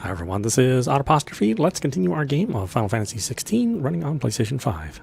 Hi everyone, this is audap. Let's continue our game of Final Fantasy XVI running on PlayStation 5.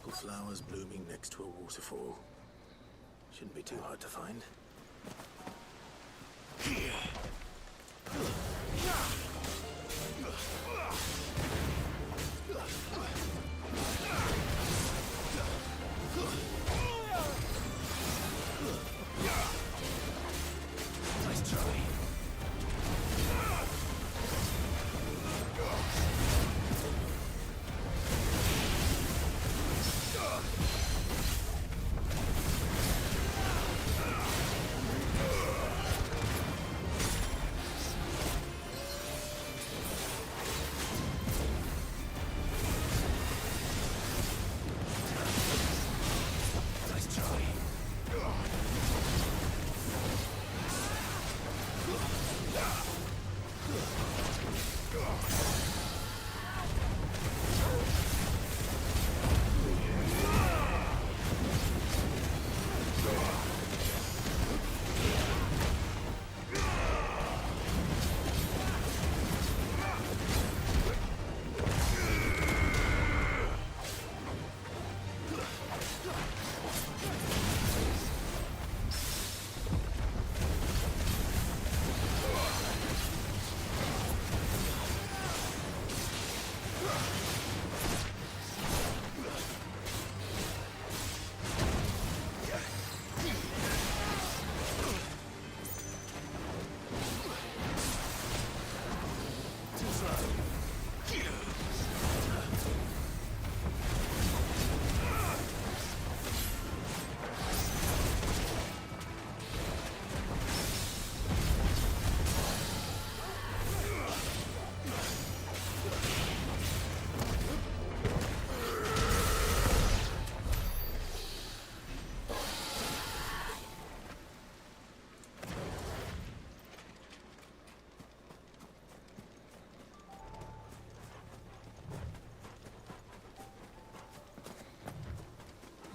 Purple flowers blooming next to a waterfall. Shouldn't be too hard to find. Nice try.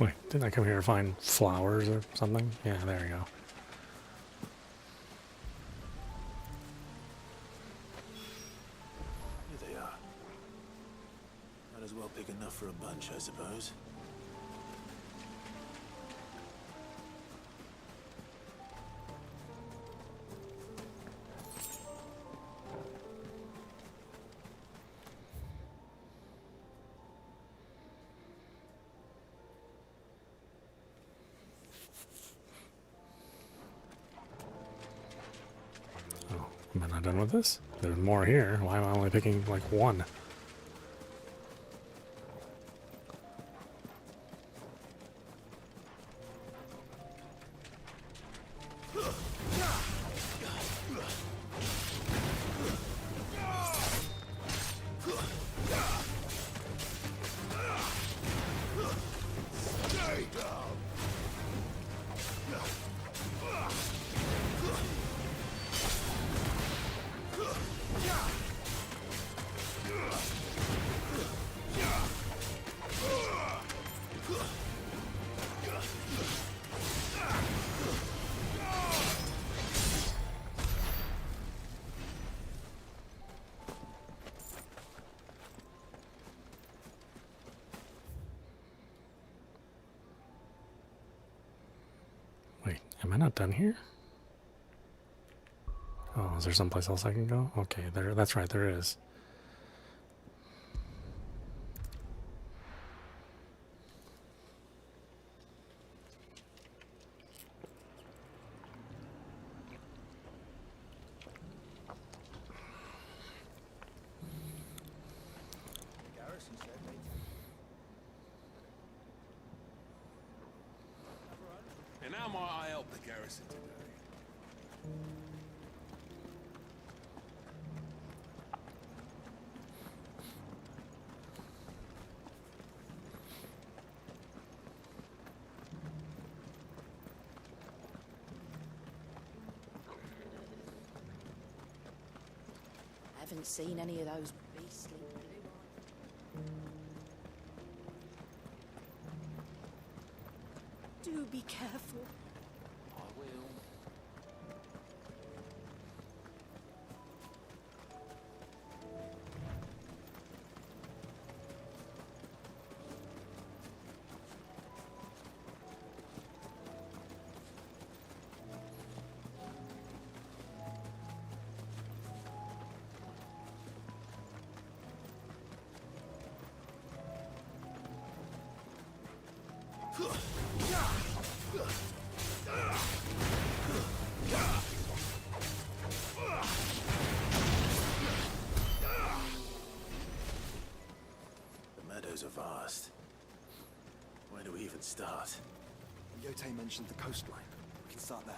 Wait, didn't I come here to find flowers or something? Yeah, there we go. Here they are. Might as well pick enough for a bunch, I suppose. Am I not done with this? There's more here. Why am I only picking like one? Wait, am I not done here? Oh, is there someplace else I can go? Okay, there. That's right, there is. And how might I help the garrison today? Haven't seen any of those beastly blue. Do be careful. I will. start? Yote mentioned the coastline. We can start there.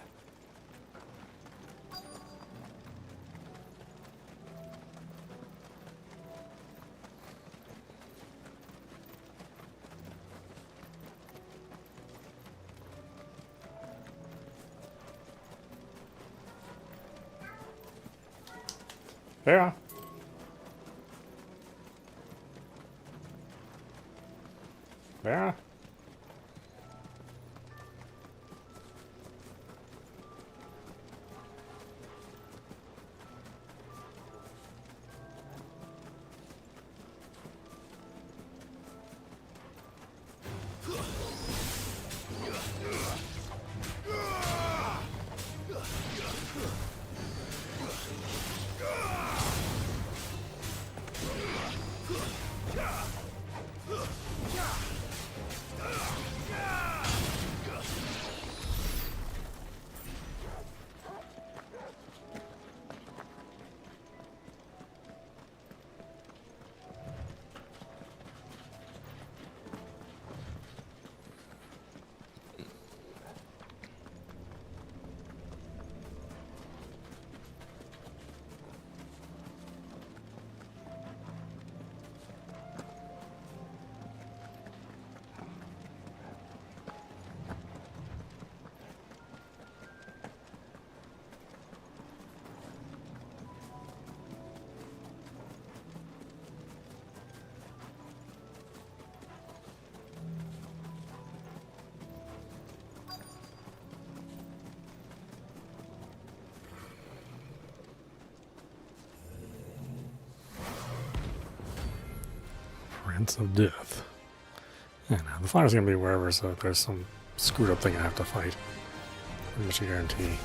Vera. Vera. Prince of Death. And the fighter's gonna be wherever, so if there's some screwed up thing I have to fight. Pretty much a guarantee.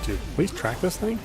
Dude, please track this thing?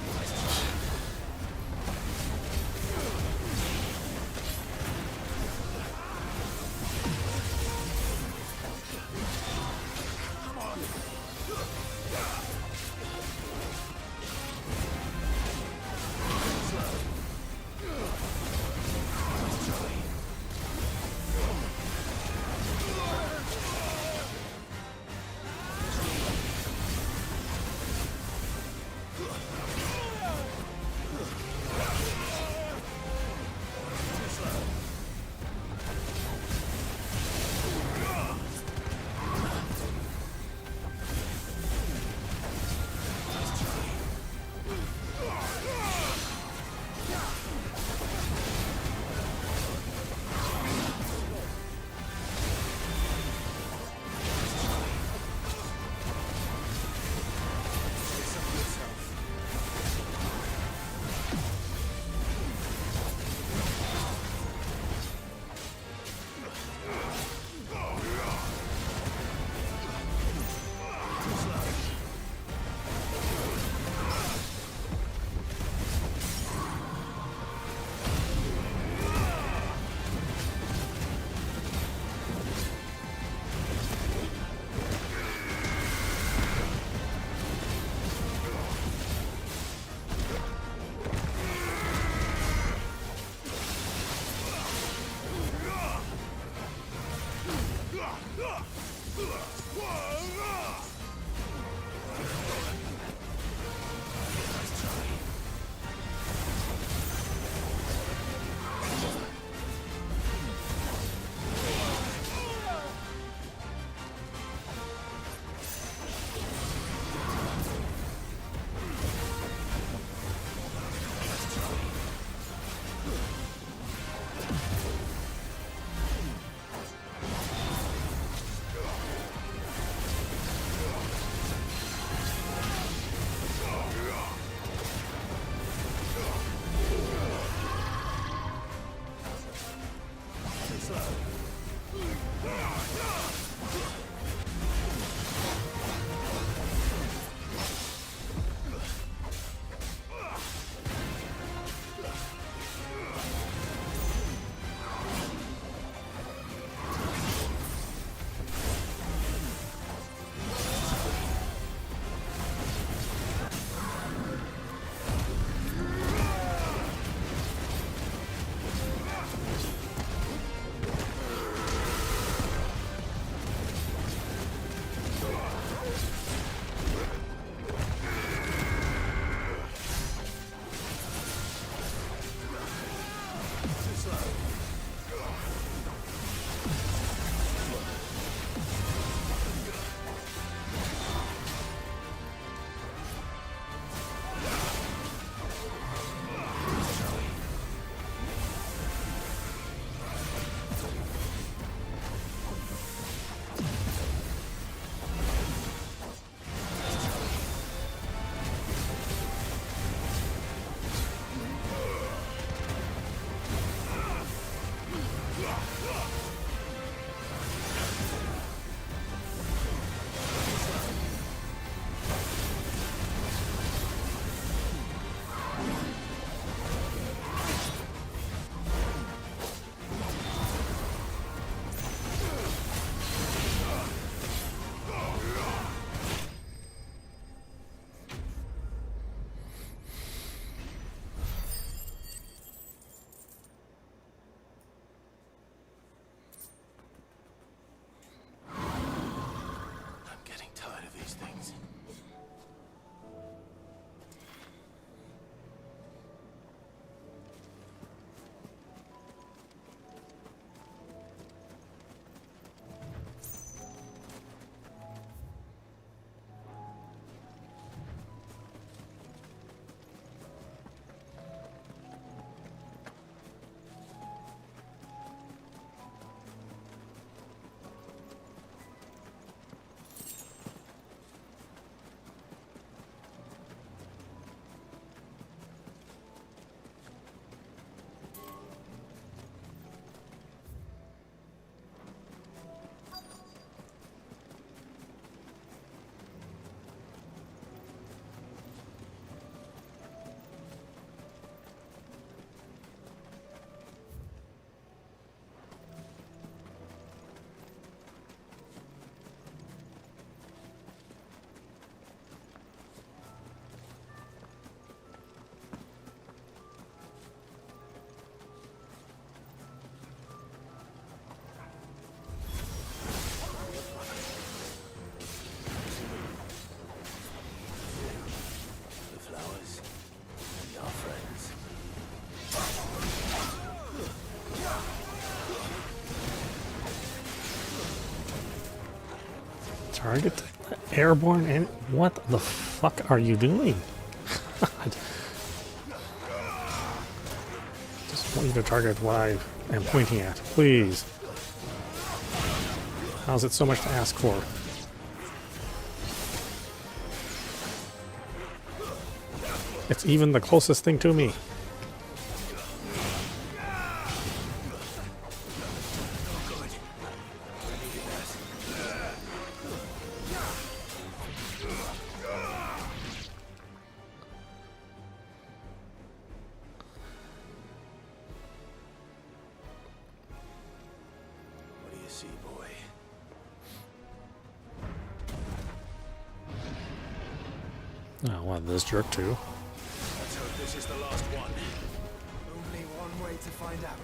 Target airborne and what the fuck are you doing? God. Just want you to target what I am pointing at, please. How's it so much to ask for? It's even the closest thing to me. What do you see, boy? Oh, what, this jerk too? Let's hope this is the last one. Only one way to find out.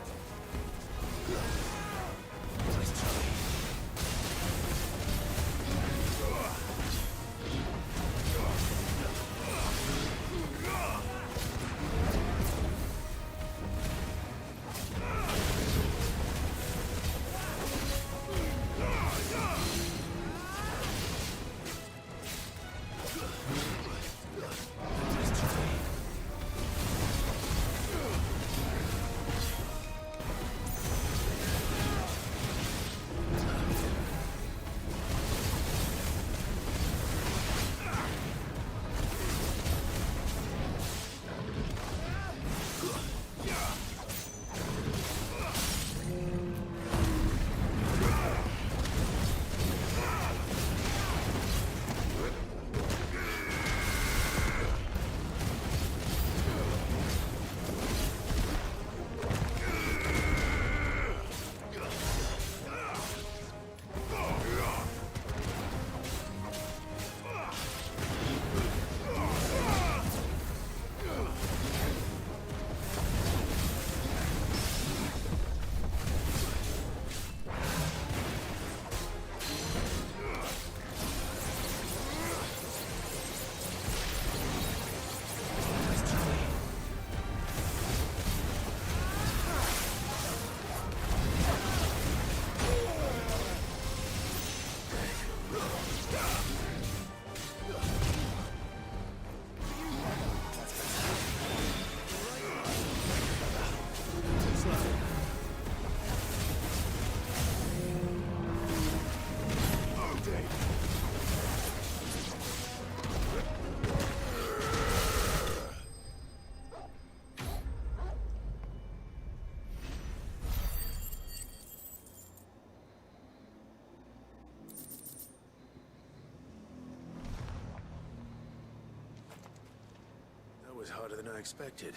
That was harder than I expected.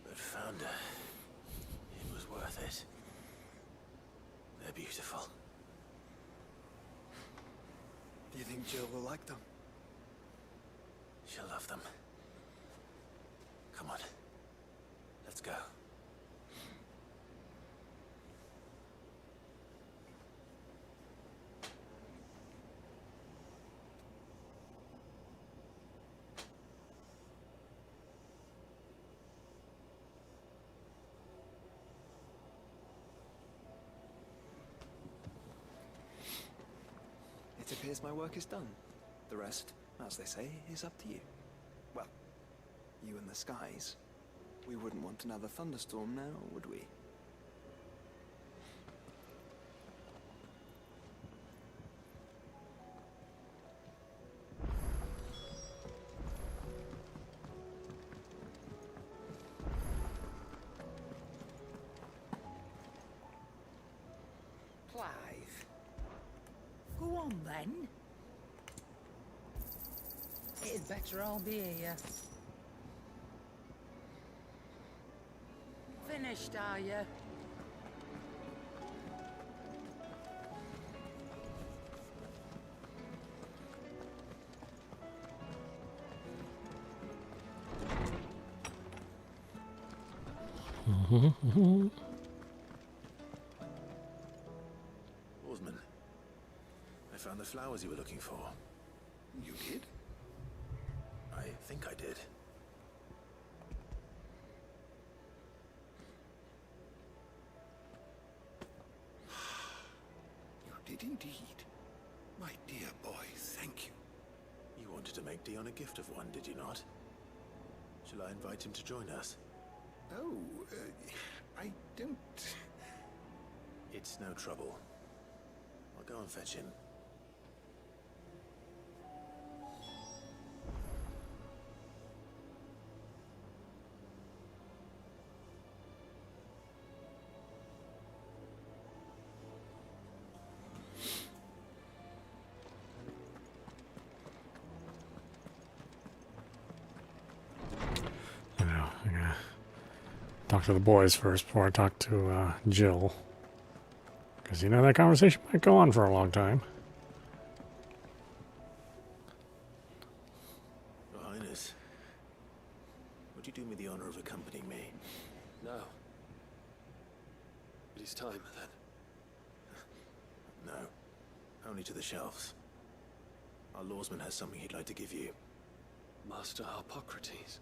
But found her. It was worth it. They're beautiful. Do you think Jill will like them? She'll love them. Come on. Let's go. It appears my work is done. The rest, as they say, is up to you. Well, you and the skies. We wouldn't want another thunderstorm now, would we? Clive. Go on then. It'd better all be here. Finished, are you? Oarsman, I found the flowers you were looking for. You did? I think I did. indeed. My dear boy, thank you. You wanted to make Dion a gift of one, did you not? Shall I invite him to join us? Oh, I don't... It's no trouble. I'll go and fetch him. You know, I'm gonna talk to the boys first before I talk to Jill. Because, you know, that conversation might go on for a long time. Your Highness, would you do me the honor of accompanying me? No. It is time, then. No. Only to the shelves. Our lawsman has something he'd like to give you. Master Harpocrates.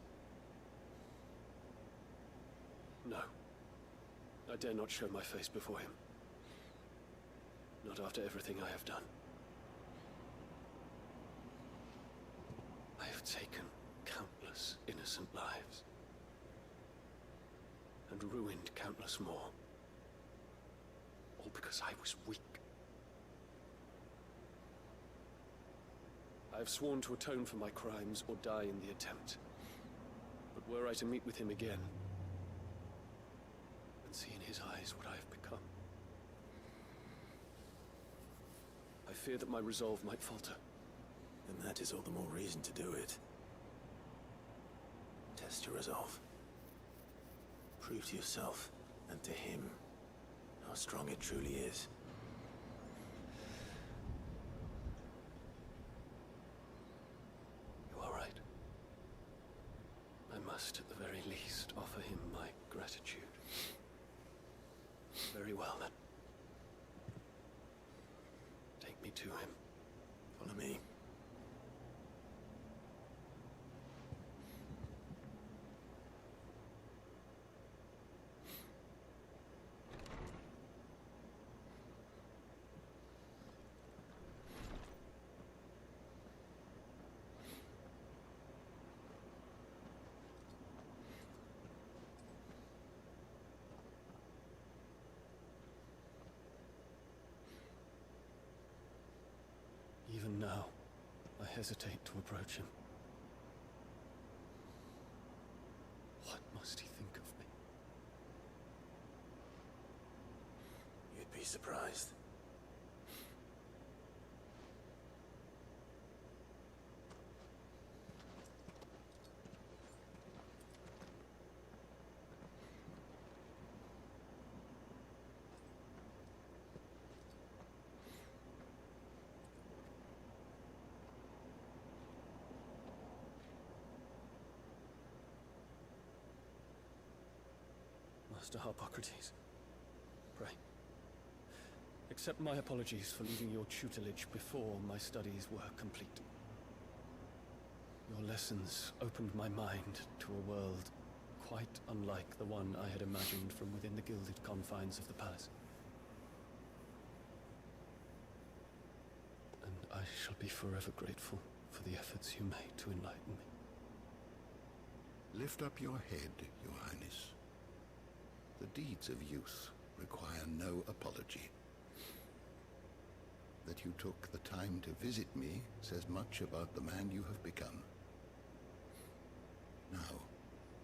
No. I dare not show my face before him. Not after everything I have done. I have taken countless innocent lives. And ruined countless more. All because I was weak. I have sworn to atone for my crimes or die in the attempt. But were I to meet with him again, and see in his eyes what I have become, I fear that my resolve might falter. And that is all the more reason to do it. Test your resolve. Prove to yourself and to him how strong it truly is. You are right. I must, at the very least, offer him my gratitude. Very well, then. Take me to him. Follow me. Even now, I hesitate to approach him. What must he think of me? You'd be surprised. Master Harpocrates, pray, accept my apologies for leaving your tutelage before my studies were complete. Your lessons opened my mind to a world quite unlike the one I had imagined from within the gilded confines of the palace. And I shall be forever grateful for the efforts you made to enlighten me. Lift up your head, Your Highness. The deeds of youth require no apology. That you took the time to visit me says much about the man you have become. Now,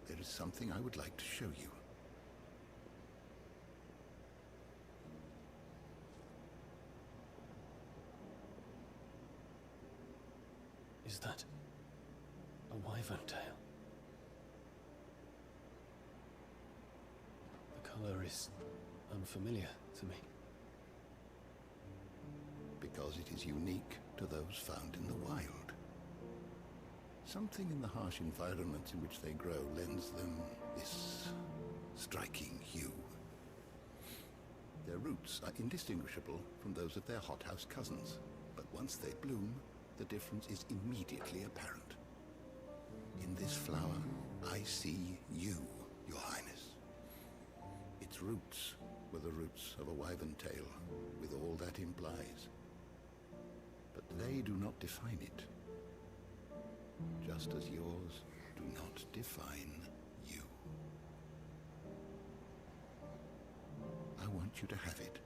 there is something I would like to show you. Is that a wyvern tail? The color is unfamiliar to me. Because it is unique to those found in the wild. Something in the harsh environments in which they grow lends them this striking hue. Their roots are indistinguishable from those of their hothouse cousins, but once they bloom, the difference is immediately apparent. In this flower, I see you, Your Highness. Its roots were the roots of a wyvern tail, with all that implies. But they do not define it, just as yours do not define you. I want you to have it,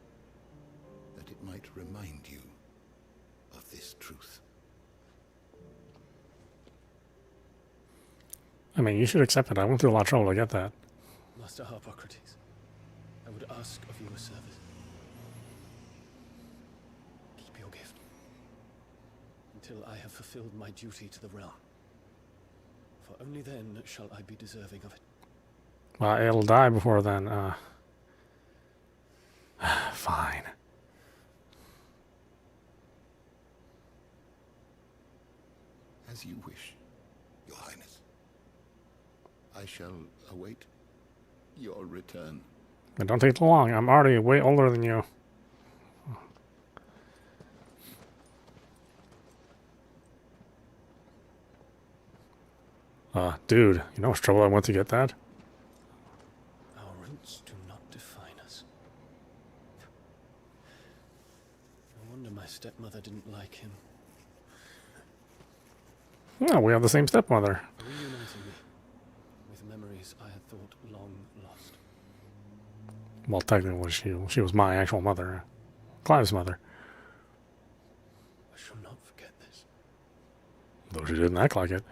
that it might remind you of this truth. I mean, you should accept it. I went through a lot of trouble to get that. Master Harpocrates, I would ask of you a service. Keep your gift until I have fulfilled my duty to the realm. For only then shall I be deserving of it. Well, it'll die before then. Fine. As you wish, Your Highness. I shall await your return. But don't take too long. I'm already way older than you. Dude, you know how much trouble I went to get that? Our roots do not define us. No wonder my stepmother didn't like him. Yeah, we have the same stepmother. Reuniting me with memories I had thought long lost. Well, technically, she was my actual mother. Clive's mother. I shall not forget this. Though she didn't act like it.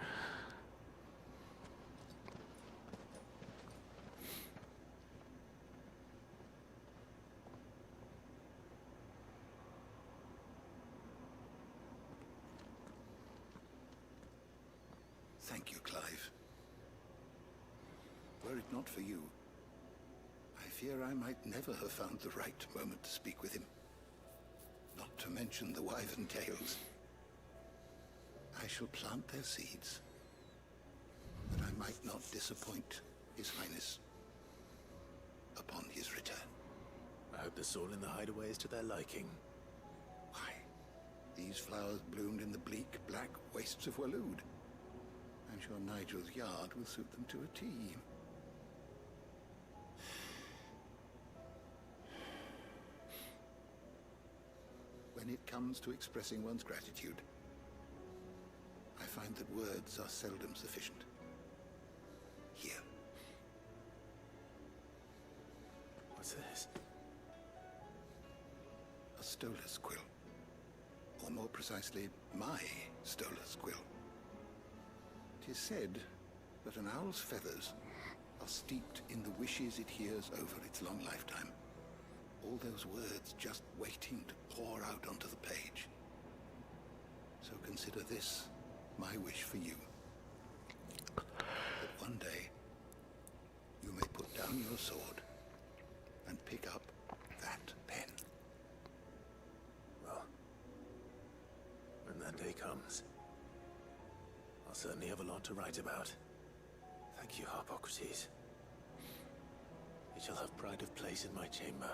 Thank you, Clive. Were it not for you, I fear I might never have found the right moment to speak with him. Not to mention the wyvern tales. I shall plant their seeds, that I might not disappoint His Highness upon his return. I hope the soil in the hideaway is to their liking. Why, these flowers bloomed in the bleak, black wastes of Waloed. I'm sure Nigel's yard will suit them to a T. When it comes to expressing one's gratitude, I find that words are seldom sufficient. Here. What's this? A stolas quill. Or more precisely, my stolas quill. 'Tis said that an owl's feathers are steeped in the wishes it hears over its long lifetime. All those words just waiting to pour out onto the page. So consider this my wish for you. That one day you may put down your sword and pick up that pen. Well, when that day comes, I'll certainly have a lot to write about. Thank you, Harpocrates. It shall have pride of place in my chamber.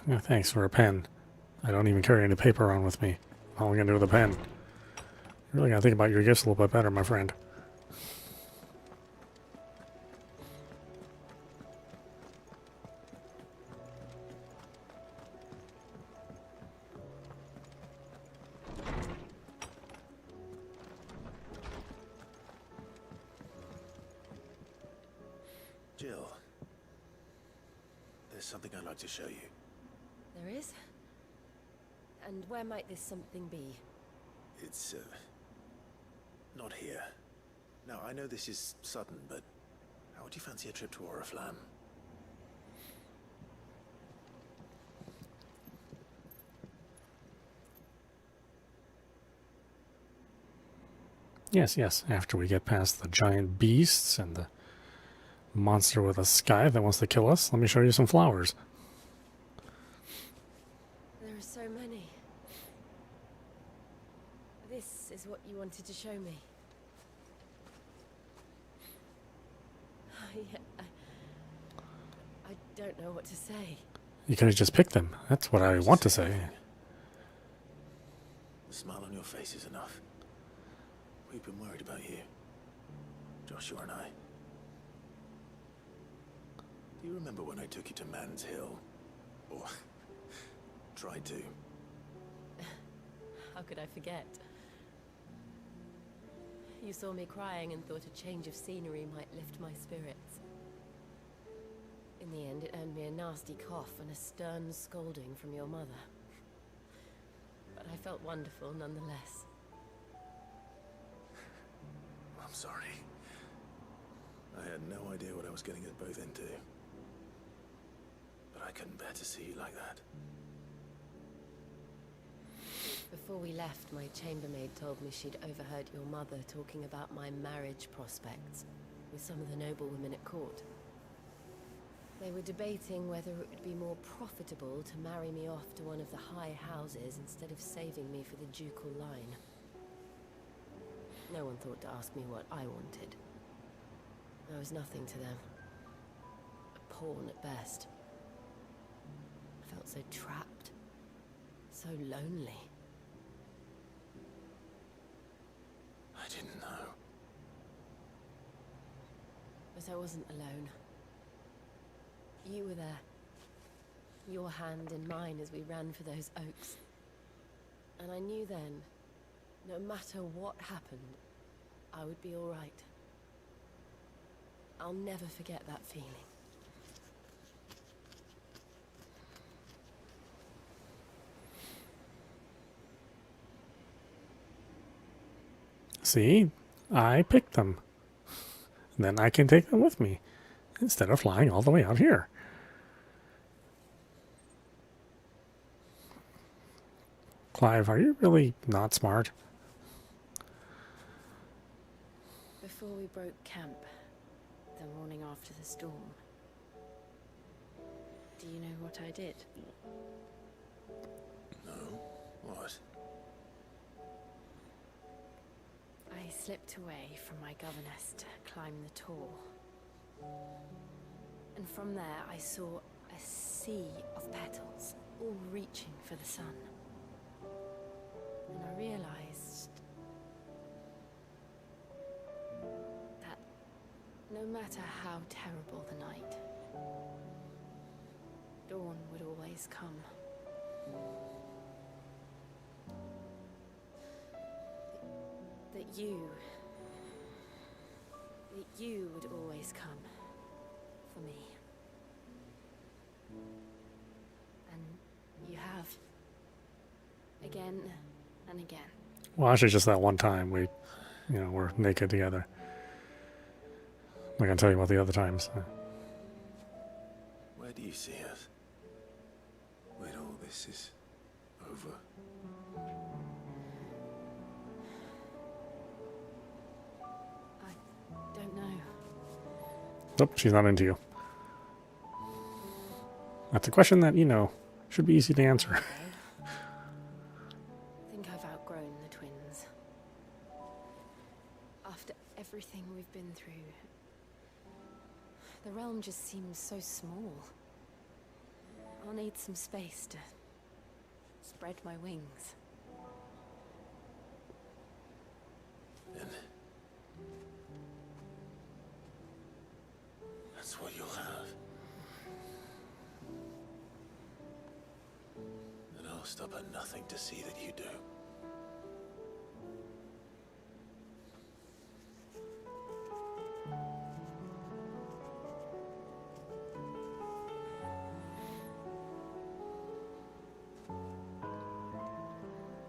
Yeah, thanks for a pen. I don't even carry any paper around with me. All I'm gonna do with a pen. You really gotta think about your gifts a little bit better, my friend. Jill, there's something I'd like to show you. There is? And where might this something be? It's, not here. Now, I know this is sudden, but how would you fancy a trip to Oriflamme? Yes, after we get past the giant beasts and the monster with a scythe that wants to kill us, let me show you some flowers. There are so many. This is what you wanted to show me. I don't know what to say. You could have just picked them. That's what I want to say. The smile on your face is enough. We've been worried about you, Joshua and I. Do you remember when I took you to Man's Hill? Or tried to? How could I forget? You saw me crying and thought a change of scenery might lift my spirits. In the end, it earned me a nasty cough and a stern scolding from your mother. But I felt wonderful nonetheless. I'm sorry. I had no idea what I was getting us both into. But I couldn't bear to see you like that. Before we left, my chambermaid told me she'd overheard your mother talking about my marriage prospects with some of the noble women at court. They were debating whether it would be more profitable to marry me off to one of the high houses instead of saving me for the ducal line. No one thought to ask me what I wanted. I was nothing to them. A pawn at best. I felt so trapped. So lonely. I didn't know. But I wasn't alone. You were there. Your hand in mine as we ran for those oaks. And I knew then, no matter what happened, I would be all right. I'll never forget that feeling. See? I picked them. Then I can take them with me, instead of flying all the way out here. Clive, are you really not smart? Before we broke camp, the morning after the storm, do you know what I did? No? What? I slipped away from my governess to climb the tor. And from there I saw a sea of petals, all reaching for the sun. And I realized that no matter how terrible the night, dawn would always come. That you would always come for me. And you have. Again and again. Well, actually, just that one time we, were naked together. I'm not gonna tell you about the other times. Where do you see us? When all this is over? I don't know. Nope, she's not into you. That's a question that, should be easy to answer. I think I've outgrown the twins. After everything we've been through, the realm just seems so small. I'll need some space to spread my wings. And that's what you'll have. And I'll stop at nothing to see that you do.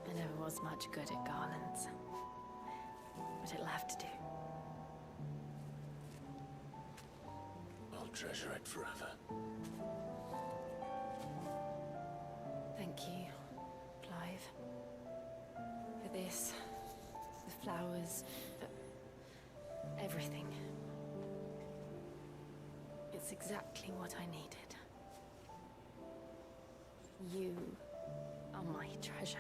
I never was much good at garlands, but it'll have to do. I'll treasure it forever. Thank you, Clive. For this, the flowers, for everything. It's exactly what I needed. You are my treasure.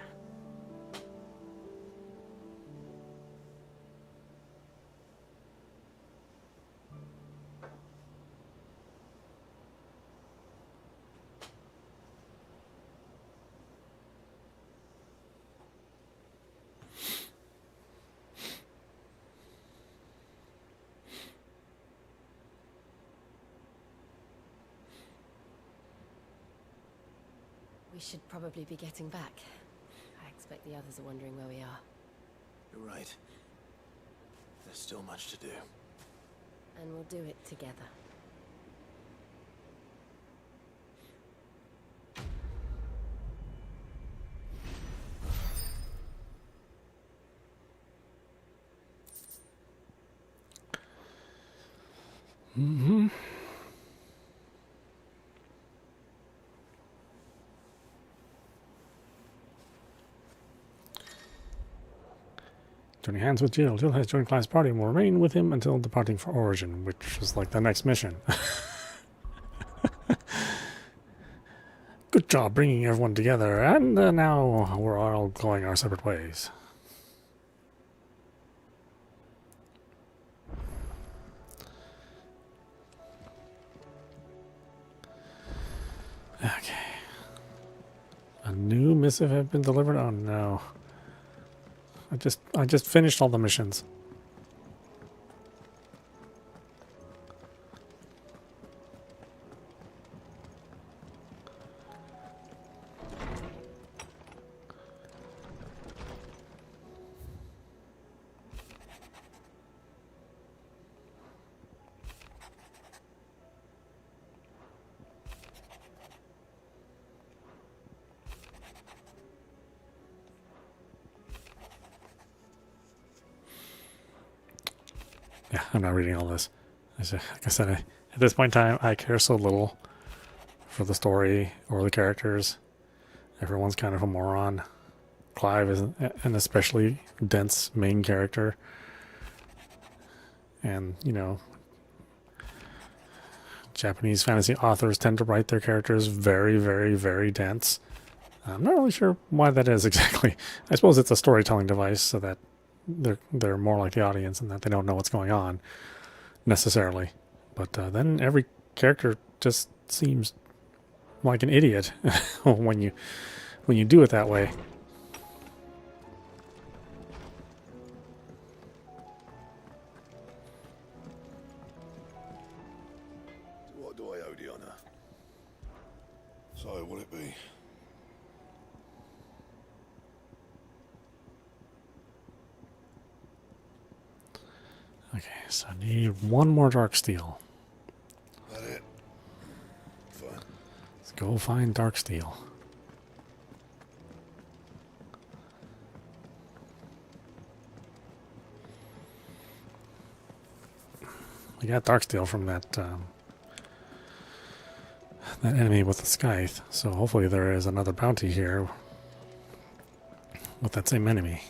We should probably be getting back. I expect the others are wondering where we are. You're right. There's still much to do. And we'll do it together. Mm-hmm. Joining hands with Jill. Jill has joined Clive's party and will remain with him until departing for Origin, which is like the next mission. Good job bringing everyone together, and now we're all going our separate ways. Okay. A new missive have been delivered? Oh no. I just finished all the missions. Yeah, I'm not reading all this. Like I said, at this point in time, I care so little for the story or the characters. Everyone's kind of a moron. Clive is an especially dense main character. And, you know, Japanese fantasy authors tend to write their characters very, very, very dense. I'm not really sure why that is exactly. I suppose it's a storytelling device so that they're more like the audience and that they don't know what's going on necessarily. But then every character just seems like an idiot when you do it that way. What do I owe the honor? So, will it be? Okay, so I need one more dark steel. That it? Fine. Let's go find dark steel. We got dark steel from that that enemy with the scythe, so hopefully there is another bounty here with that same enemy.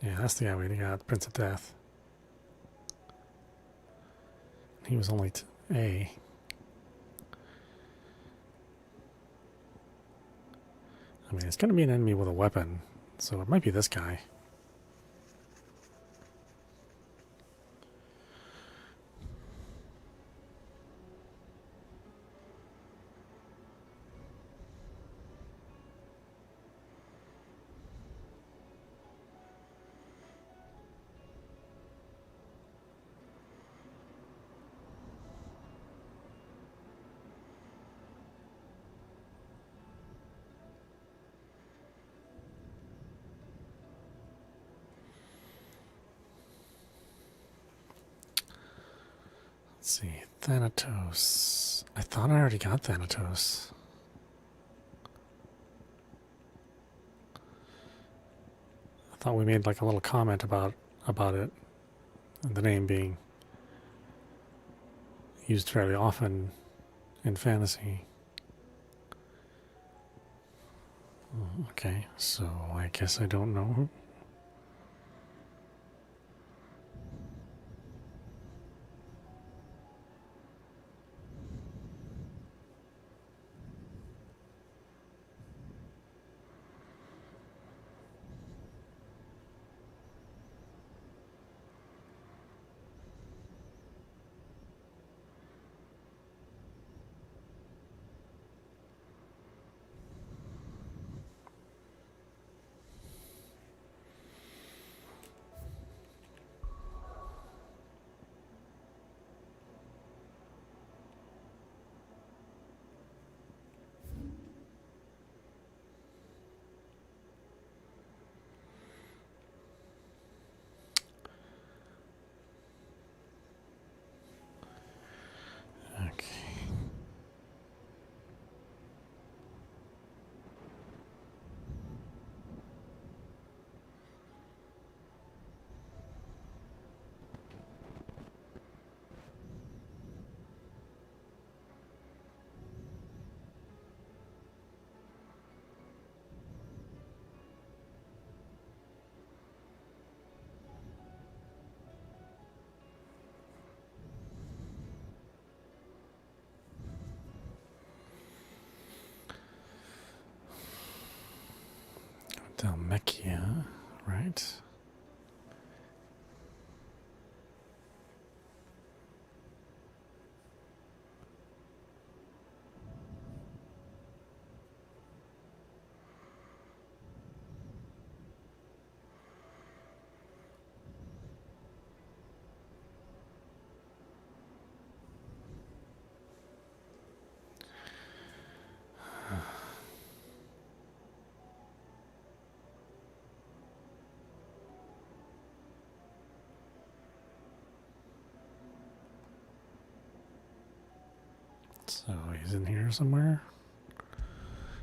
Yeah, that's the guy we got, Prince of Death. He was only A. I mean, it's going to be an enemy with a weapon, so it might be this guy. Let's see, Thanatos. I thought I already got Thanatos. I thought we made like a little comment about it, and the name being used fairly often in fantasy. Okay, so I guess I don't know. Dalmekia, right? So he's in here somewhere.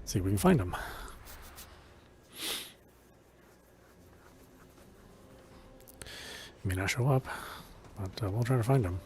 See if we can find him. He may not show up, but we'll try to find him.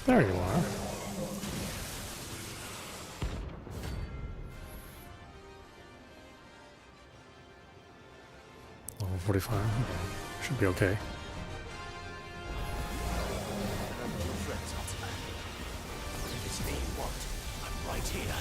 There you are. Level 45. Okay. Should be okay. It's me you want. I'm right here.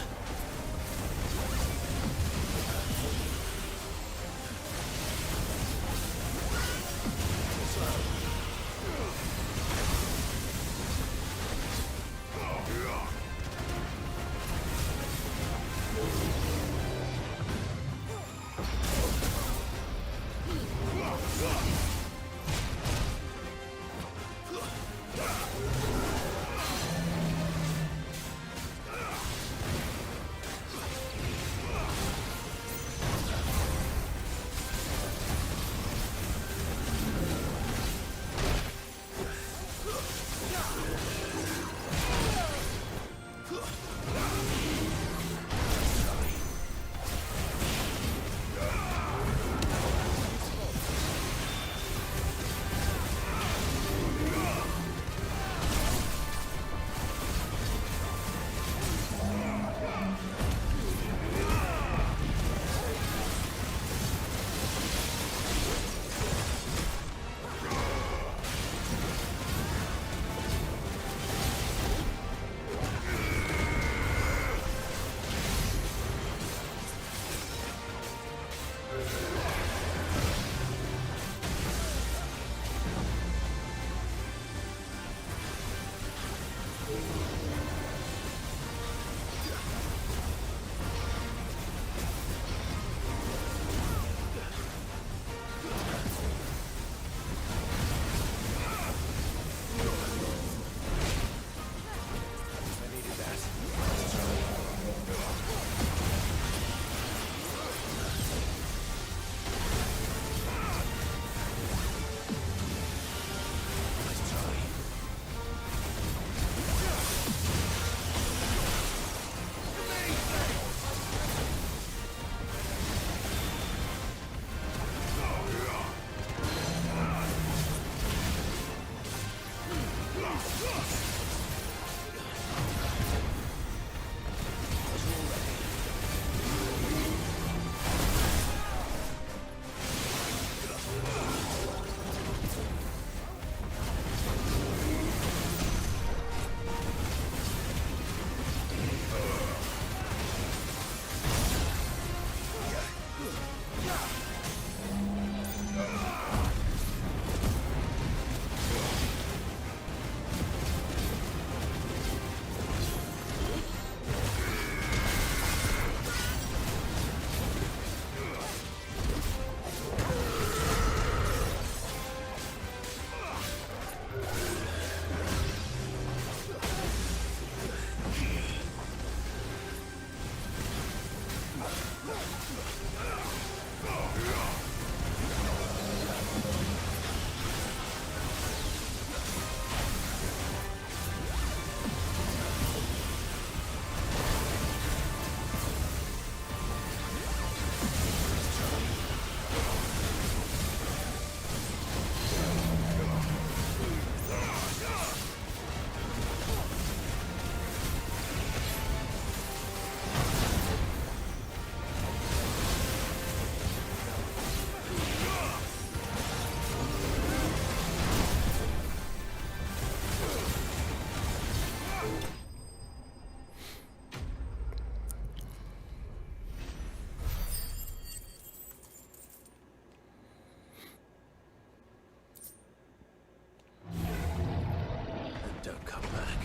Don't come back.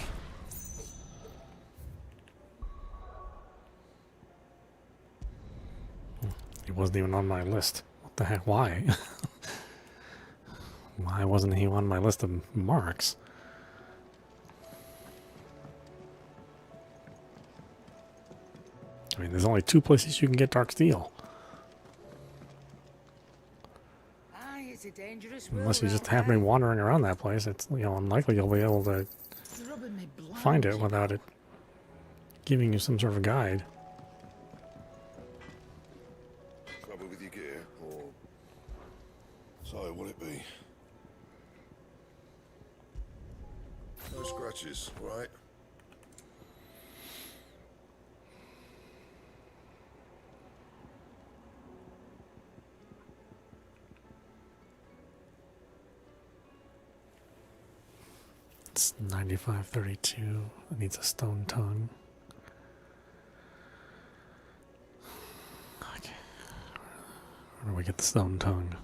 He wasn't even on my list. What the heck? Why? Why wasn't he on my list of marks? I mean, there's only 2 places you can get dark steel. It's a dangerous Unless you world just out happen to be there. wandering around that place, it's, you know, unlikely you'll be able to The rubber may blind find it you. without it giving you some sort of guide. Trouble with your gear, or so will it be? No scratches, right? It's 9532. It needs a stone tongue. Okay. Where do we get the stone tongue?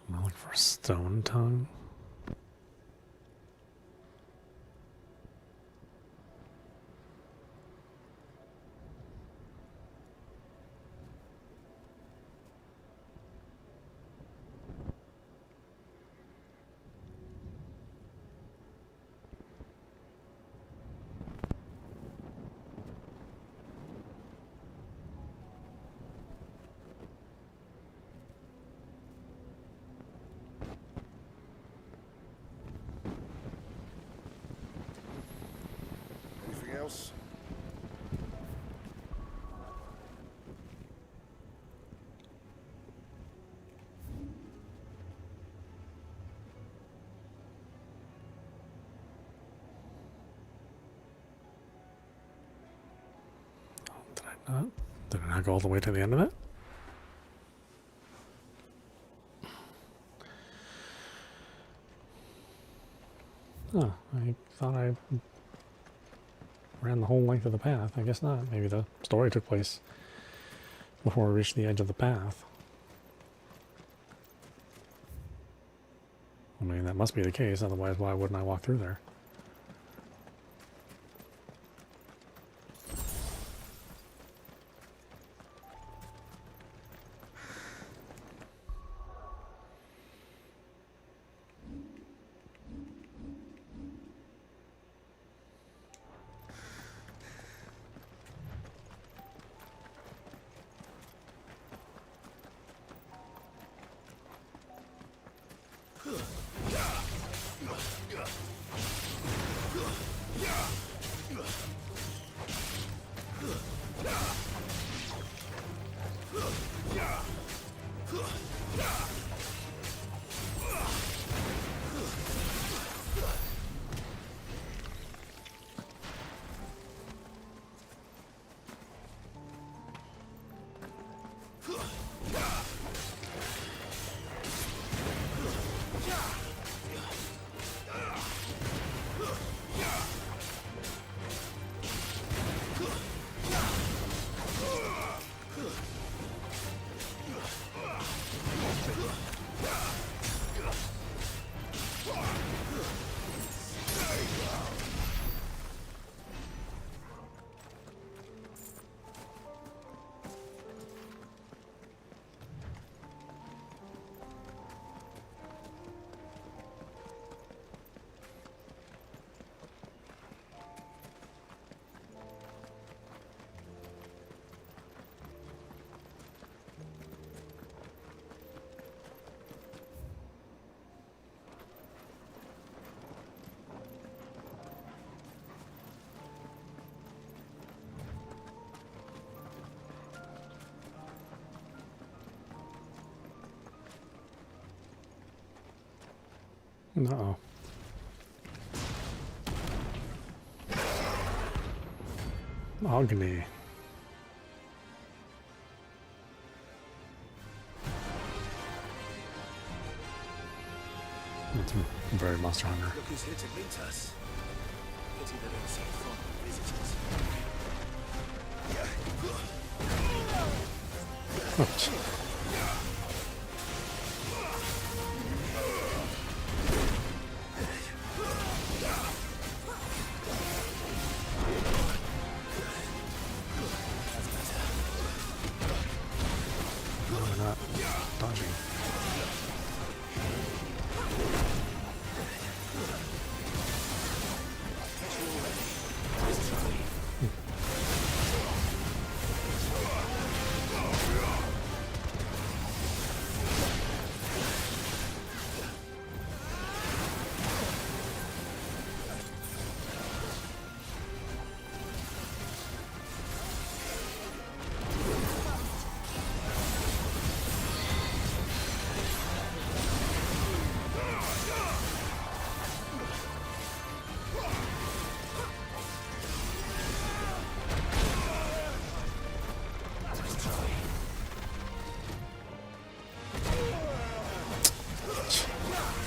I'm looking for a stone tongue. Anything else? Did I not go all the way to the end of it? Oh, I thought I ran the whole length of the path. I guess not. Maybe the story took place before we reached the edge of the path. I mean, that must be the case. Otherwise, why wouldn't I walk through there? Uh-oh. Agni. That's very Monster Hunter. Look who's here to meet us. Pity they don't seem fond of visitors. We're not dodging.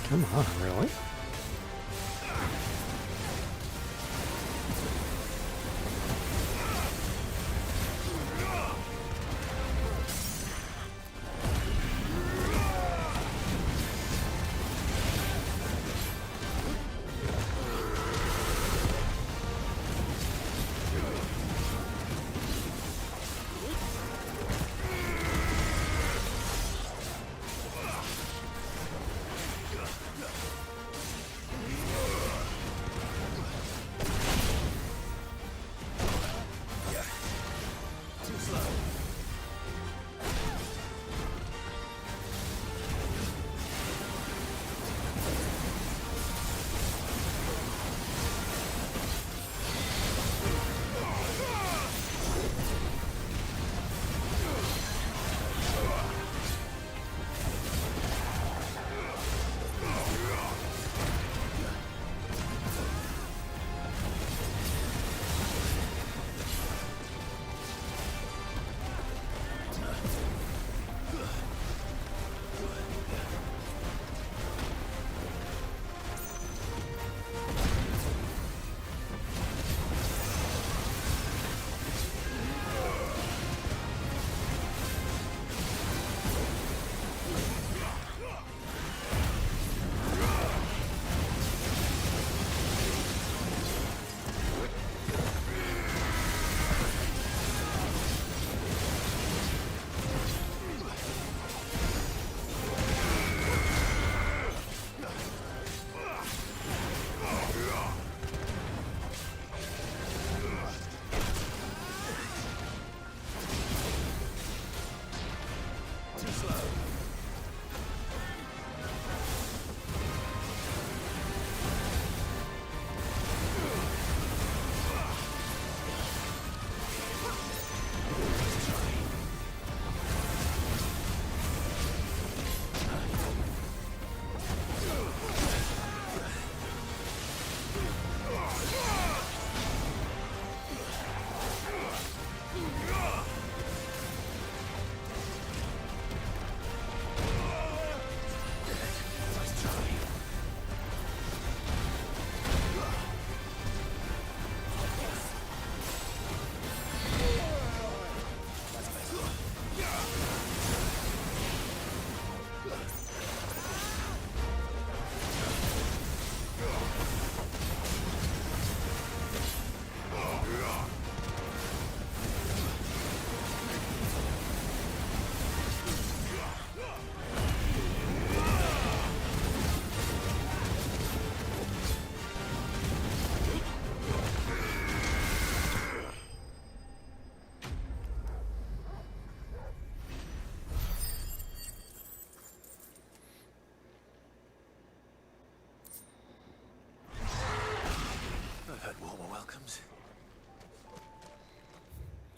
Come on, really?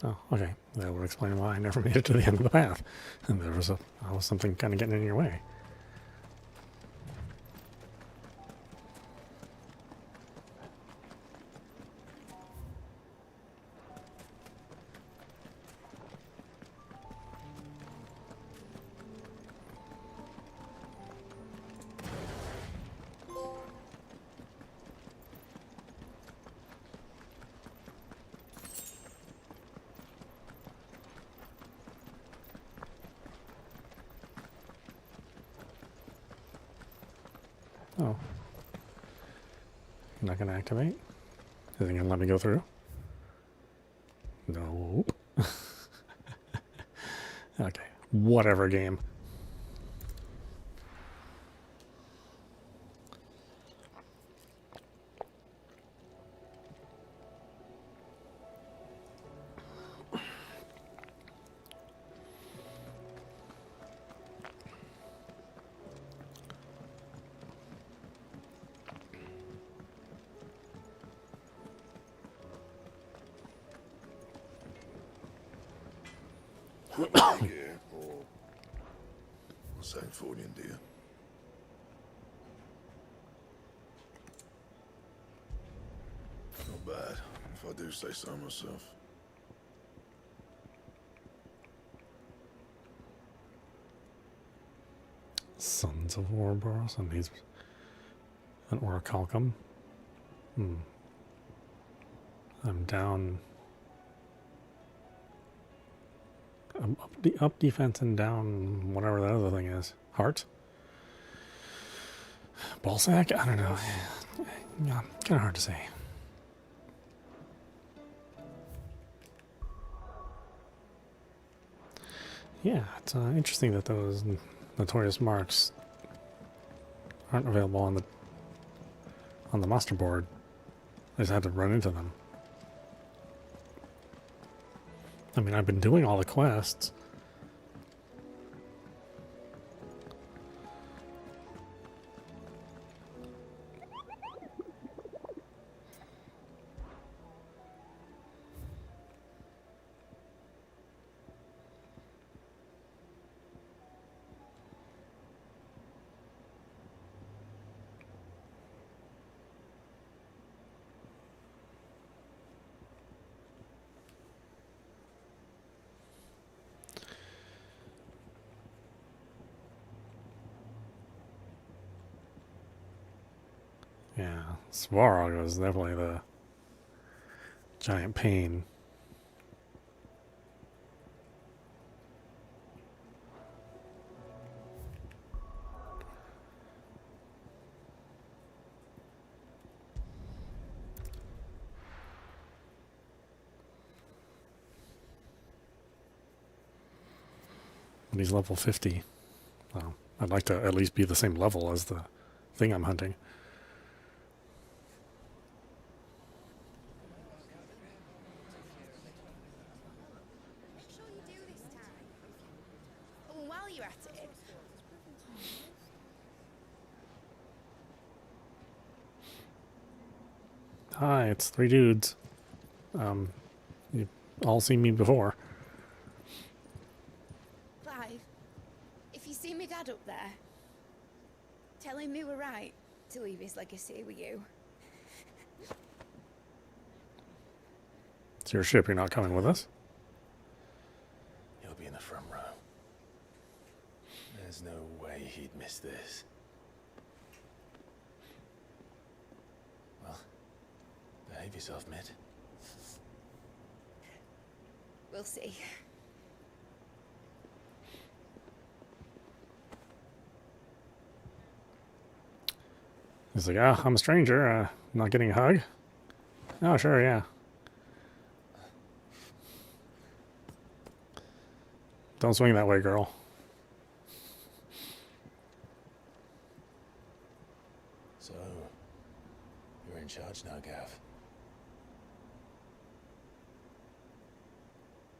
Oh, okay. That would explain why I never made it to the end of the path. And there was something kind of getting in your way. Oh. You're not going to activate? Is it going to let me go through? Nope. Okay. Whatever game. Gear or same Fornian deer. Not bad, if I do say so myself. Sons of Ouroboros, and he's an orichalcum. I'm down. I'm up defense and down whatever that other thing is. Heart? Ballsack? I don't know. Yeah, kind of hard to say. Yeah, it's interesting that those notorious marks aren't available on the muster board. I just had to run into them. I mean, I've been doing all the quests. Yeah, Svarog was definitely the giant pain. And he's level 50. Well, I'd like to at least be the same level as the thing I'm hunting. Hi, it's three dudes. You've all seen me before. Clive, if you see me dad up there, tell him we were right to leave his legacy with you. It's your ship, you're not coming with us? He'll be in the front row. There's no way he'd miss this. Well, behave yourself, mate. We'll see. He's like, oh, I'm a stranger, not getting a hug? Oh, sure, yeah. Don't swing that way, girl. So, you're in charge now, Gav.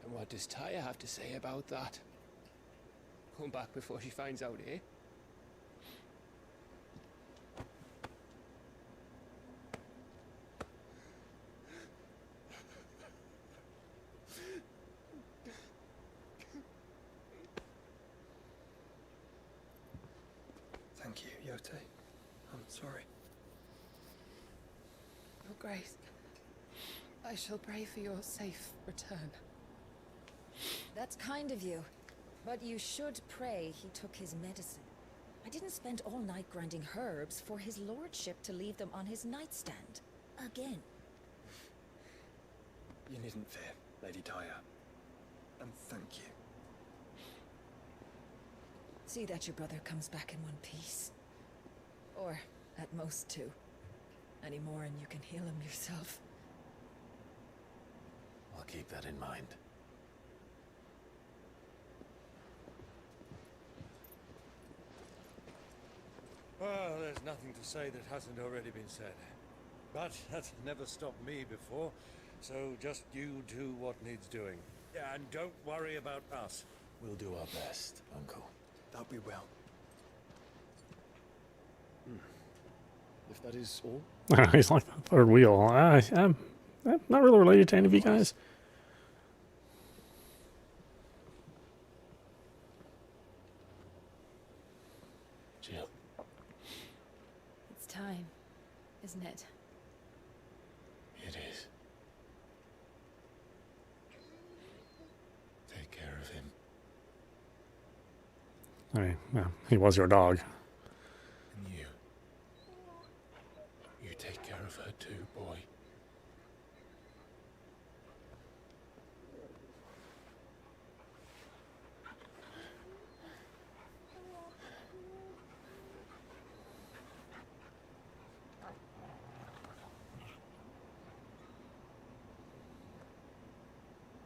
And what does Taya have to say about that? Come back before she finds out, eh? Thank you, Yote. I'm sorry. Your Grace, I shall pray for your safe return. That's kind of you. But you should pray he took his medicine. I didn't spend all night grinding herbs for his lordship to leave them on his nightstand. Again. You needn't fear, Lady Taya. And thank you. See that your brother comes back in one piece. Or, At most 2. Any more and you can heal him yourself. I'll keep that in mind. Well, there's nothing to say that hasn't already been said. But that's never stopped me before, so just you do what needs doing. Yeah, and don't worry about us. We'll do our best, Uncle. That we will. If that is all. He's like the third wheel. I'm not really related to any of you guys. Jill. It's time, isn't it? It is. Take care of him. I mean, well, he was your dog. And you. You take care of her too, boy.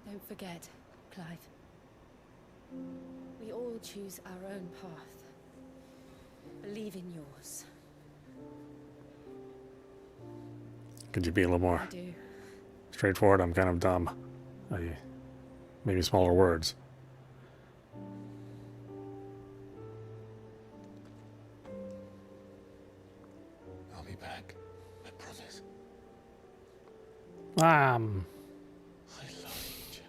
Don't forget, Clive. We all choose our own path. Believe in yours. Could you be a little more I do. straightforward? I'm kind of dumb. Maybe smaller words. I'll be back. I promise. I love you, Jill.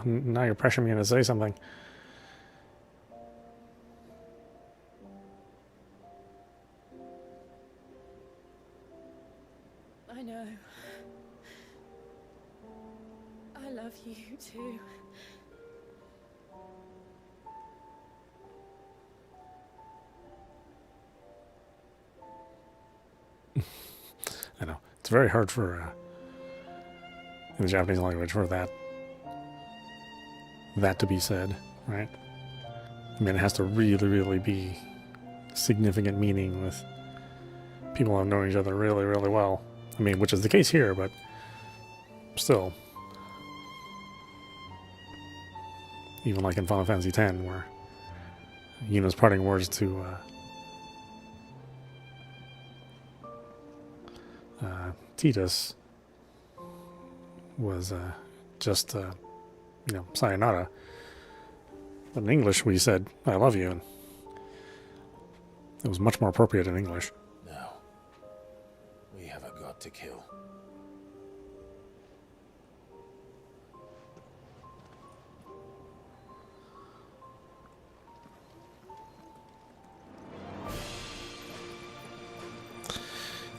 Now you're pressuring me to say something. I know. I love you too. I know. It's very hard for, in the Japanese language, for that to be said, right? I mean, it has to really, really be significant meaning with people who know each other really, really well. I mean, which is the case here, but still. Even like in Final Fantasy X, where Yuna's parting words to Titus was just, sayonara. But in English, we said, I love you, and it was much more appropriate in English. Now, we have a god to kill.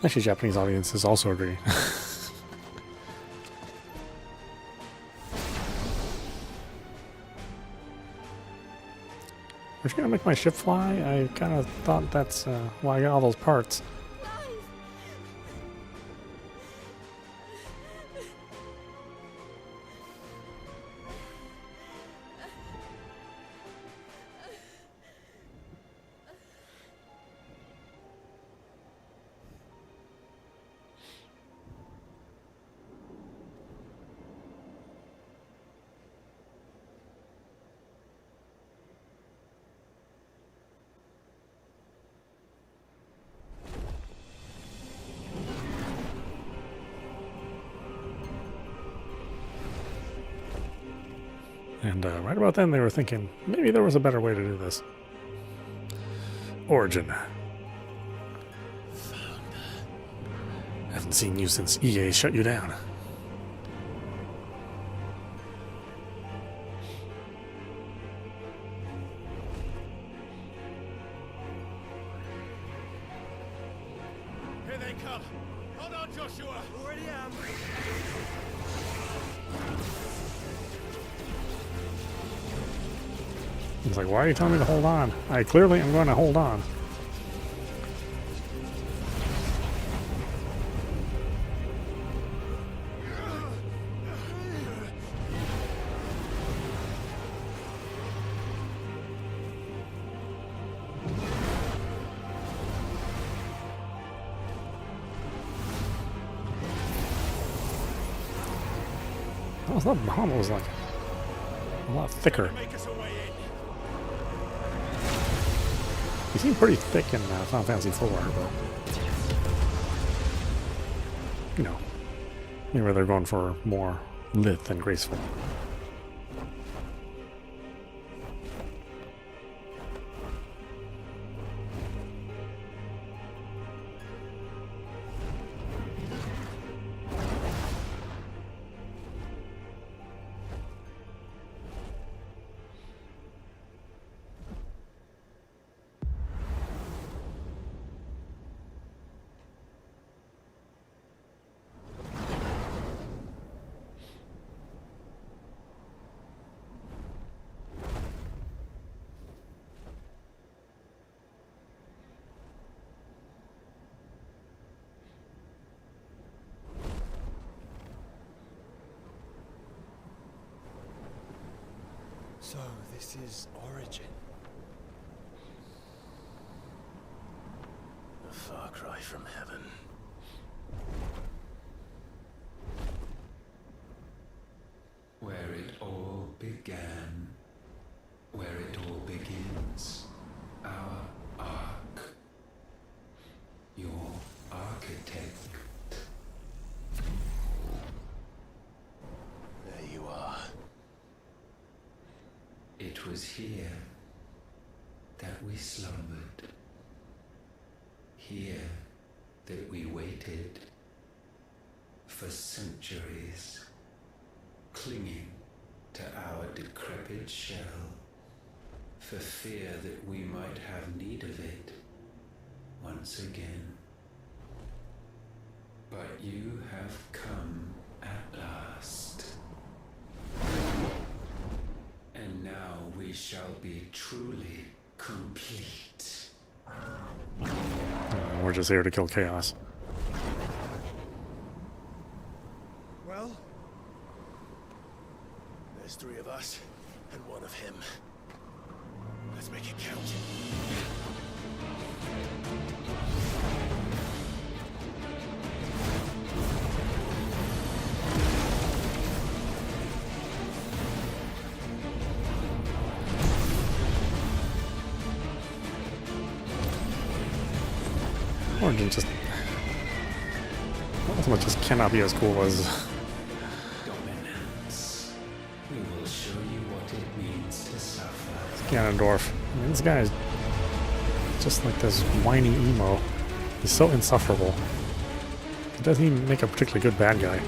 Actually, Japanese audiences also agree. Are you gonna make my ship fly? I kind of thought that's why I got all those parts. And right about then, they were thinking, maybe there was a better way to do this. Origin. Haven't seen you since EA shut you down. Here they come. Hold on, Joshua. Already am. He's like, why are you telling me to hold on? I clearly am going to hold on. Oh, that bomb was like a lot thicker. He seemed pretty thick in Final Fantasy IV, but you know, maybe they're going for more lithe and graceful. So, this is Origin. A far cry from heaven. Where it all began, where it all begins, our ark, your architect. There you are. It was here that we slumbered, here that we waited for centuries, clinging to our decrepit shell, for fear that we might have need of it once again. But you have come at last. And now we shall be truly complete. We're just here to kill chaos. Well, there's 3 of us and 1 of him. Let's make it count. Origin just ultimately just cannot be as cool as Dominance. We will show you what it means to suffer. Ganondorf. I mean, this guy is just like this whiny emo. He's so insufferable. He doesn't even make a particularly good bad guy.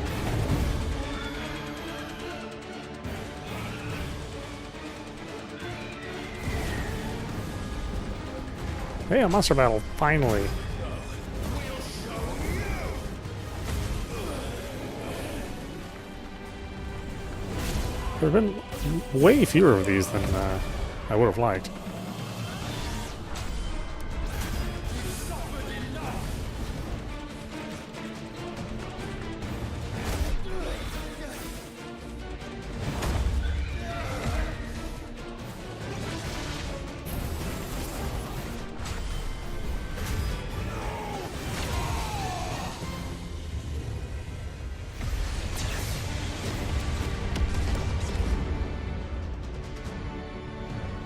Hey, a monster battle, finally. There have been way fewer of these than I would have liked.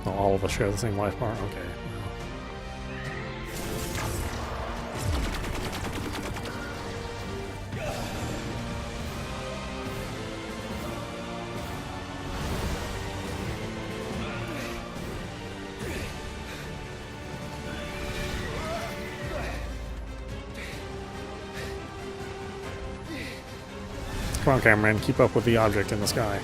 All of us share the same life bar? Okay. Come on, cameraman, keep up with the object in the sky.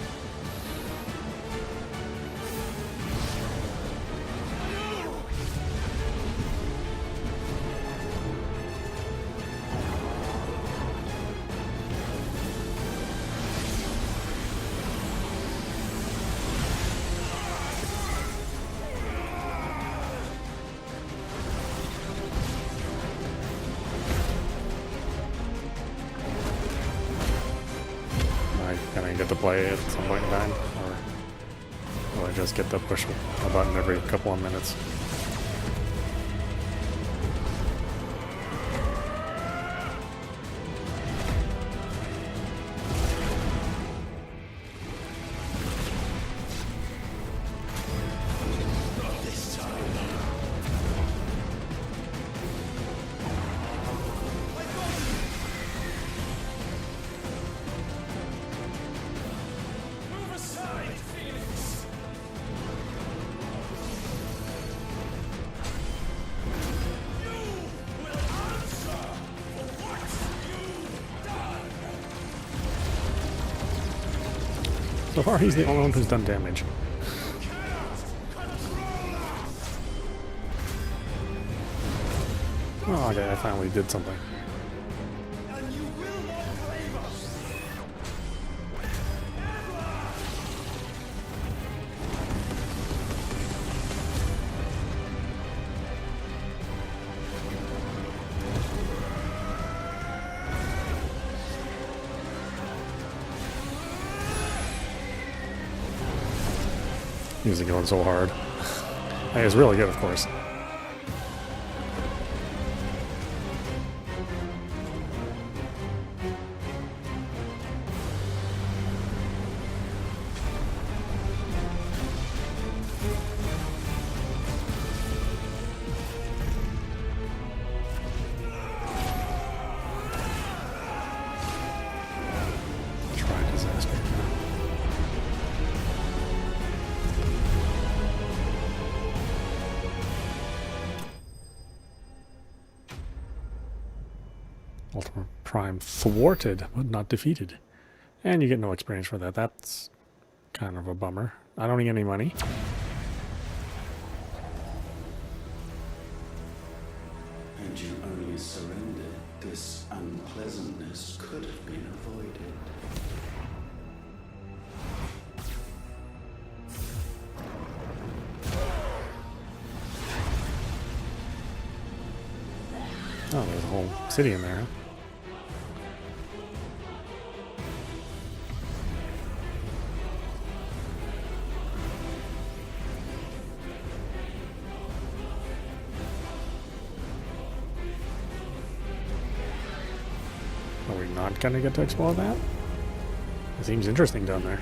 Can I get to play it at some point in time? Or will I just get to push a button every couple of minutes? So far, he's the only one who's done damage. Oh, okay, I finally did something. Music going so hard. Hey, it's really good, of course. Try disaster. Ultimate Prime thwarted, but not defeated. And you get no experience for that. That's kind of a bummer. I don't get any money. Had you only surrendered, this unpleasantness could have been avoided. Oh, there's a whole city in there. Huh? Are we not gonna get to explore that? It seems interesting down there.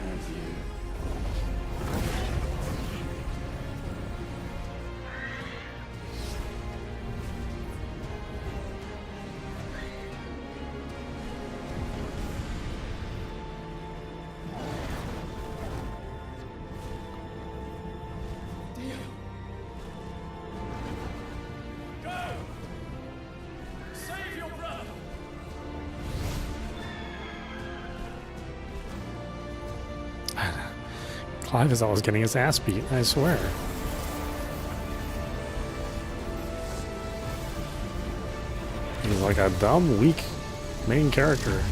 Clive is always getting his ass beat, I swear. He's like a dumb, weak main character.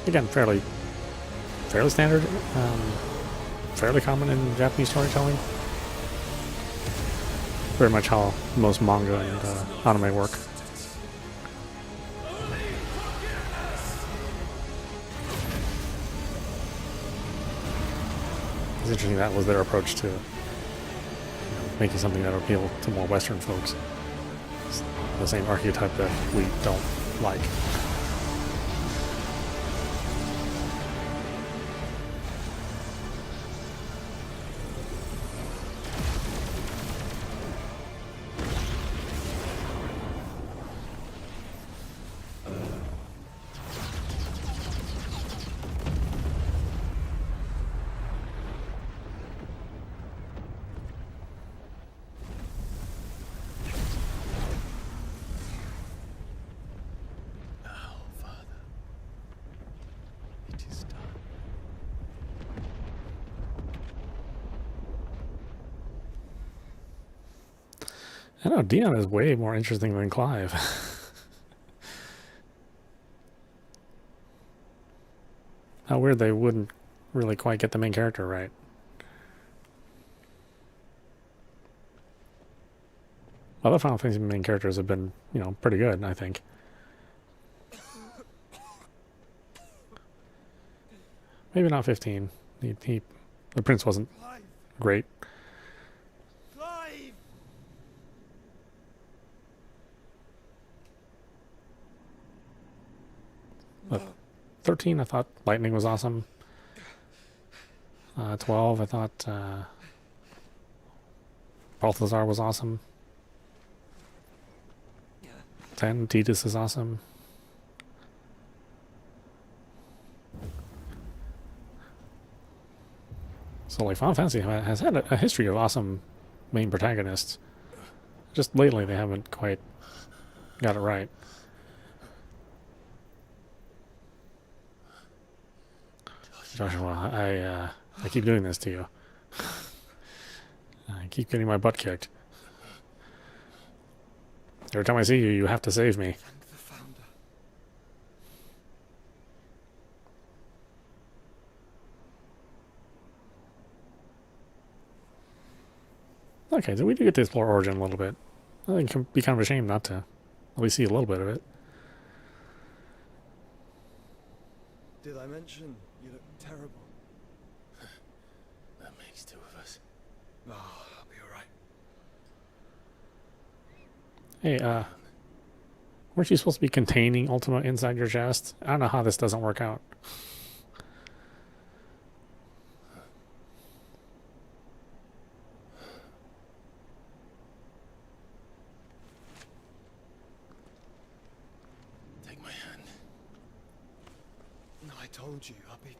Again, fairly standard, fairly common in Japanese storytelling. Very much how most manga and anime work. It's interesting that was their approach to making something that appealed to more Western folks. It's the same archetype that we don't like. I know, Dion is way more interesting than Clive. How weird they wouldn't really quite get the main character right. Other Final Fantasy main characters have been, pretty good, I think. Maybe not 15. The prince wasn't great. But 13, I thought Lightning was awesome. 12, I thought Balthazar was awesome. 10, Tidus is awesome. So, like, Final Fantasy has had a history of awesome main protagonists. Just lately, they haven't quite got it right. Joshua, I keep doing this to you. I keep getting my butt kicked. Every time I see you, you have to save me. Thank the Founder. Okay, so we do get to explore Origin a little bit. I think it can be kind of a shame not to at least see a little bit of it. Did I mention you look terrible? That makes two of us. Oh, I'll be alright. Hey, weren't you supposed to be containing Ultima inside your chest? I don't know how this doesn't work out. Take my hand. No, I told you, I'll be...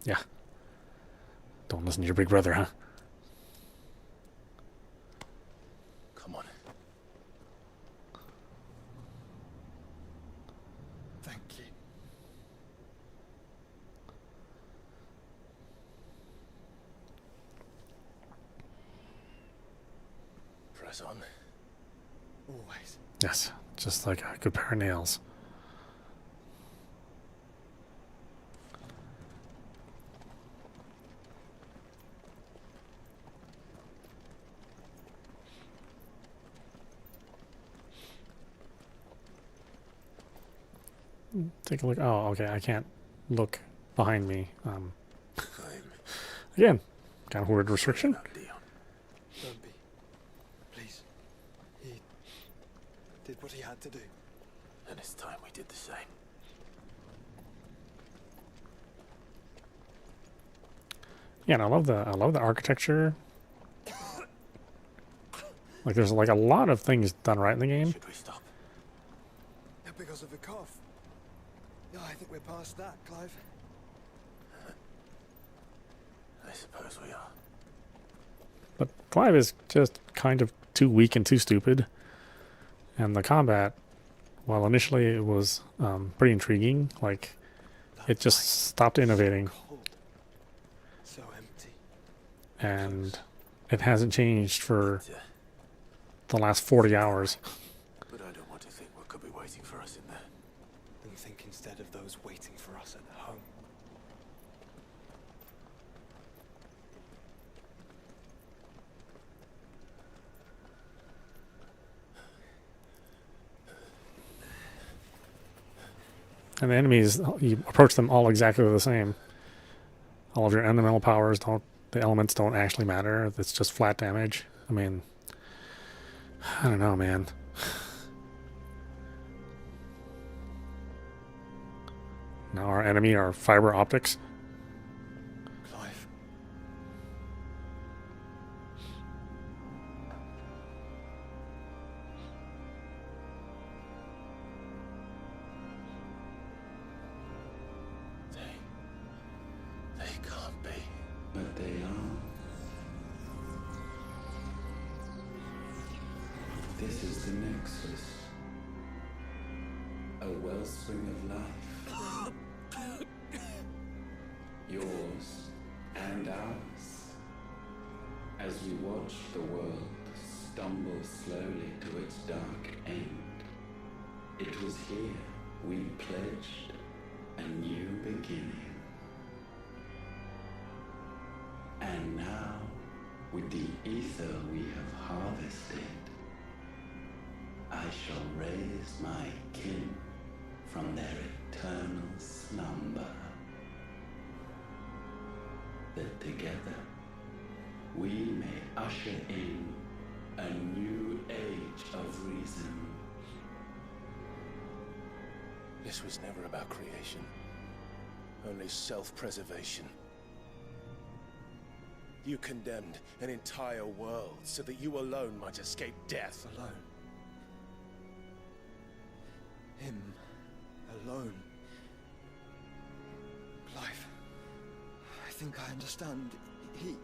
Yeah. Don't listen to your big brother, huh? Come on. Thank you. Press on. Always. Yes, just like a good pair of nails. Take a look. Oh, okay. I can't look behind me. Again, kind of weird restriction. Don't be. Please. He did what he had to do. And it's time we did the same. Yeah, and I love the architecture. Like there's like a lot of things done right in the game. Should we stop? Because of the cough. No, I think we're past that, Clive. I suppose we are. But Clive is just kind of too weak and too stupid. And the combat, while initially it was pretty intriguing, like it just stopped innovating. So empty. And it hasn't changed for the last 40 hours. But I don't want to think what could be waiting for us in there. And think instead of those waiting for us at home. And the enemies, you approach them all exactly the same. All of your elemental powers don't, the elements don't actually matter. It's just flat damage. I mean, I don't know, man. Now our enemy are fiber optics. Clive. They can't be. But they are. This is the Nexus. A wellspring of life. Yours and ours. As we watch the world stumble slowly to its dark end, it was here we pledged a new beginning. And now, with the ether we have harvested, I shall raise my kin from their eternal slumber. That together we may usher in a new age of reason. This was never about creation. Only self-preservation. You condemned an entire world so that you alone might escape death. Alone. Him. Alone. Clive. I think I understand. He...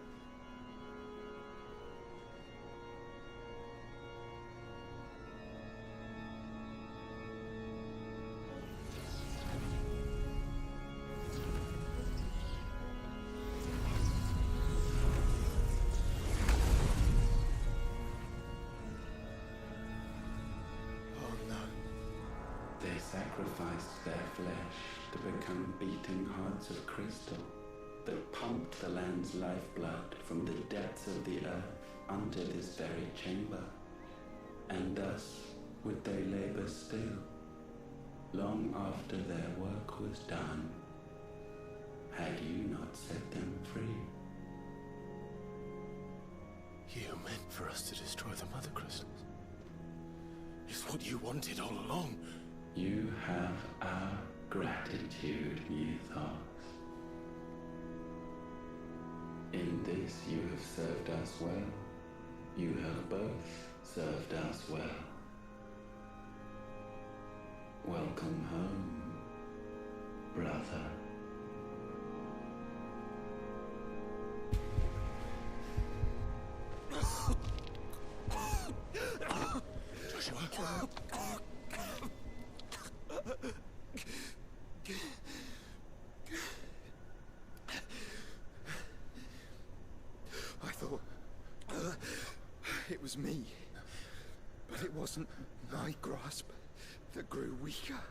sacrificed their flesh to become beating hearts of crystal that pumped the land's lifeblood from the depths of the earth unto this very chamber. And thus would they labor still, long after their work was done, had you not set them free. You meant for us to destroy the Mother Crystals. It's what you wanted all along. You have our gratitude, Mythos. In this you have served us well. You have both served us well. Welcome home, brother. Joshua. I thought it was me, but it wasn't my grasp that grew weaker.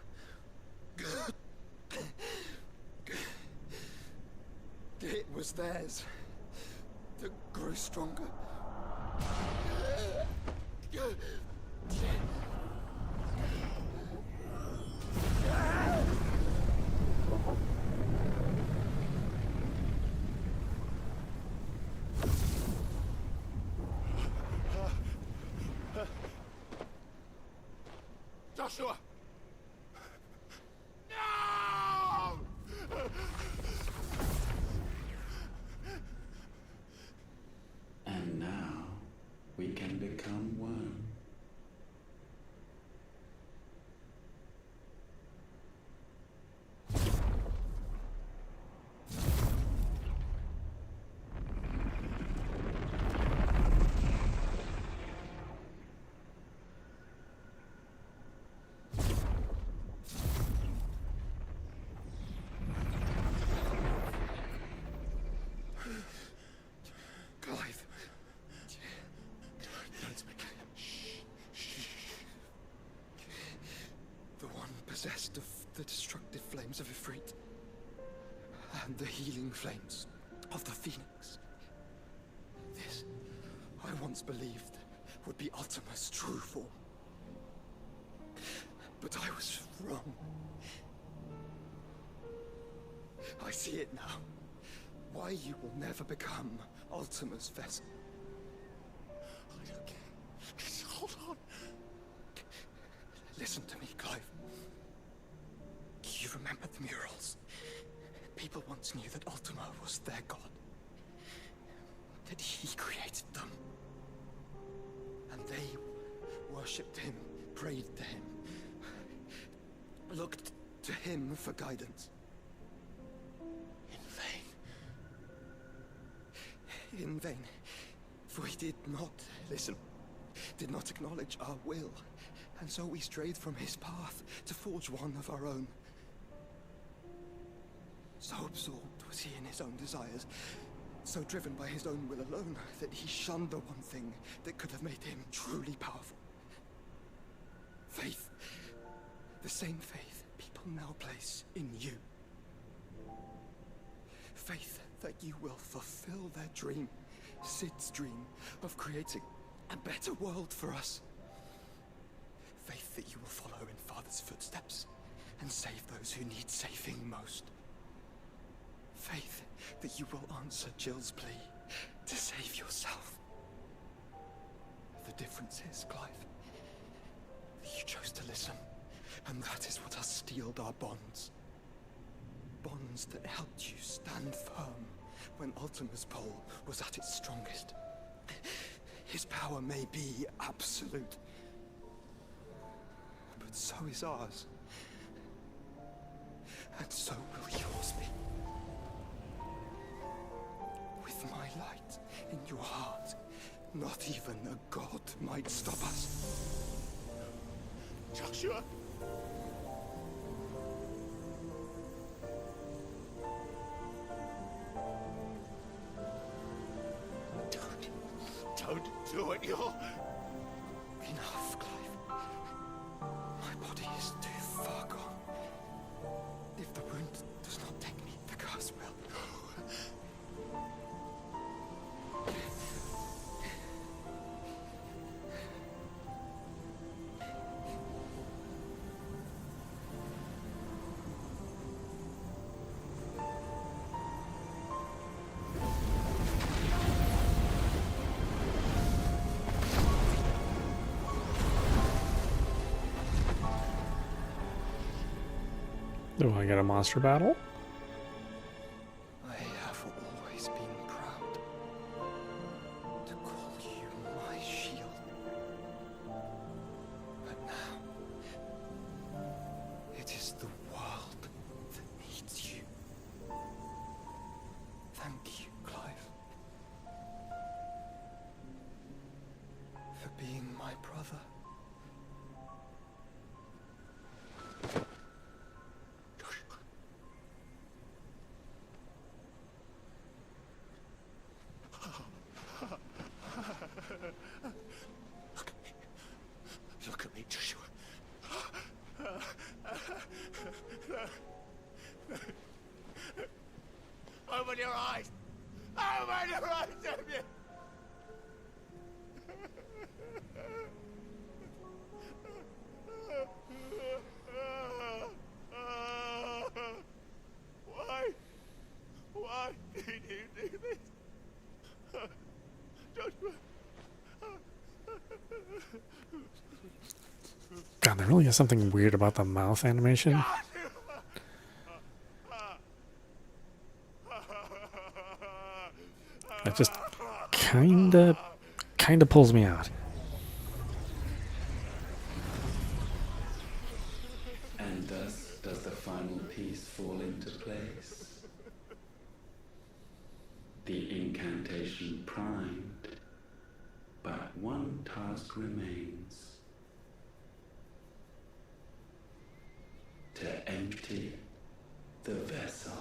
It was theirs that grew stronger. Joshua! No! And now we can become one. Clive. Don't speak. The one possessed of the destructive flames of Ifrit, and the healing flames of the Phoenix. This, I once believed, would be Ultima's true form. But I was wrong. I see it now. Why you will never become Ultima's vessel. I don't care. Just hold on. Listen to me, Clive. You remember the murals? People once knew that Ultima was their god. That he created them. And they worshipped him, prayed to him, looked to him for guidance. In vain. In vain. For he did not listen, did not acknowledge our will. And so we strayed from his path to forge one of our own. So absorbed was he in his own desires, so driven by his own will alone, that he shunned the one thing that could have made him truly powerful. Faith. The same faith people now place in you. Faith that you will fulfill their dream, Sid's dream, of creating a better world for us. Faith that you will follow in Father's footsteps and save those who need saving most. Faith that you will answer Jill's plea to save yourself. The difference is, Clive, that you chose to listen, and that is what has steeled our bonds. Bonds that helped you stand firm when Ultima's pull was at its strongest. His power may be absolute, but so is ours. And so will yours be. With my light in your heart, not even a god might stop us. Joshua! Don't do it, you're... Enough, Clive. My body is too far gone. If the wound does not take me, the curse will. Do I get a monster battle? I have always been proud to call you my shield. But now, it is the world that needs you. Thank you, Clive, for being my brother. Look at me, Joshua. Open your eyes! Open your eyes, damn you! Why did you do this? Joshua. God, there really is something weird about the mouth animation. That just kinda pulls me out. And thus does the final piece fall into place. The incantation primed, but one task remains. To empty the vessel.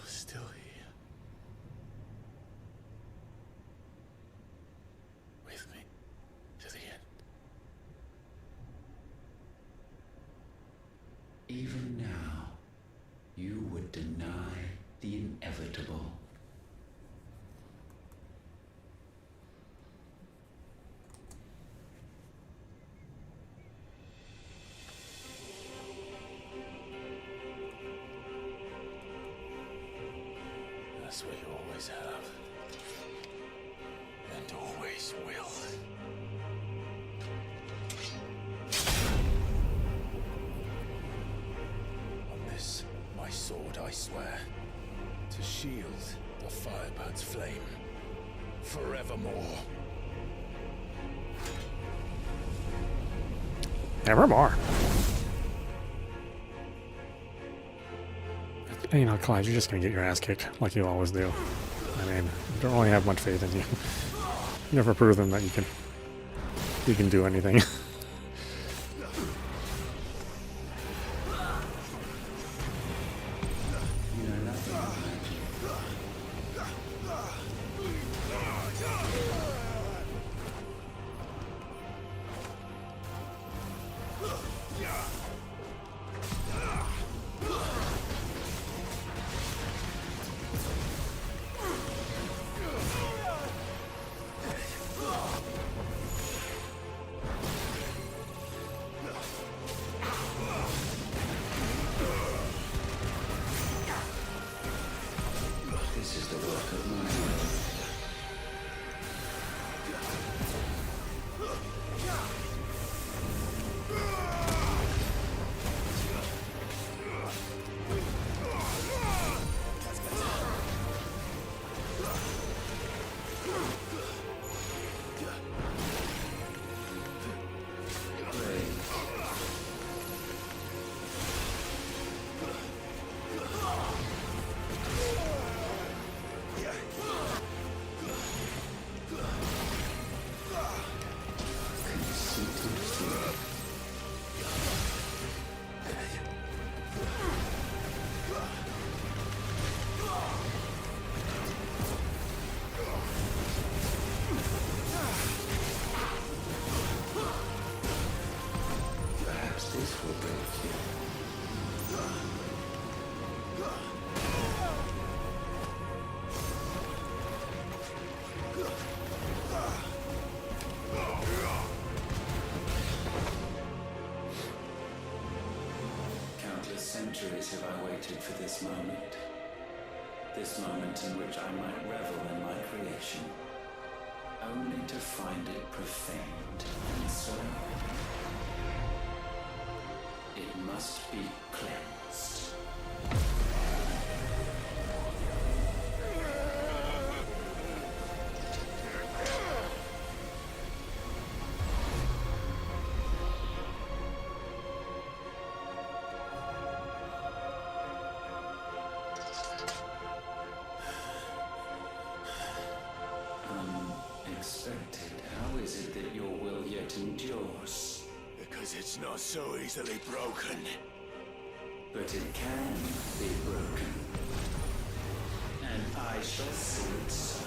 Still here. With me to the end. Even now, you would deny the inevitable. That's what you always have. And always will. On this, my sword, I swear, to shield the Firebird's flame forevermore. Evermore. You know, Clive, you're just gonna get your ass kicked like you always do. I mean, I don't really have much faith in you. You never proven that you can do anything. will break you. Countless centuries have I waited for this moment. This moment in which I might revel in my creation, only to find it profaned, and so it must be cleansed. Unexpected. How is it that your will yet endures? Because it's not so easily broken. But it can be broken. And I shall see it so.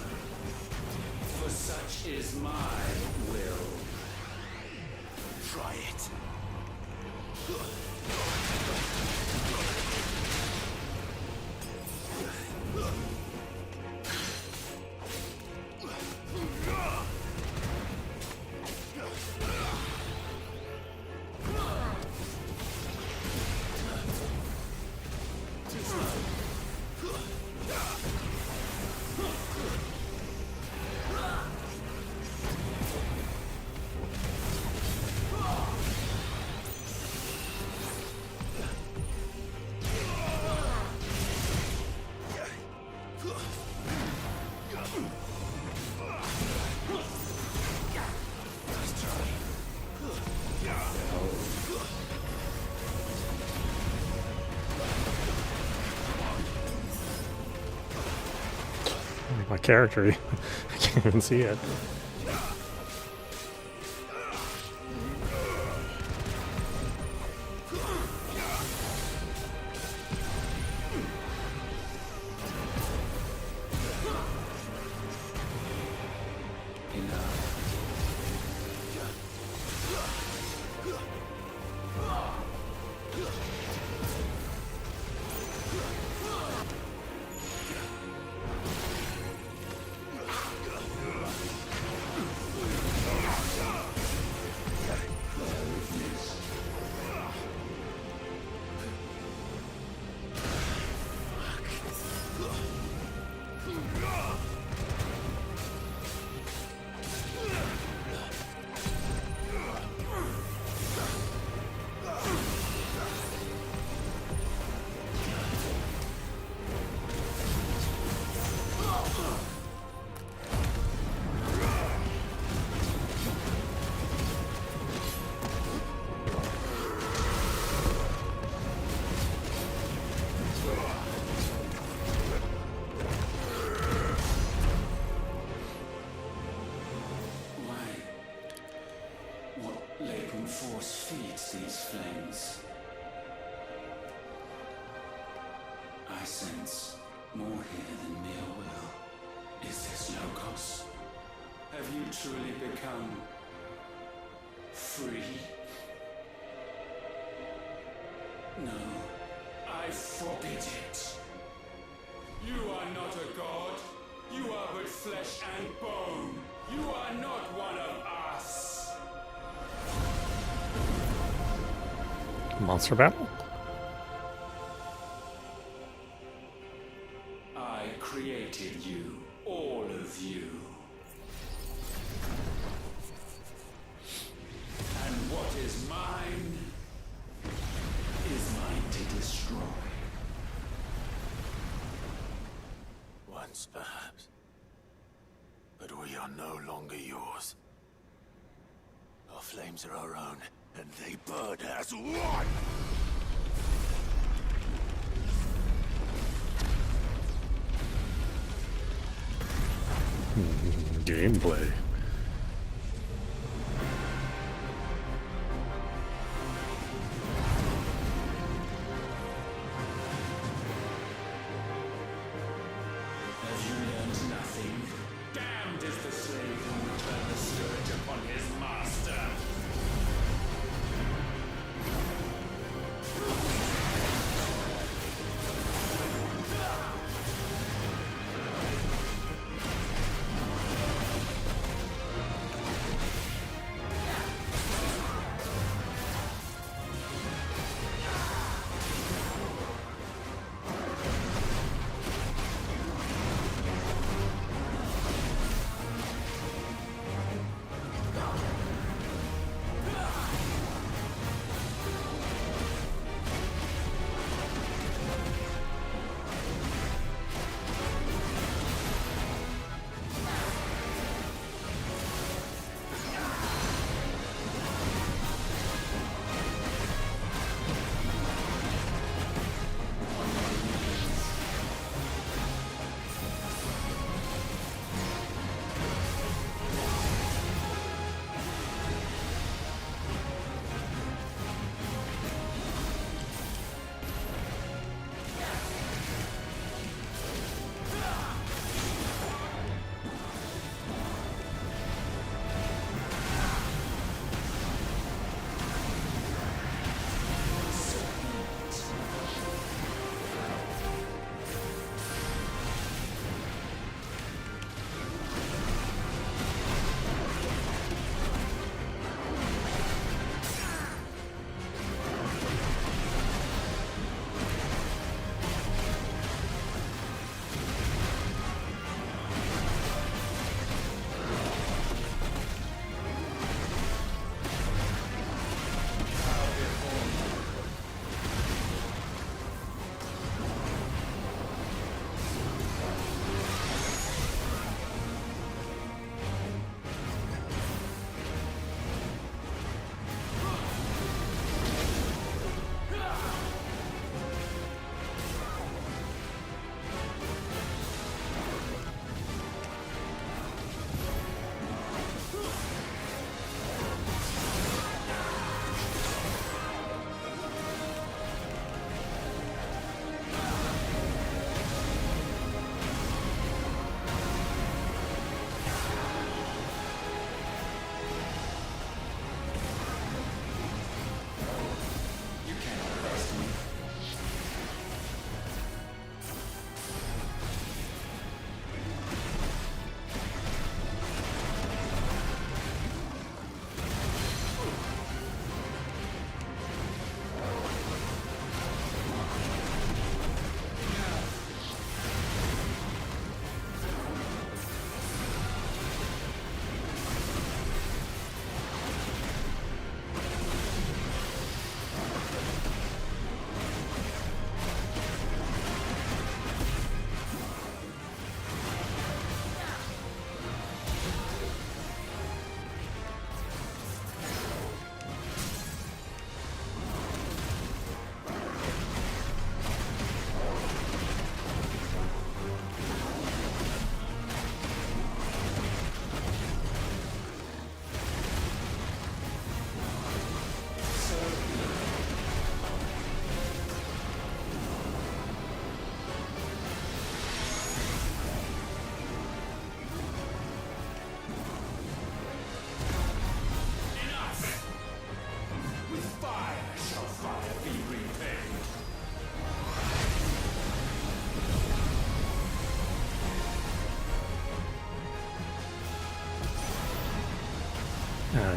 For such is my will. Try it. My character, I can't even see it. Force feeds these flames. I sense more here than mere will. Is this Logos? Have you truly become free? No, I forbid it. You are not a god. You are but flesh and bone. You are not one of us. Monster battle? I created you, all of you. And what is mine is mine to destroy. Once, perhaps. But we are no longer yours. Our flames are our own, and they burn as one! Gameplay. Have you learned nothing? Damned is the slave who will turn the scourge upon his master.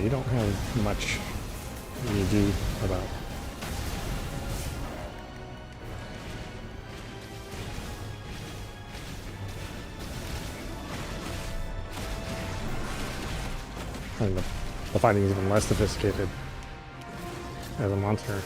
you don't have much you do about. And the fighting is even less sophisticated as a monster.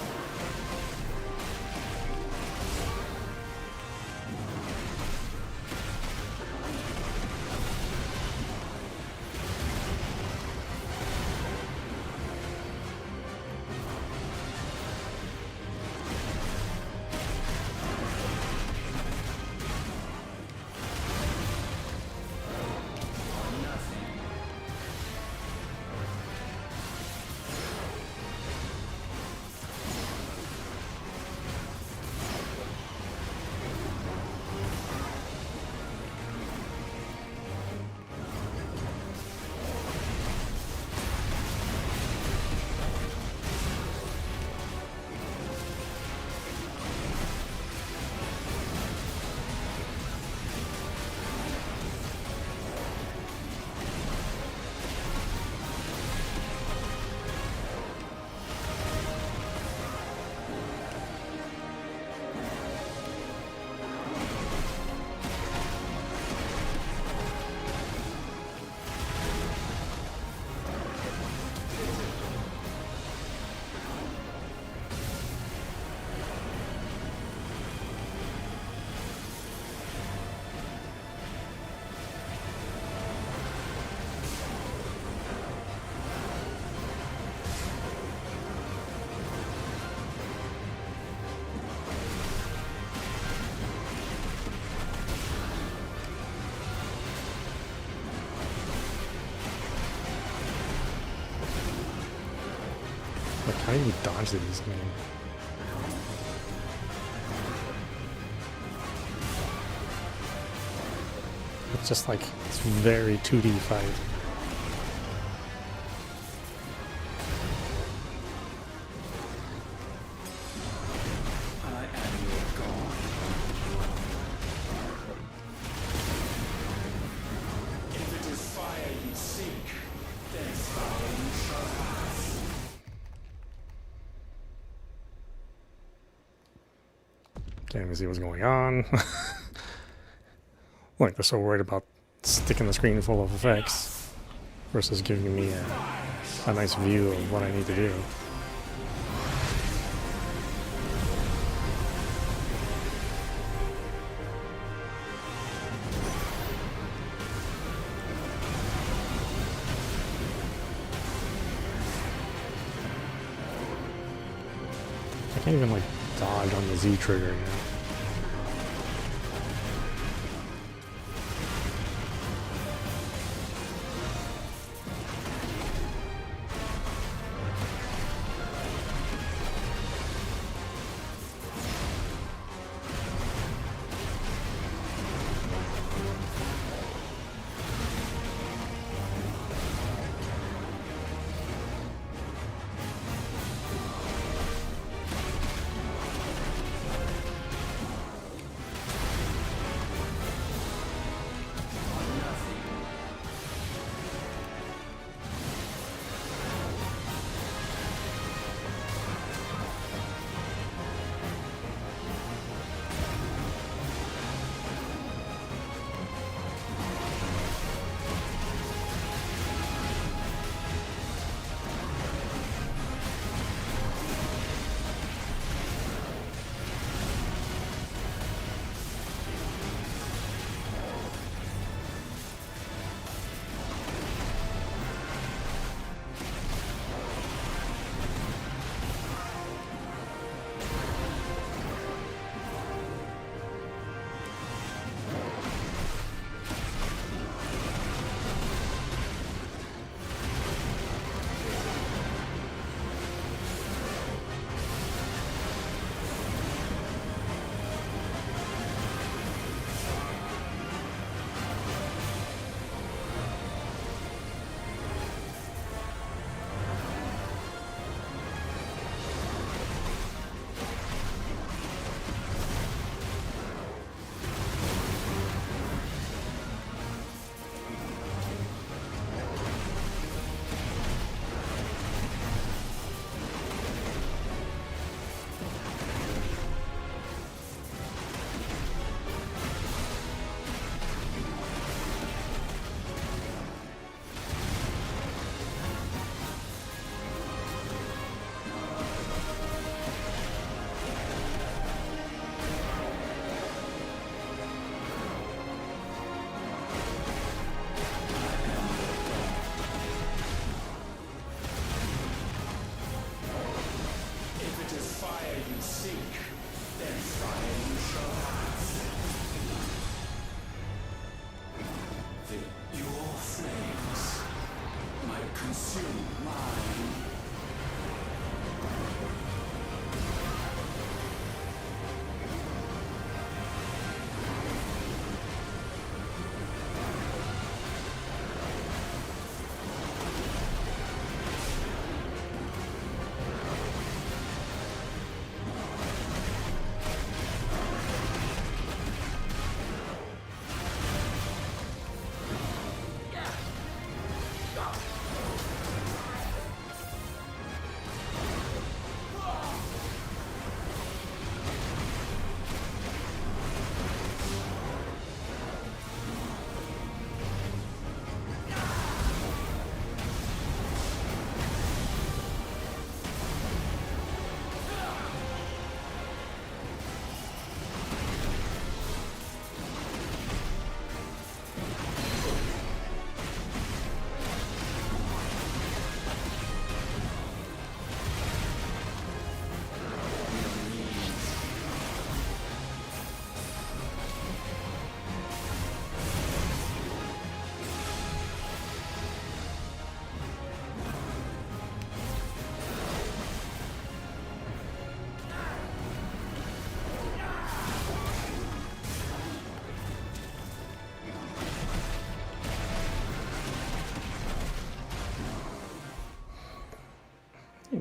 Like, how do you dodge these, man? It's just like, it's very 2D fight. Can't even see what's going on. Like, they're so worried about sticking the screen full of effects versus giving me a nice view of what I need to do. I can't even, like, dodge on the Z trigger, you know?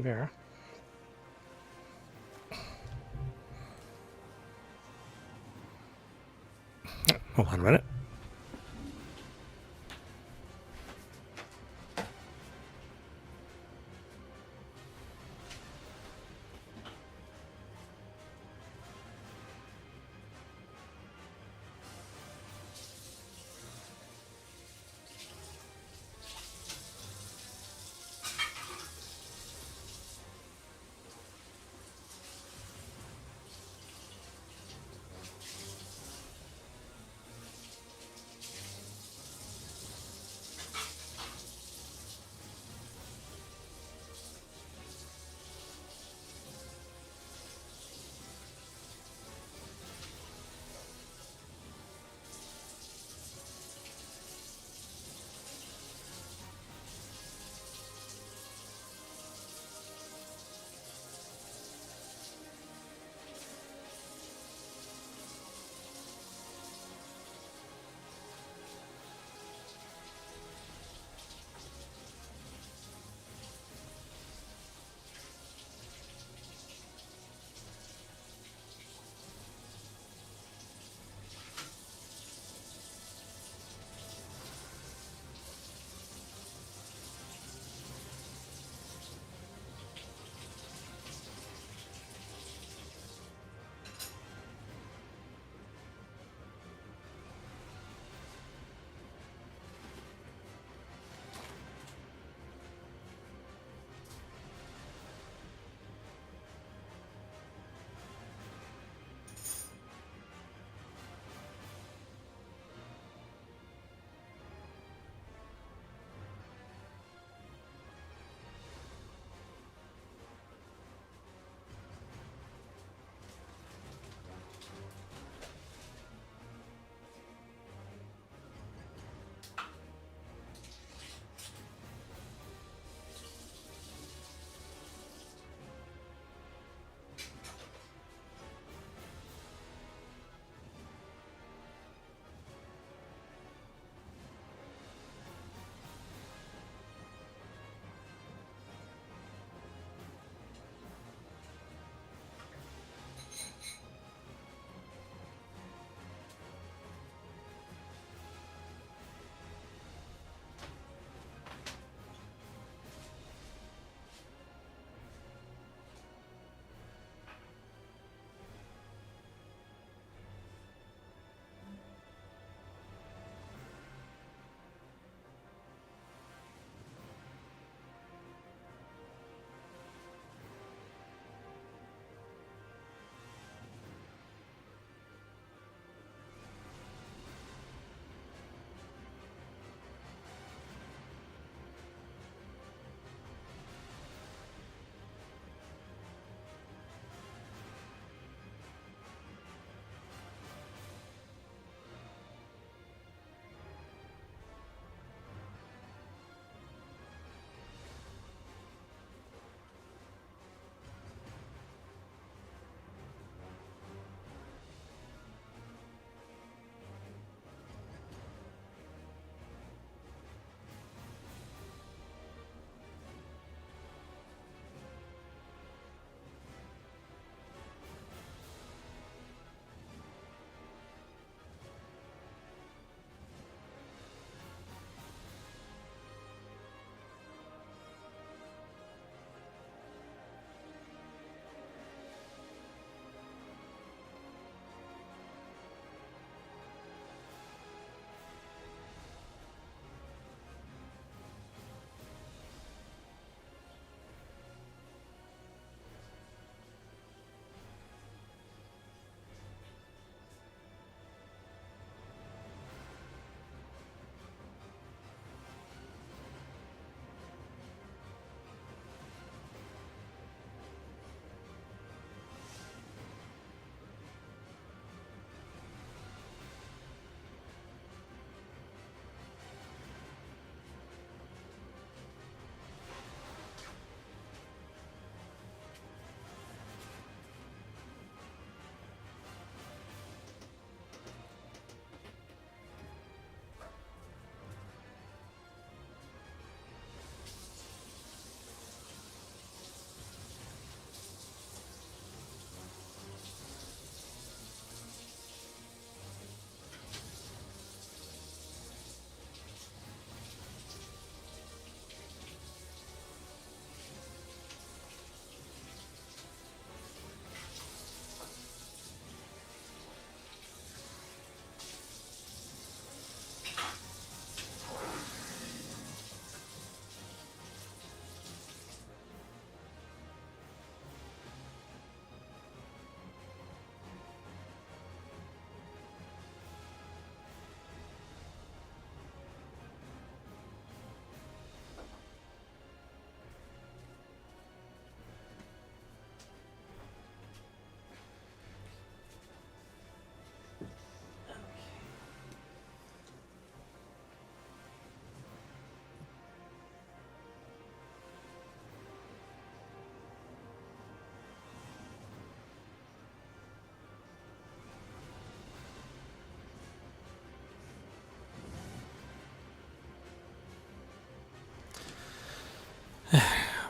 there. Hold on a minute.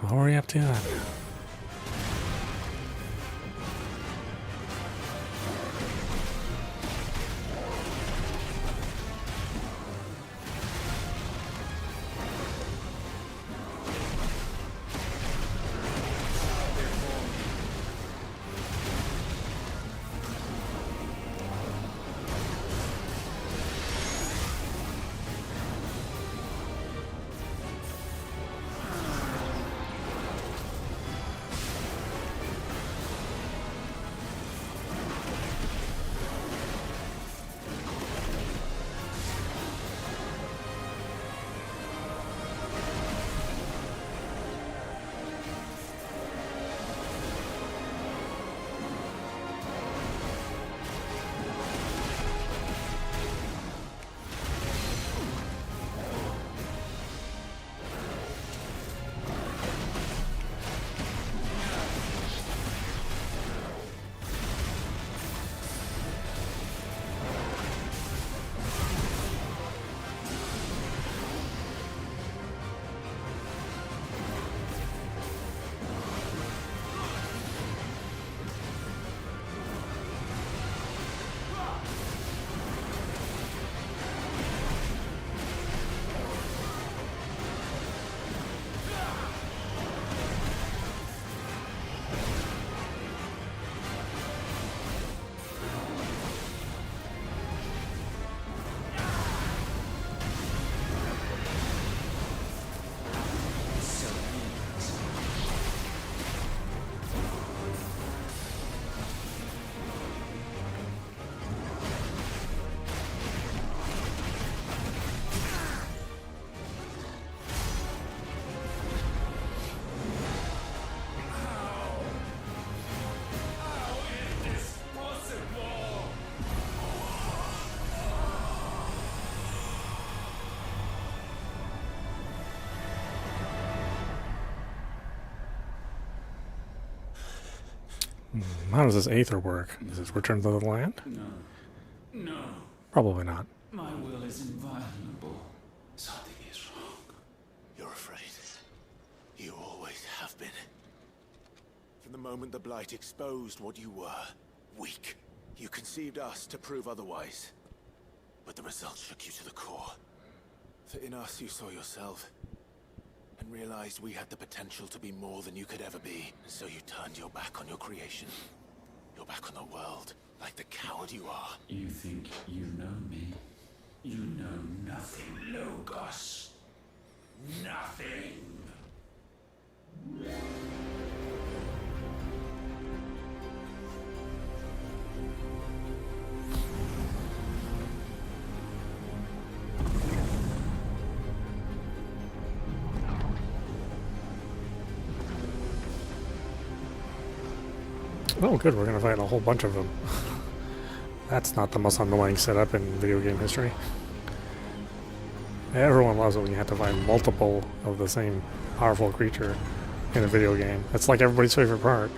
What were we up to then? How does this aether work? Does it return to the land? No. No. Probably not. My will is inviolable. Something is wrong. You're afraid. You always have been. From the moment the Blight exposed what you were, weak, you conceived us to prove otherwise. But the results shook you to the core. For in us you saw yourself, and realized we had the potential to be more than you could ever be. And so you turned your back on your creation. Your back on the world, like the coward you are. You think you know me? You know nothing, Logos. Nothing. Oh, good, we're gonna fight a whole bunch of them. That's not the most annoying setup in video game history. Everyone loves it when you have to fight multiple of the same powerful creature in a video game. It's like everybody's favorite part.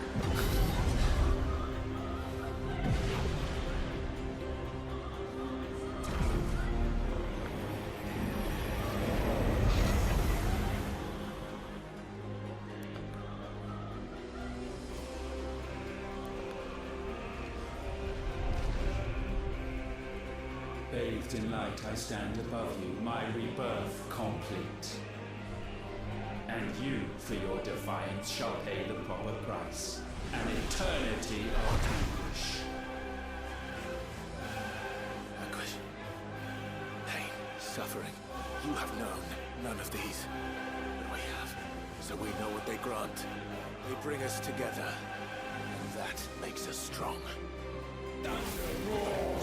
Bathed in light, I stand above you, my rebirth complete. And you, for your defiance, shall pay the proper price. An eternity of anguish. Anguish. Pain. Suffering. You have known none of these. But we have. So we know what they grant. They bring us together. And that makes us strong. Thunder roar!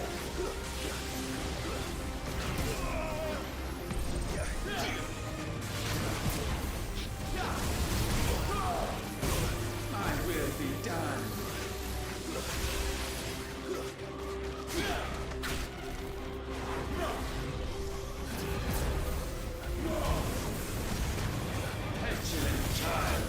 My will be done. Petulant child.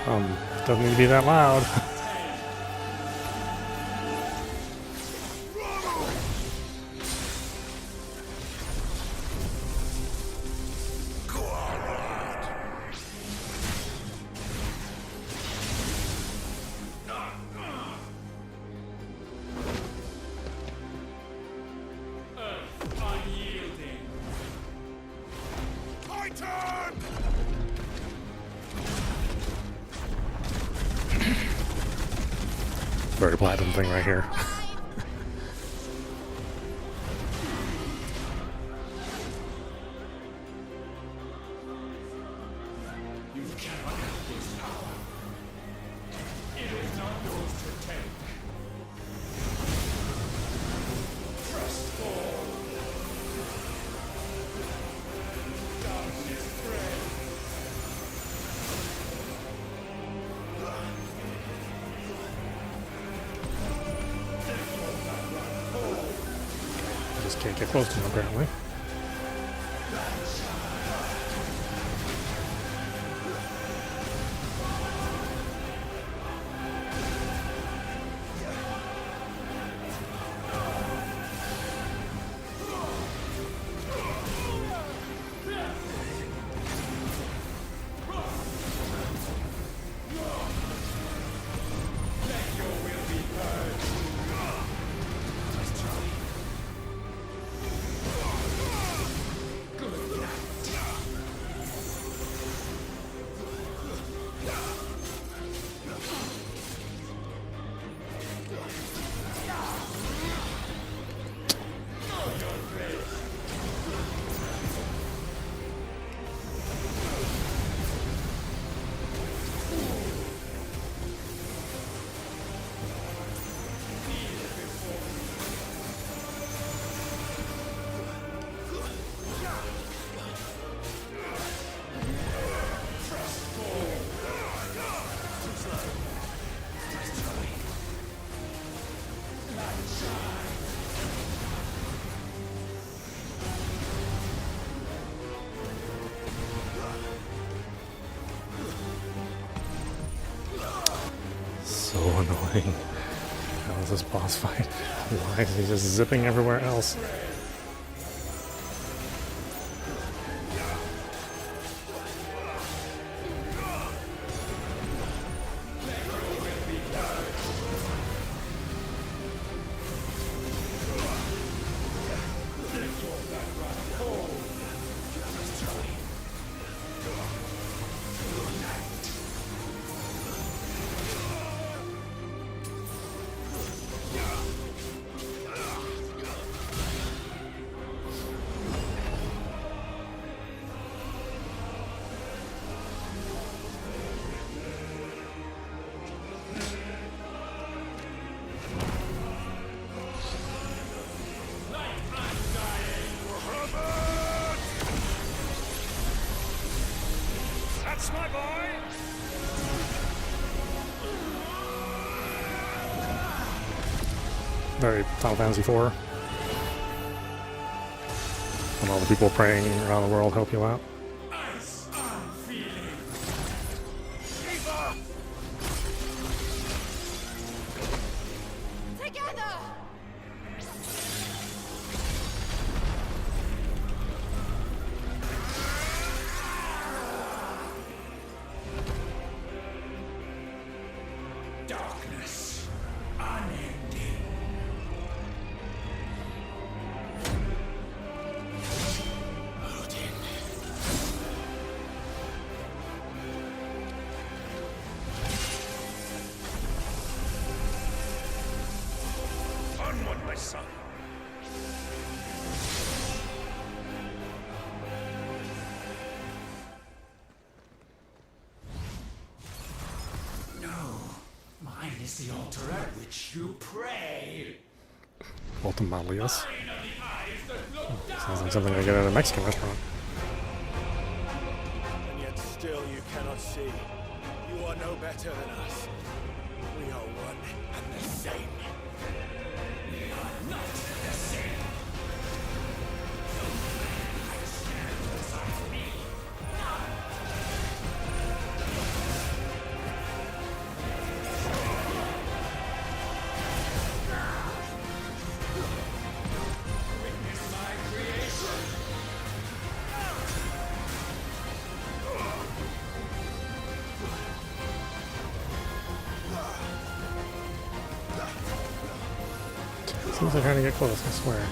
Doesn't need to be that loud. Very platinum thing right here. You cannot have this power. It is not yours to take. Trust fall. Darkness spread. Just can't get close to him apparently. So annoying. How is this boss fight? Why is he just zipping everywhere else? That's my boy! Very Final Fantasy IV. When all the people praying around the world help you out. Ice on feeling. Shiva! Together! Darkness. Unending. Onward, my son. No, mine is the altar at which you pray. Ultimately, yes. Sounds like something I get at a Mexican restaurant. And yet still you cannot see. You are no better than us. We are one and the same. We are not the same. Stand beside me. Seems like trying to get close, I swear.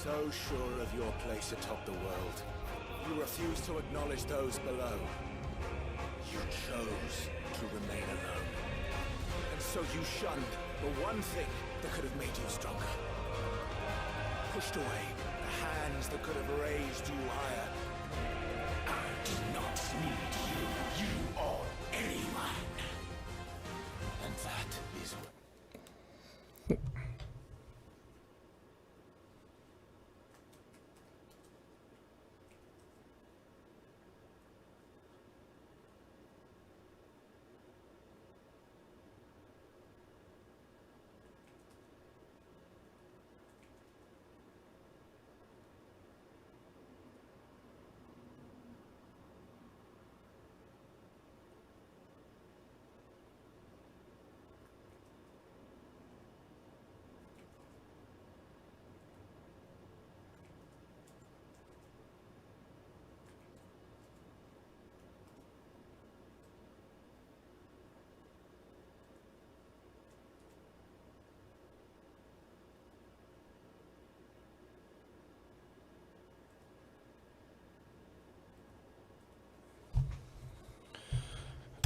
So sure of your place atop the world, you refuse to acknowledge those below. You chose to remain alone. And so you shunned the one thing that could have made you stronger. Pushed away the hands that could have raised you higher. And do not need you or anyone. And that is what...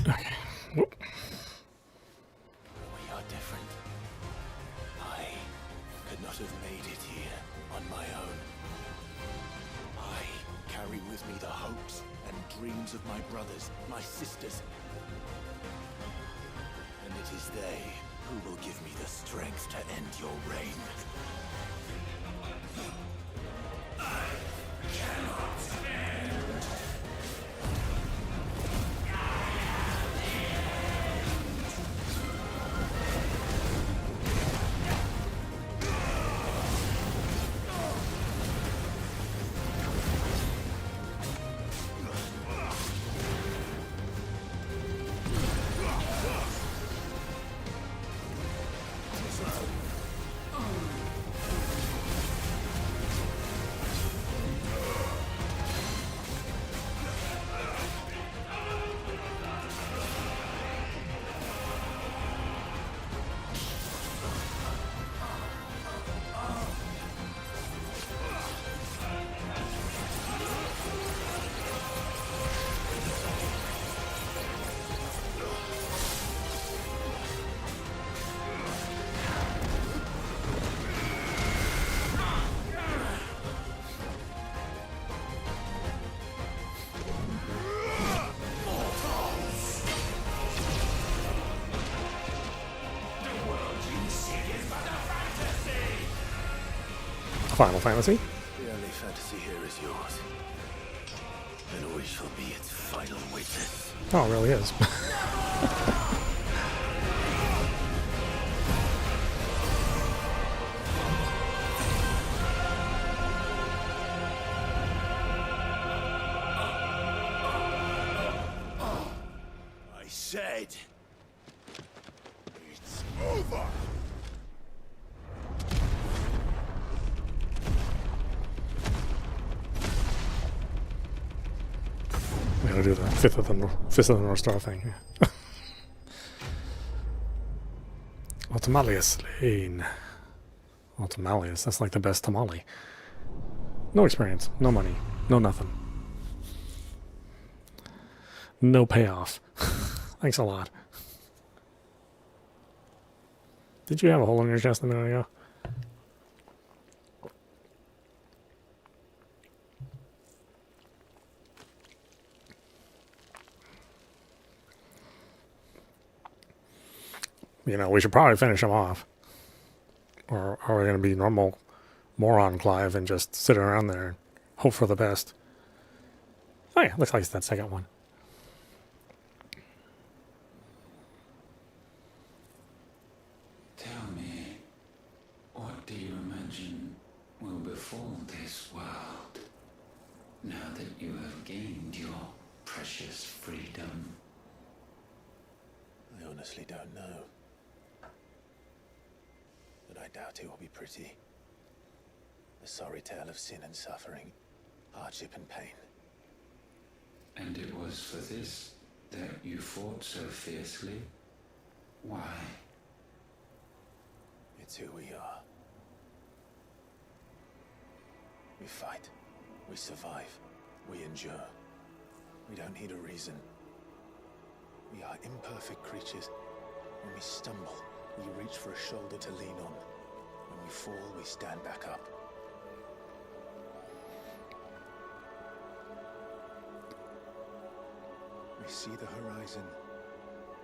Okay. We are different. I could not have made it here on my own. I carry with me the hopes and dreams of my brothers, my sisters. And it is they who will give me the strength to end your reign. Final Fantasy. The only fantasy here is yours. And we shall be its final witness. Oh, it really is. I said, it's over. We gotta do the fifth of the North Star thing. Automalius Lane. Automalius, that's like the best tamale. No experience, no money, no nothing. No payoff. Thanks a lot. Did you have a hole in your chest a minute ago? You know, we should probably finish him off. Or are we going to be normal moron Clive and just sit around there and hope for the best? Oh yeah, looks like it's that second one. Tell me, what do you imagine will befall this world now that you have gained your precious freedom? I honestly don't know. But I doubt it will be pretty. A sorry tale of sin and suffering, hardship and pain. And it was for this that you fought so fiercely? Why? It's who we are. We fight. We survive. We endure. We don't need a reason. We are imperfect creatures. When we stumble, we reach for a shoulder to lean on. When we fall, we stand back up. We see the horizon,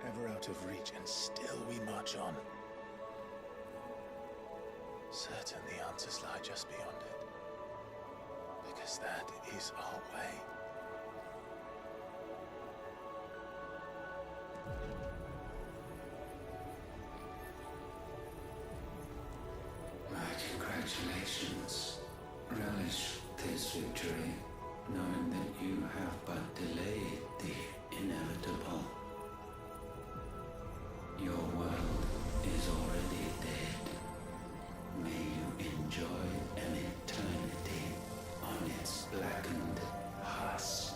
ever out of reach, and still we march on. Certain the answers lie just beyond it, because that is our way. My congratulations. Relish this victory, knowing that you have but delayed the inevitable. Your world is already dead. May you enjoy an eternity on its blackened husk.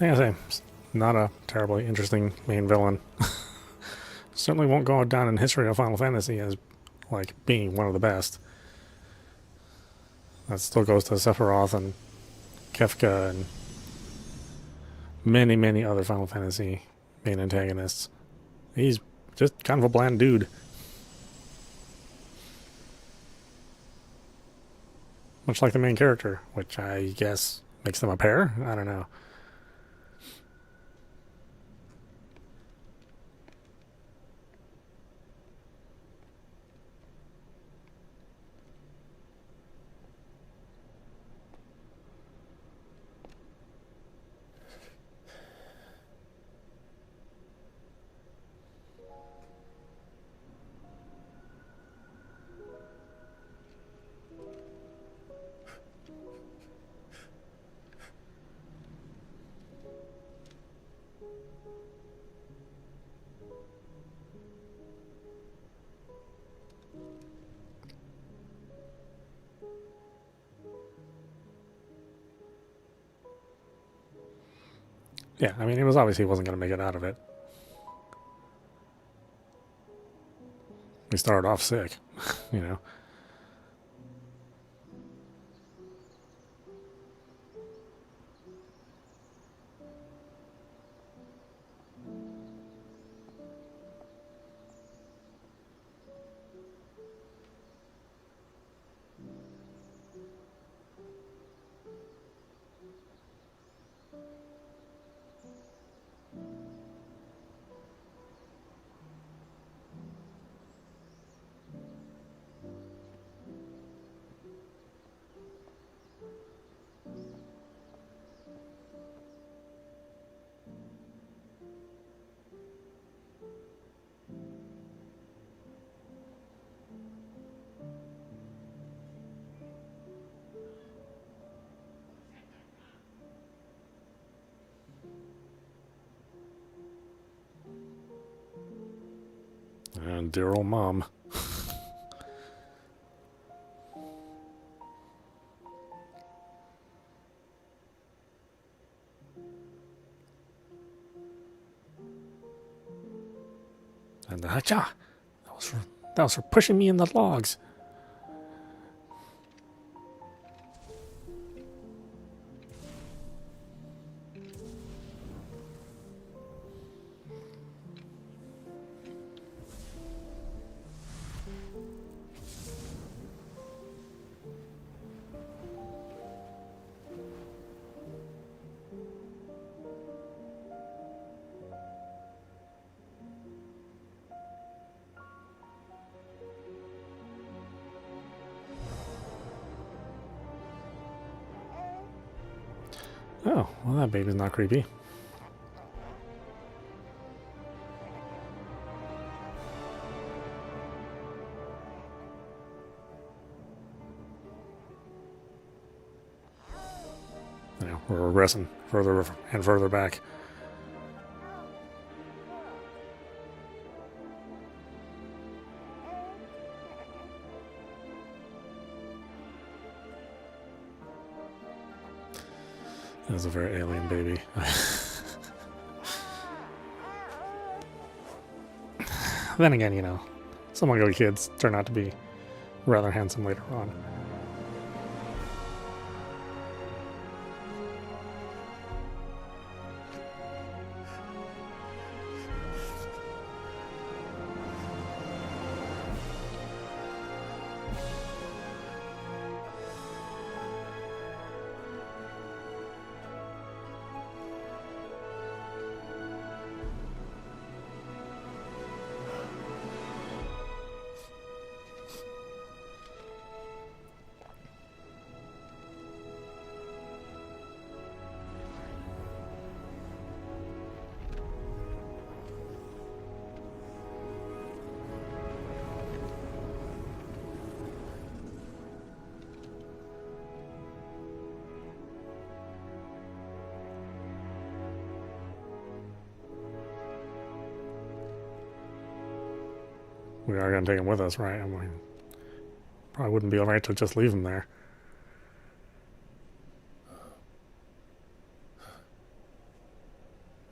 Like I say, it's not a terribly interesting main villain. Certainly won't go down in history of Final Fantasy as like being one of the best. That still goes to Sephiroth and Kefka and many, many other Final Fantasy main antagonists. He's just kind of a bland dude. Much like the main character, which I guess makes them a pair? I don't know. Yeah, I mean, it was obvious he wasn't going to make it out of it. He started off sick, you know. And dear old mom. And the hacha! That was for pushing me in the logs. Oh, well, that baby's not creepy. You know, we're regressing further and further back. That's a very alien baby. Then again, you know, some ugly kids turn out to be rather handsome later on. we are going to take him with us, right? I'm like, probably wouldn't be alright to just leave him there.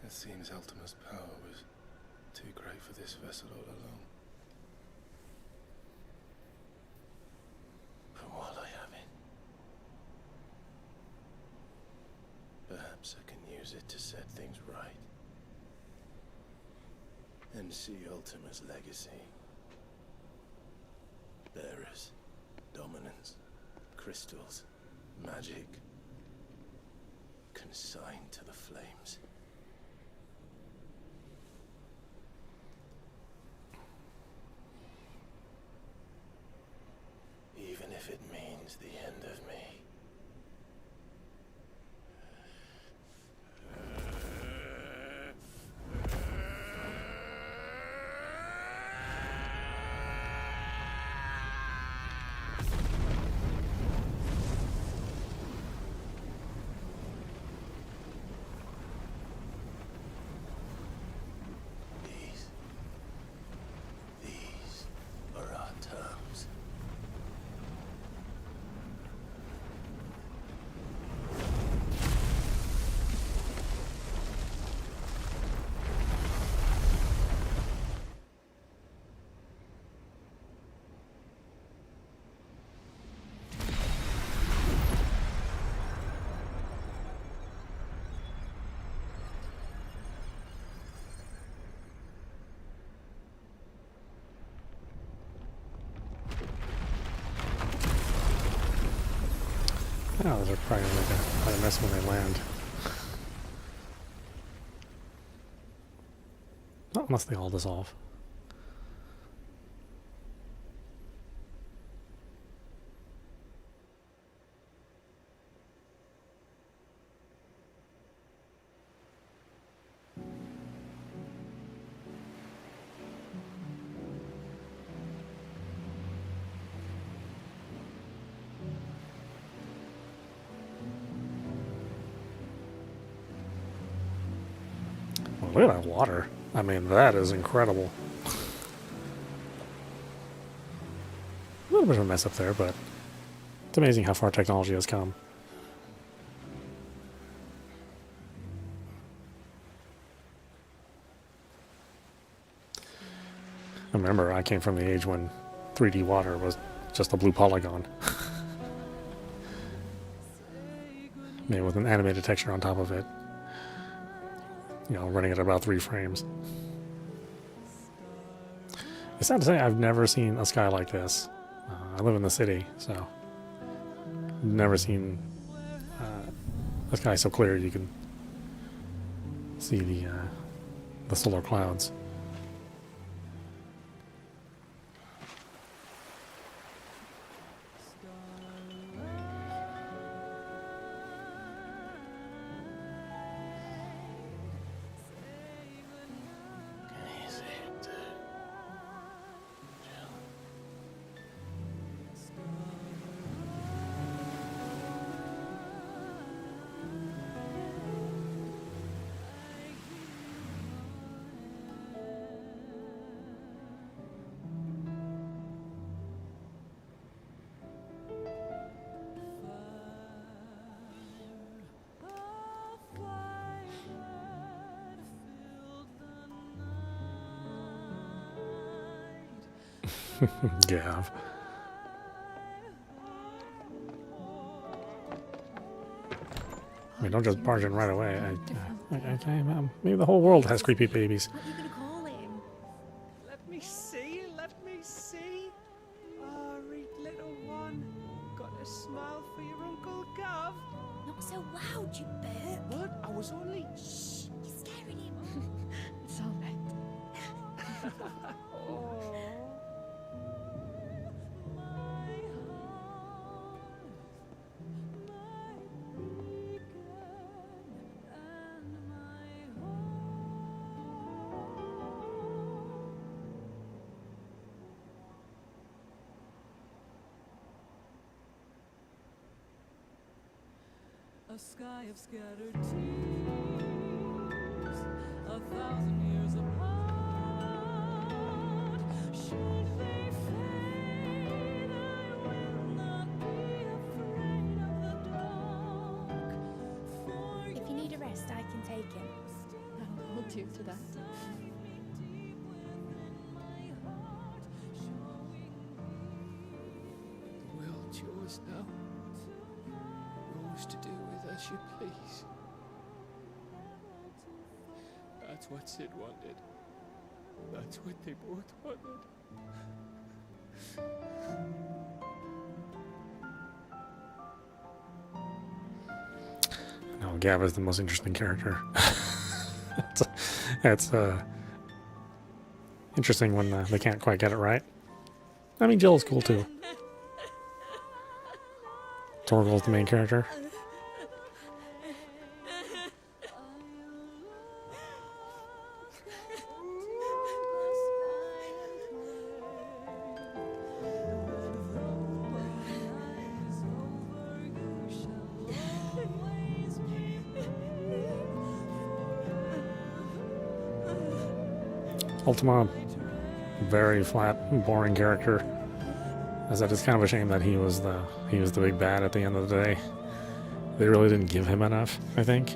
It seems Ultima's power was too great for this vessel all along. But while I have it, perhaps I can use it to set things right. And see Ultima's legacy. Bearers, dominance, crystals, magic, consigned to the flames. Even if it means the end of me. These are our terms. Oh, those are probably like quite a mess when they land. Not unless they all dissolve. Look at that water. I mean, that is incredible. A little bit of a mess up there, but it's amazing how far technology has come. I remember I came from the age when 3D water was just a blue polygon. Maybe with an animated texture on top of it. You know, running at about 3 frames. It's sad to say I've never seen a sky like this. I live in the city, so never seen a sky so clear you can see the solar clouds. Gav. I mean, don't just barge in right away. Okay, maybe the whole world has creepy babies. What are you gonna call him? Let me see, let me see. Oh, read little one. Got a smile for your Uncle Gav. Not so loud, you burp. What? I was only... Shh, you're scaring him. It's all right. Oh. A sky of scattered tears, 1,000 years apart. If you need a rest, I can take him. I'll hold you to that. The world's yours now. Yours to do with as you please. That's what Sid wanted. That's what they both wanted. No, Gav is the most interesting character. it's interesting when they can't quite get it right. I mean, Jill's cool too. Torgal's the main character. Ultima, very flat, boring character. I said it's kind of a shame that he was the big bad at the end of the day. They really didn't give him enough, I think.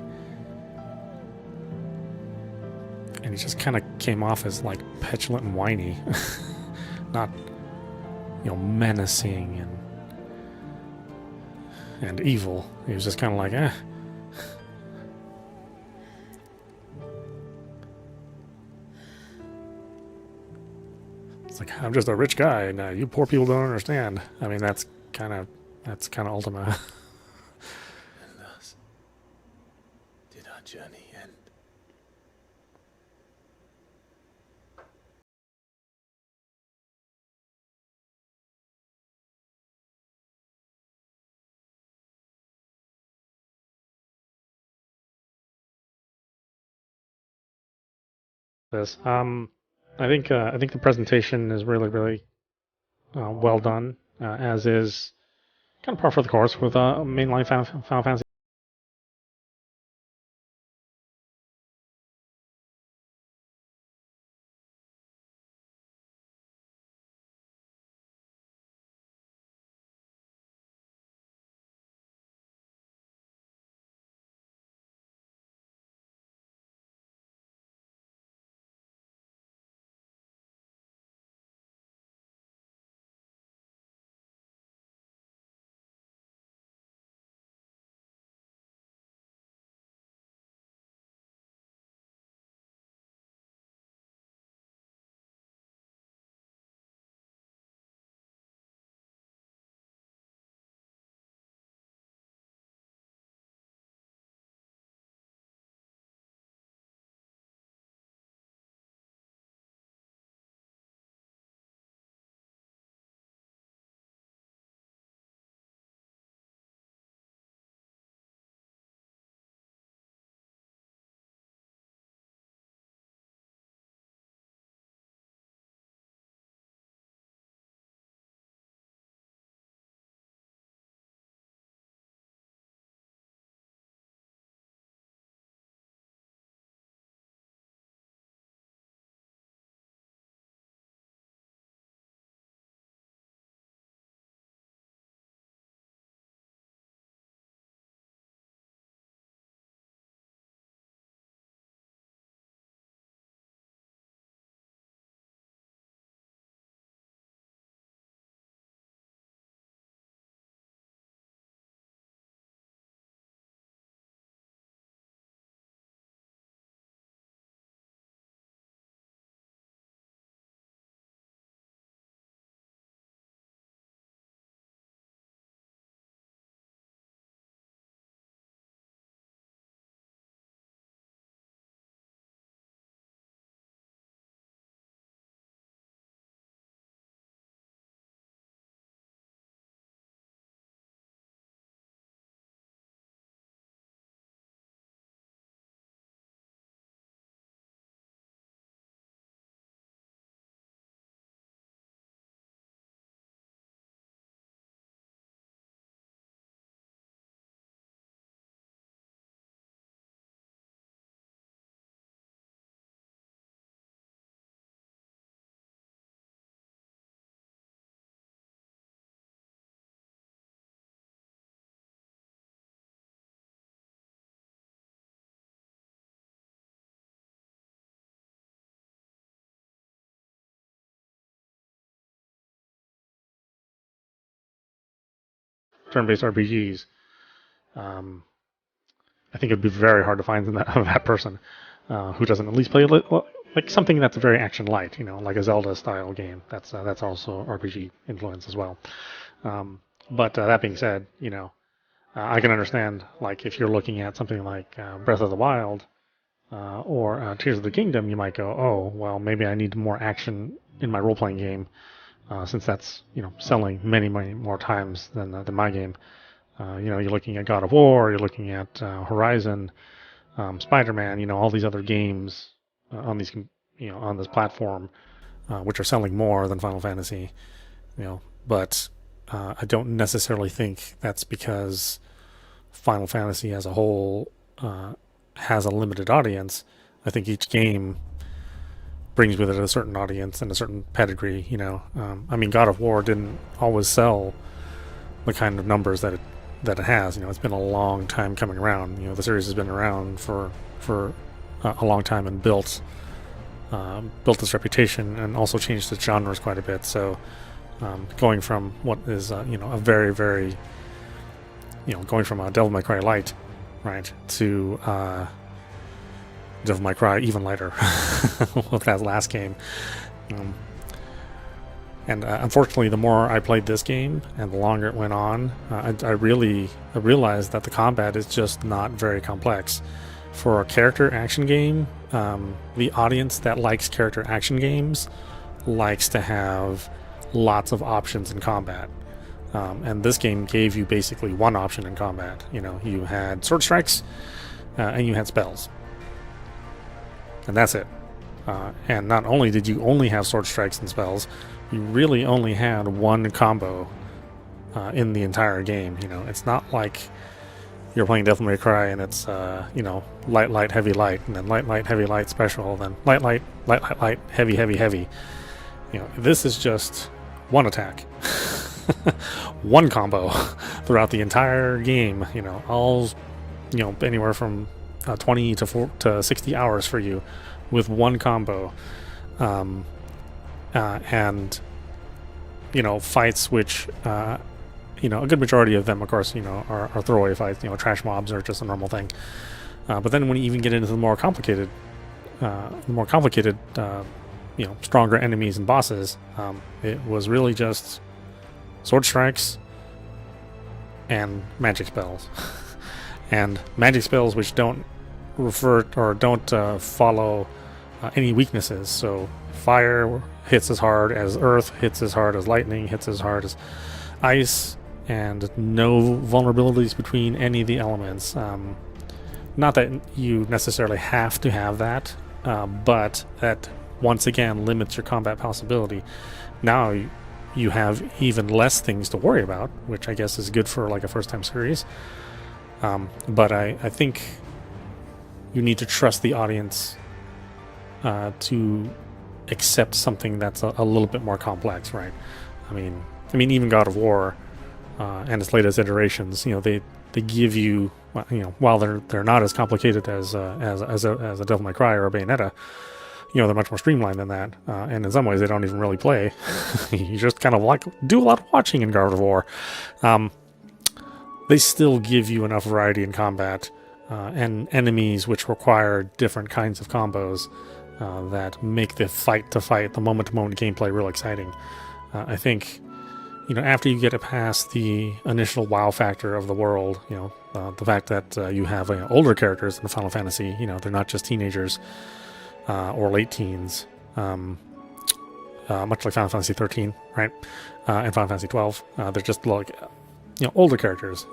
And he just kind of came off as like petulant and whiny, not, menacing and evil. He was just kind of like, eh. It's like, I'm just a rich guy, and you poor people don't understand. I mean, that's kind of Ultima. And thus did our journey end. This, I think the presentation is really well done, as is kind of par for the course with mainline Final Fantasy. turn-based RPGs, I think it'd be very hard to find that person who doesn't at least play like something that's very action light, like a Zelda style game. That's also RPG influence as well. But that being said, I can understand, like, if you're looking at something like Breath of the Wild or Tears of the Kingdom, you might go, oh, well, maybe I need more action in my role-playing game, since that's selling many more times than my game. You're looking at God of War, you're looking at Horizon, Spider-Man, all these other games on these on this platform, which are selling more than Final Fantasy, but I don't necessarily think that's because Final Fantasy as a whole has a limited audience. I think each game brings with it a certain audience and a certain pedigree. I mean, God of War didn't always sell the kind of numbers that it has. It's been a long time coming around. The series has been around for a long time and built its reputation and also changed its genres quite a bit. So going from what is a very, very going from a Devil May Cry light, right, to Devil May Cry even lighter with that last game. And unfortunately, the more I played this game and the longer it went on, I realized that the combat is just not very complex. For a character action game, the audience that likes character action games likes to have lots of options in combat. And this game gave you basically one option in combat. You had sword strikes and you had spells. And that's it. And not only did you only have sword strikes and spells, you really only had one combo in the entire game. It's not like you're playing Devil May Cry and it's light, heavy, light, and then light, heavy, light, special, then light, heavy, heavy, heavy. This is just one attack, one combo throughout the entire game. All anywhere from 20 to 60 hours for you with one combo. And fights which a good majority of them, of course, are throwaway fights. Trash mobs are just a normal thing. But then when you even get into the more complicated, stronger enemies and bosses, it was really just sword strikes and magic spells, and magic spells which don't refer or don't follow any weaknesses. So fire hits as hard as earth, hits as hard as lightning, hits as hard as ice, and no vulnerabilities between any of the elements. Not that you necessarily have to have that, but that once again limits your combat possibility. Now you have even less things to worry about, which I guess is good for like a first-time series. But I think you need to trust the audience to accept something that's a little bit more complex, right? I mean, even God of War and its latest iterations, they give you, while they're not as complicated as a Devil May Cry or a Bayonetta, they're much more streamlined than that. And in some ways, they don't even really play. You just kind of do a lot of watching in God of War. They still give you enough variety in combat and enemies which require different kinds of combos that make the the moment-to-moment gameplay real exciting. I think, after you get it past the initial wow factor of the world, the fact that you have older characters in Final Fantasy, they're not just teenagers or late teens, much like Final Fantasy XIII, right? And Final Fantasy XII, they're just like, older characters,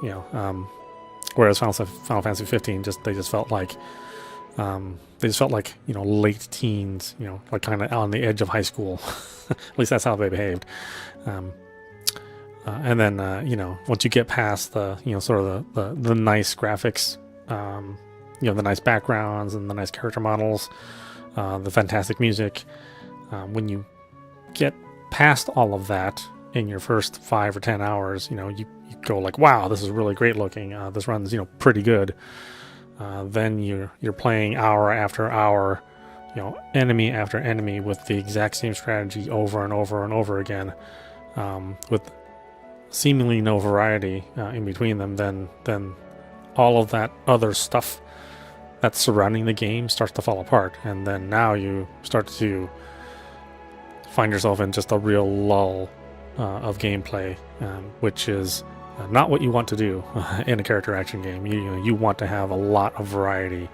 whereas Final Fantasy XV they just felt like late teens, like kind of on the edge of high school. At least that's how they behaved. And then, once you get past the, sort of the nice graphics, the nice backgrounds and the nice character models, the fantastic music, when you get past all of that in your first 5 or 10 hours, you go like, wow, this is really great looking. This runs, pretty good. Then you're playing hour after hour, enemy after enemy with the exact same strategy over and over and over again, with seemingly no variety in between them, then all of that other stuff that's surrounding the game starts to fall apart, and then now you start to find yourself in just a real lull of gameplay, which is not what you want to do in a character action game. You want to have a lot of variety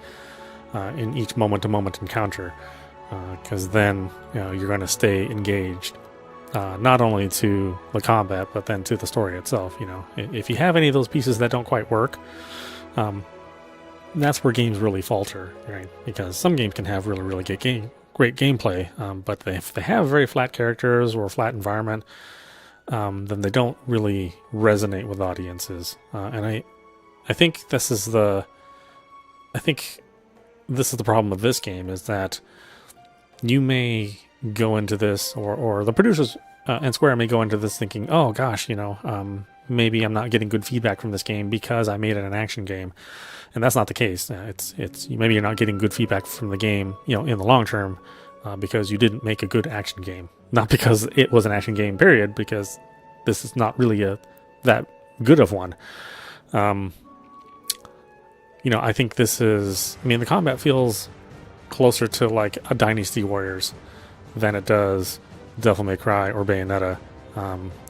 in each moment-to-moment encounter, because then you're going to stay engaged, not only to the combat but then to the story itself. If you have any of those pieces that don't quite work, that's where games really falter, right? Because some games can have really great gameplay, but if they have very flat characters or a flat environment, then they don't really resonate with audiences. And I think this is the problem with this game, is that you may go into this, or the producers and Square may go into this thinking, oh gosh, maybe I'm not getting good feedback from this game because I made it an action game. And that's not the case. It's maybe you're not getting good feedback from the game, in the long term, because you didn't make a good action game. Not because it was an action game, period, because this is not really that good of one. I think this is... the combat feels closer to like a Dynasty Warriors than it does Devil May Cry or Bayonetta,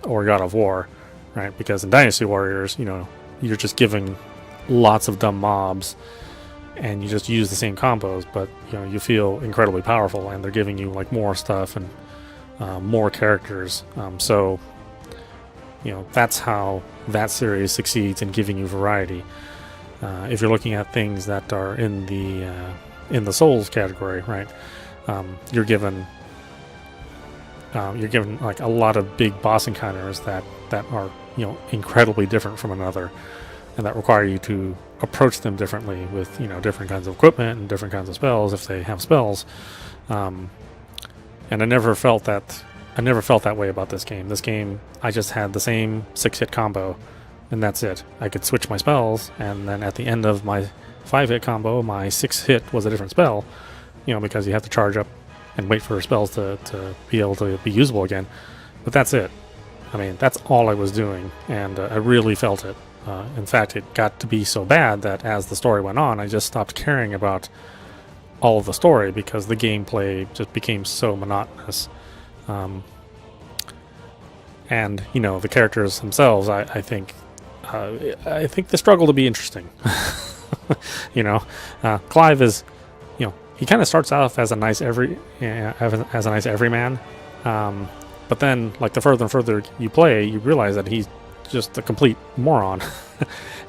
or God of War, right? Because in Dynasty Warriors, you're just giving lots of dumb mobs and you just use the same combos, but you feel incredibly powerful, and they're giving you like more stuff and more characters. So that's how that series succeeds in giving you variety. If you're looking at things that are in the Souls category, right? You're given like a lot of big boss encounters that are incredibly different from another, and that require you to approach them differently with different kinds of equipment and different kinds of spells if they have spells. And I never felt that way about this game. This game, I just had the same 6-hit combo, and that's it. I could switch my spells, and then at the end of my 5-hit combo, my 6th hit was a different spell, because you have to charge up and wait for spells to be able to be usable again. But that's it. That's all I was doing, and I really felt it. In fact, it got to be so bad that as the story went on, I just stopped caring about all of the story because the gameplay just became so monotonous. And the characters themselves, I think they struggle to be interesting. Clive is, he kind of starts off as a nice everyman, but then like the further and further you play, you realize that he's just a complete moron,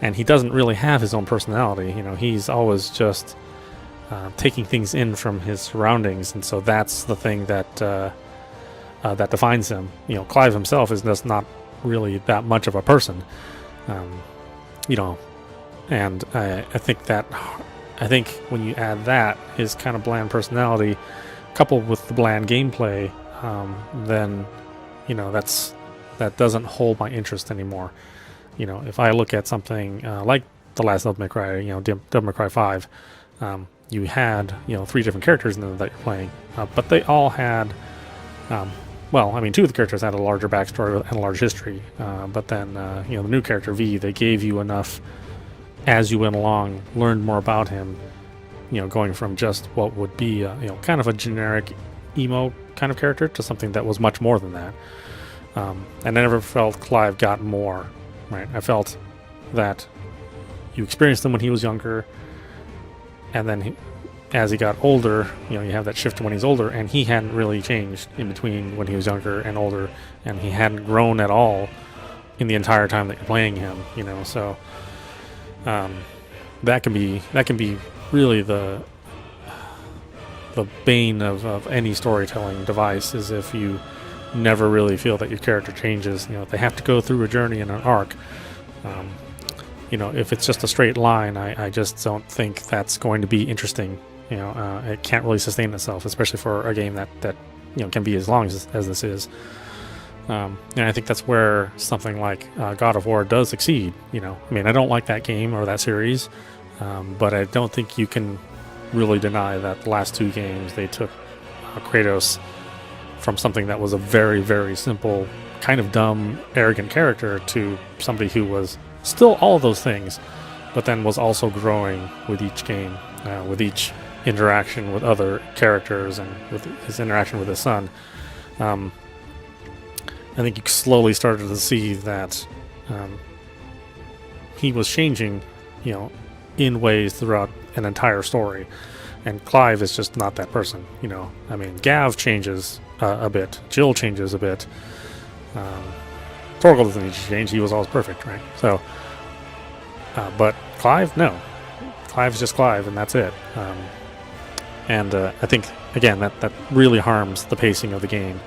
and he doesn't really have his own personality. He's always just taking things in from his surroundings, and so that's the thing that that defines him. Clive himself is just not really that much of a person, and I think when you add that, his kind of bland personality coupled with the bland gameplay, then that doesn't hold my interest anymore. If I look at something like the last Devil May Cry, Devil May Cry 5, you had 3 different characters in there that you're playing, but they all had 2 of the characters had a larger backstory and a large history, but then the new character V, they gave you enough as you went along, learned more about him, going from just what would be kind of a generic emo kind of character to something that was much more than that. And I never felt Clive got more, right? I felt that you experienced him when he was younger, and then as he got older, you have that shift to when he's older, and he hadn't really changed in between when he was younger and older, and he hadn't grown at all in the entire time that you're playing him, so that can be really the bane of any storytelling device, is if you never really feel that your character changes. They have to go through a journey and an arc. If it's just a straight line, I just don't think that's going to be interesting. It can't really sustain itself, especially for a game that can be as long as this is. And I think that's where something like God of War does succeed. I don't like that game or that series, but I don't think you can really deny that the last 2 games, they took Kratos from something that was a very, very simple, kind of dumb, arrogant character to somebody who was still all of those things, but then was also growing with each game, with each interaction with other characters and with his interaction with his son. I think you slowly started to see that he was changing, in ways throughout an entire story. And Clive is just not that person, I mean, Gav changes a bit. Jill changes a bit. Torgal doesn't need to change. He was always perfect, right? So, but Clive, no. Clive's just Clive, and that's it. And I think, again, that really harms the pacing of the game.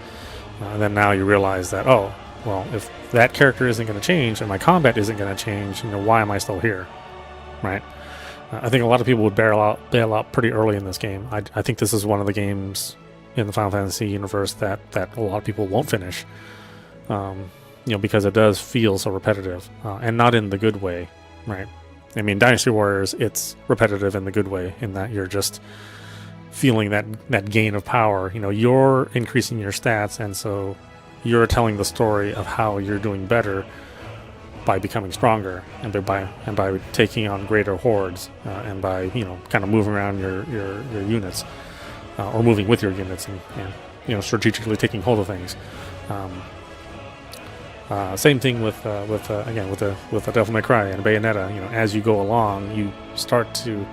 And then now you realize that, oh, well, if that character isn't going to change and my combat isn't going to change, why am I still here, right? I think a lot of people would bail out pretty early in this game. I think this is one of the games in the Final Fantasy universe that a lot of people won't finish, because it does feel so repetitive, and not in the good way, right? I mean, Dynasty Warriors, it's repetitive in the good way, in that you're just feeling that gain of power. You're increasing your stats, and so you're telling the story of how you're doing better by becoming stronger, and by taking on greater hordes, and by kind of moving around your units, or moving with your units, and strategically taking hold of things. Same thing with the Devil May Cry and Bayonetta. As you go along, you start to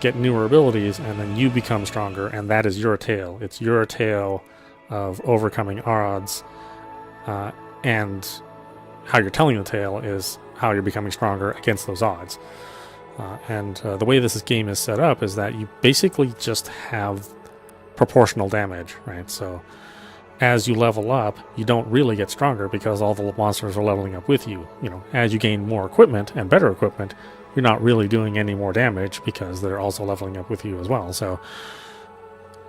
get newer abilities, and then you become stronger, and that is your tale. It's your tale of overcoming odds, and how you're telling the tale is how you're becoming stronger against those odds. And the way this game is set up is that you basically just have proportional damage, right? So as you level up, you don't really get stronger because all the monsters are leveling up with you. As you gain more equipment and better equipment, you're not really doing any more damage because they're also leveling up with you as well.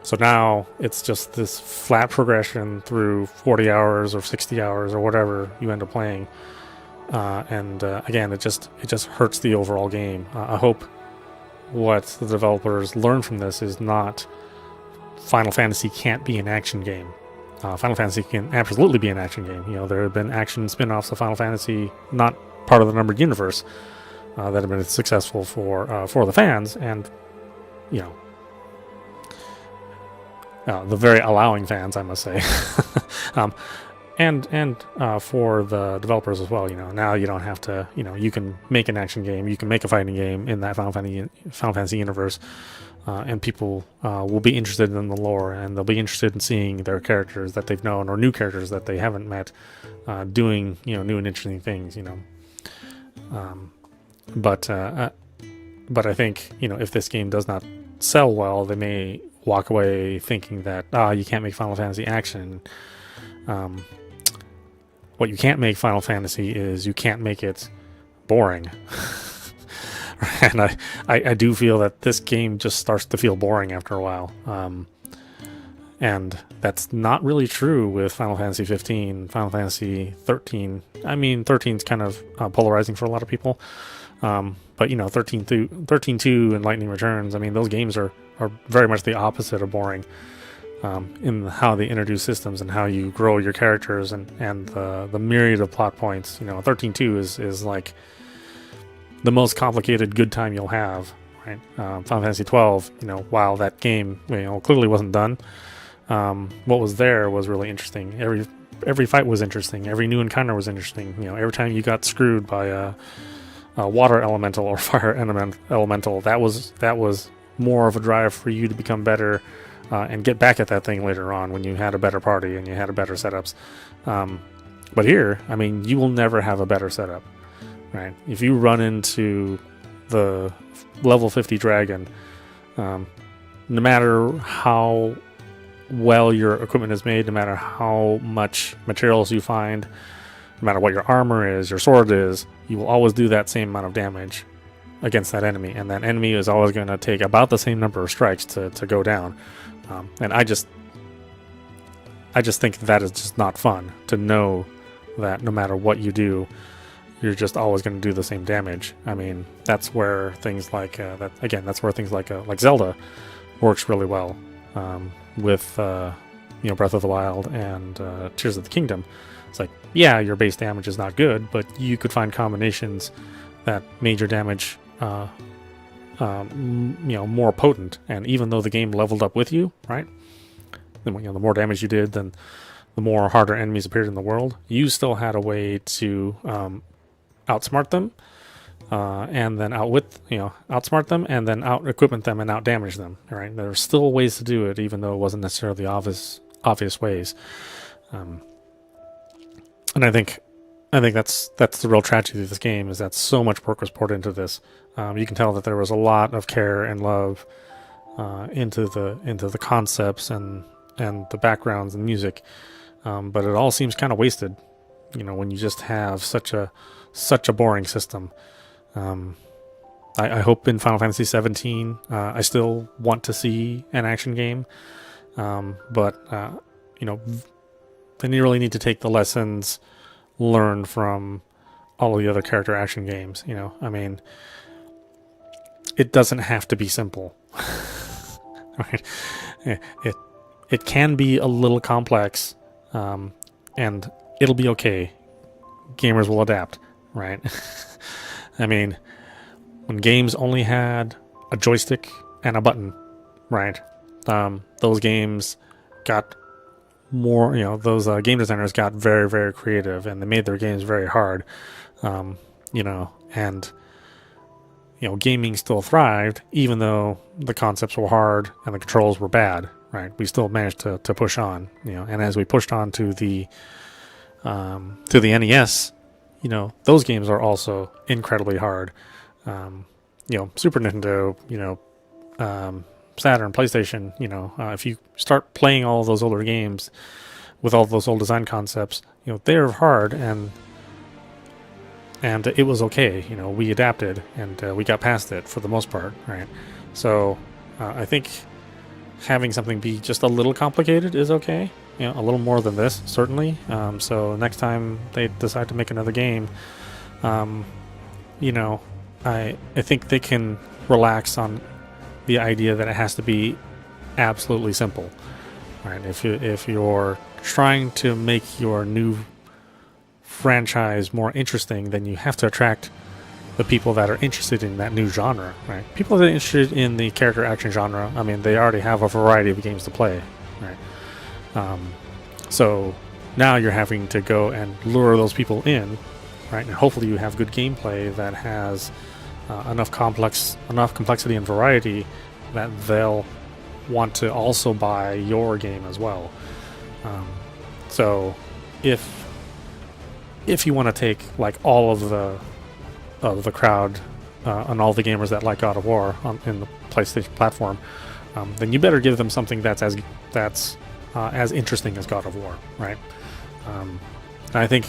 So now it's just this flat progression through 40 hours or 60 hours or whatever you end up playing. And again, it just hurts the overall game. I hope what the developers learn from this is not Final Fantasy can't be an action game. Final Fantasy can absolutely be an action game. There have been action spin-offs of Final Fantasy, not part of the numbered universe, that have been successful for the fans, and the very allowing fans, I must say, and for the developers as well. Now you don't have to. You can make an action game, you can make a fighting game in that Final Fantasy universe, and people will be interested in the lore, and they'll be interested in seeing their characters that they've known or new characters that they haven't met, doing new and interesting things. But I think if this game does not sell well, they may walk away thinking that you can't make Final Fantasy action. What you can't make Final Fantasy is you can't make it boring. And I do feel that this game just starts to feel boring after a while. And that's not really true with Final Fantasy 15, Final Fantasy 13. I mean, 13's kind of polarizing for a lot of people. But 13.2 and Lightning Returns, I mean, those games are very much the opposite of boring, in how they introduce systems and how you grow your characters and the myriad of plot points. 13.2 is like the most complicated good time you'll have, right? Final Fantasy 12, while that game clearly wasn't done, what was there was really interesting. Every fight was interesting. Every new encounter was interesting. Every time you got screwed by a water elemental or fire elemental, that was more of a drive for you to become better, and get back at that thing later on when you had a better party and you had a better setups. But here, I mean, you will never have a better setup, right? If you run into the level 50 dragon, no matter how well your equipment is made, no matter how much materials you find, no matter what your armor is, your sword is, you will always do that same amount of damage against that enemy, and that enemy is always going to take about the same number of strikes to go down. And I just think that is just not fun, to know that no matter what you do, you're just always going to do the same damage. I mean, that's where things like like Zelda works really well, with Breath of the Wild and Tears of the Kingdom. It's like, yeah, your base damage is not good, but you could find combinations that made your damage more potent. And even though the game leveled up with you, right, the more damage you did, then the more harder enemies appeared in the world, you still had a way to outsmart them, and then outsmart them, and then out equipment them and out damage them. Right? There are still ways to do it, even though it wasn't necessarily obvious ways. And I think that's the real tragedy of this game, is that so much work was poured into this. You can tell that there was a lot of care and love into the concepts and the backgrounds and music, but it all seems kind of wasted. When you just have such a boring system. I hope in Final Fantasy XVII, I still want to see an action game, but then you really need to take the lessons learned from all of the other character action games. It doesn't have to be simple. Right? It can be a little complex, and it'll be okay. Gamers will adapt, right? When games only had a joystick and a button, right? Those games got more, those game designers got very, very creative, and they made their games very hard, and gaming still thrived, even though the concepts were hard and the controls were bad, right? We still managed to push on, and as we pushed on to the NES, those games are also incredibly hard. Super Nintendo, Saturn, PlayStation, if you start playing all those older games with all those old design concepts, they're hard, and it was okay. We adapted, and we got past it for the most part, right? So I think having something be just a little complicated is okay. A little more than this, certainly. So next time they decide to make another game, I think they can relax on the idea that it has to be absolutely simple, right? If you're trying to make your new franchise more interesting, then you have to attract the people that are interested in that new genre, right? People that are interested in the character action genre, they already have a variety of games to play, right? So now you're having to go and lure those people in, right? And hopefully you have good gameplay that has enough complexity and variety that they'll want to also buy your game as well. So if you want to take like all of the crowd and all the gamers that like God of War in the PlayStation platform, then you better give them something that's as interesting as God of War, right? And I think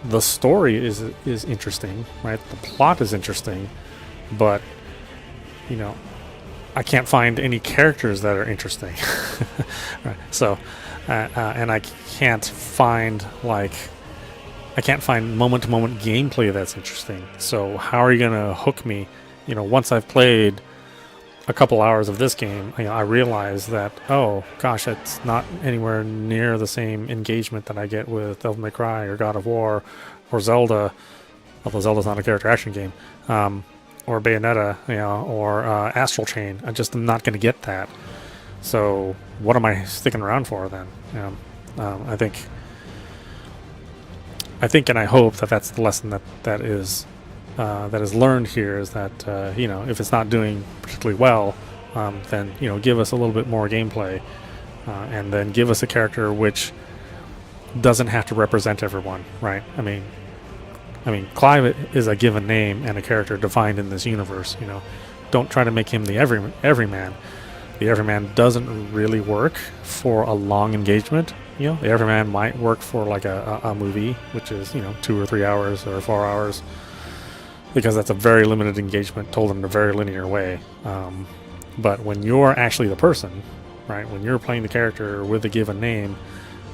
the story is interesting, right? The plot is interesting, but I can't find any characters that are interesting, right? So, and I can't find moment-to-moment gameplay that's interesting. So how are you gonna hook me? Once I've played a couple hours of this game, I realize that, oh gosh, it's not anywhere near the same engagement that I get with Devil May Cry or God of War or Zelda, although Zelda's not a character action game, or Bayonetta, or Astral Chain. I just am not going to get that. So what am I sticking around for then? I think and I hope that that's the lesson that is learned here, is that if it's not doing particularly well, then give us a little bit more gameplay, and then give us a character which doesn't have to represent everyone, right? Clive is a given name and a character defined in this universe. Don't try to make him the everyman. The everyman doesn't really work for a long engagement. The everyman might work for like a movie, which is 2 or 3 hours or 4 hours, because that's a very limited engagement told in a very linear way. But when you're actually the person, right? When you're playing the character with a given name,